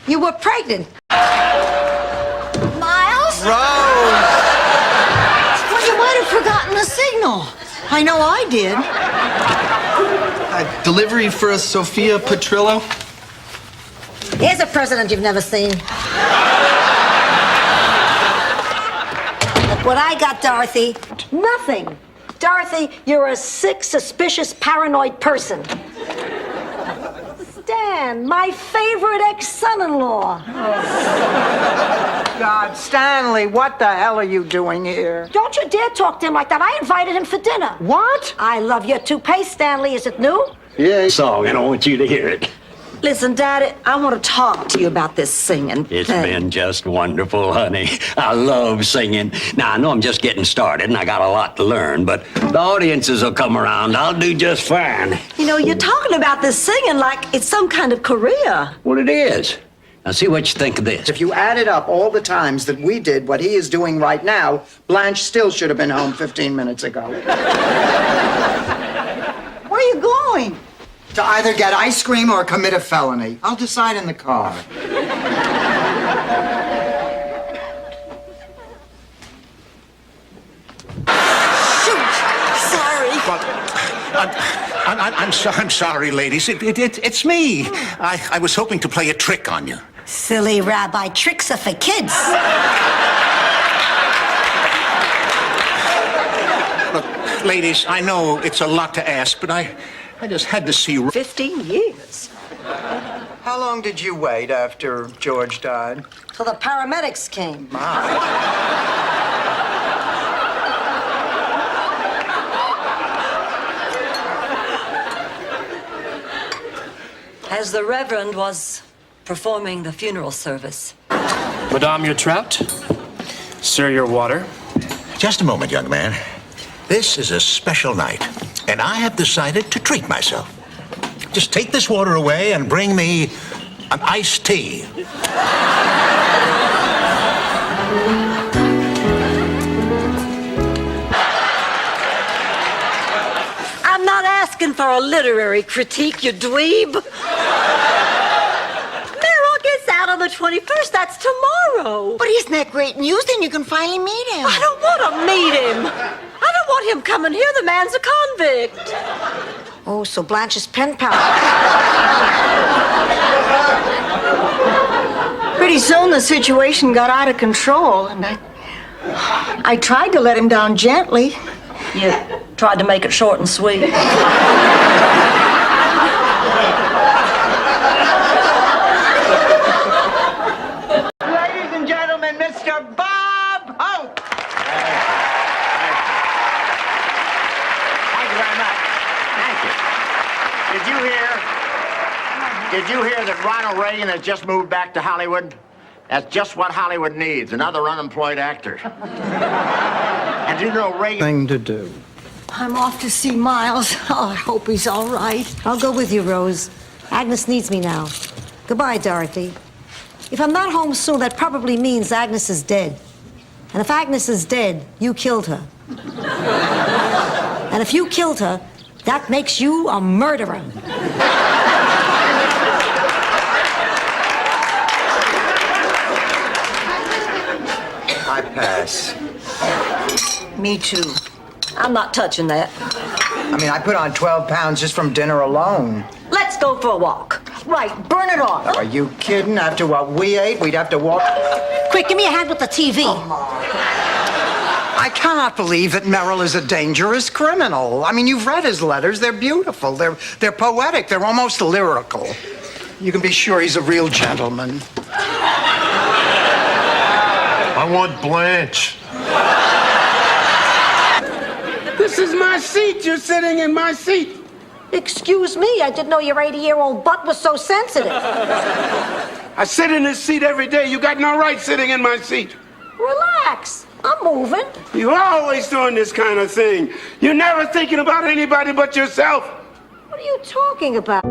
You were pregnant. Miles? Rose! Well, you might have forgotten the signal. I know I did. Delivery for a Sophia Petrillo? Here's a president you've never seen. Look what I got, Dorothy. Nothing. Dorothy, you're a sick, suspicious, paranoid person. Stan, my favorite ex-son-in-law. God, Stanley, what the hell are you doing here? Don't you dare talk to him like that. I invited him for dinner. What? I love your toupee, Stanley. Is it new? Yeah, song, and I want you to hear it. Listen, Daddy, I want to talk to you about this singing It's thing. been just wonderful, honey. I love singing. Now, I know I'm just getting started, and I got a lot to learn, but the audiences will come around. I'll do just fine. You know, you're talking about this singing like it's some kind of career. Well, it is. Now, see what you think of this. If you added up all the times that we did what he is doing right now, Blanche still should have been home 15 minutes ago. Where are you going? To either get ice cream or commit a felony. I'll decide in the car. Shoot! Sorry. I'm sorry, ladies. It's me. I was hoping to play a trick on you. Silly rabbi, tricks are for kids. Look, ladies, I know it's a lot to ask, but I just had to see... 15 years. How long did you wait after George died? Till the paramedics came. As the Reverend was performing the funeral service. Madame, your trout. Sir, your water. Just a moment, young man. This is a special night, and I have decided to treat myself. Just take this water away and bring me an iced tea. I'm not asking for a literary critique, you dweeb. Meryl gets out on the 21st. That's tomorrow. But isn't that great news? Then you can finally meet him. I don't want to meet him. I don't want him coming here. The man's a convict. Oh, so Blanche's pen pal. Pretty soon the situation got out of control, and I tried to let him down gently. You tried to make it short and sweet. Ladies and gentlemen, Mr. Bob Hope. Thank you very much. Thank you. Did you hear that Ronald Reagan has just moved back to Hollywood? That's just what Hollywood needs, another unemployed actor. And you know Reagan... Thing to do. I'm off to see Miles. Oh, I hope he's all right. I'll go with you, Rose. Agnes needs me now. Goodbye, Dorothy. If I'm not home soon, that probably means Agnes is dead. And if Agnes is dead, you killed her. And if you killed her, that makes you a murderer. I pass. Me too. I'm not touching that. I mean, I put on 12 pounds just from dinner alone. Let's go for a walk. Right, burn it off. Are you kidding? After what we ate, we'd have to walk. Quick, give me a hand with the TV. I cannot believe that Merrill is a dangerous criminal. I mean, you've read his letters. They're beautiful. They're poetic. They're almost lyrical. You can be sure he's a real gentleman. I want Blanche. This is my seat. You're sitting in my seat. Excuse me, I didn't know your 80-year-old butt was so sensitive. I sit in this seat every day. You got no right sitting in my seat. Relax. I'm moving. You're always doing this kind of thing. You're never thinking about anybody but yourself. What are you talking about?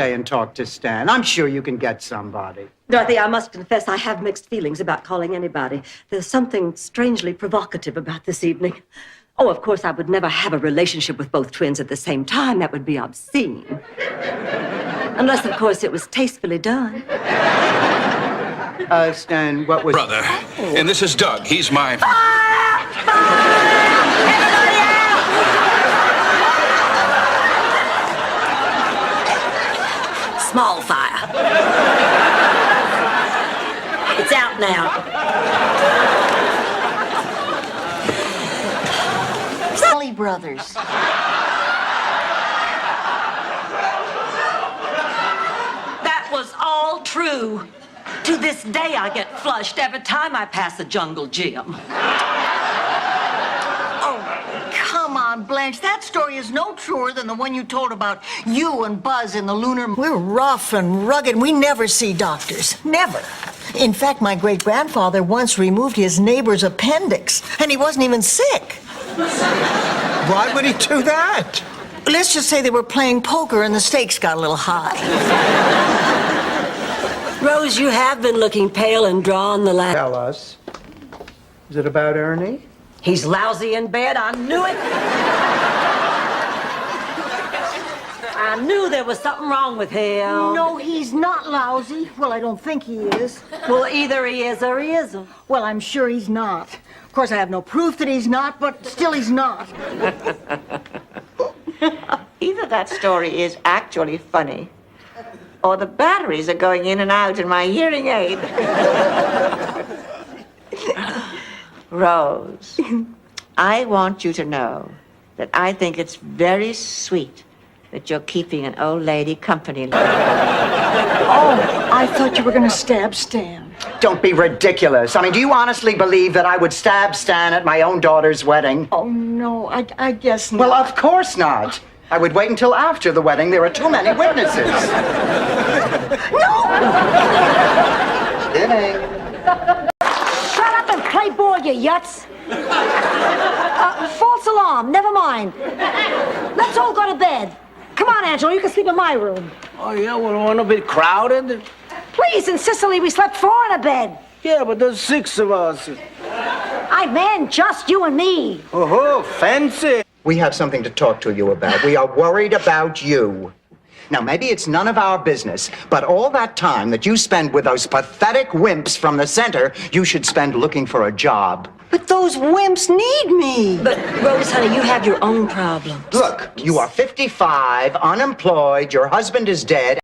stay and talk to Stan. I'm sure you can get somebody. Dorothy, I must confess I have mixed feelings about calling anybody. There's something strangely provocative about this evening. Oh, of course, I would never have a relationship with both twins at the same time. That would be obscene. Unless, of course, it was tastefully done. Stan, what was... Brother, and this is Doug. He's my... Small fire. It's out now. Sally Brothers. That was all true. To this day, I get flushed every time I pass a jungle gym. Come on, Blanche. That story is no truer than the one you told about you and Buzz in the lunar... We're rough and rugged. We never see doctors. Never. In fact, my great-grandfather once removed his neighbor's appendix, and he wasn't even sick. Why would he do that? Let's just say they were playing poker and the stakes got a little high. Rose, you have been looking pale and drawn the last... Tell us. Is it about Ernie? He's lousy in bed. I knew it. I knew there was something wrong with him. No, he's not lousy. Well, I don't think he is. Well, either he is or he isn't. Well, I'm sure he's not. Of course, I have no proof that he's not, but still he's not. Either that story is actually funny, or the batteries are going in and out in my hearing aid. Rose, I want you to know that I think it's very sweet that you're keeping an old lady company. Oh, I thought you were going to stab Stan. Don't be ridiculous. I mean, do you honestly believe that I would stab Stan at my own daughter's wedding? Oh, no, I guess not. Well, of course not. I would wait until after the wedding. There are too many witnesses. No! Dinning. Shut up and play ball, you yuts. False alarm. Never mind. Let's all go to bed. Come on, Angelo. You can sleep in my room. Oh, yeah, well, want a bit crowded? Please, in Sicily, we slept 4 in a bed. Yeah, but there's 6 of us. I meant just you and me. Oh, fancy. We have something to talk to you about. We are worried about you. Now, maybe it's none of our business, but all that time that you spend with those pathetic wimps from the center, you should spend looking for a job. But those wimps need me. But, Rose, honey, you have your own problems. Look, you are 55, unemployed, your husband is dead.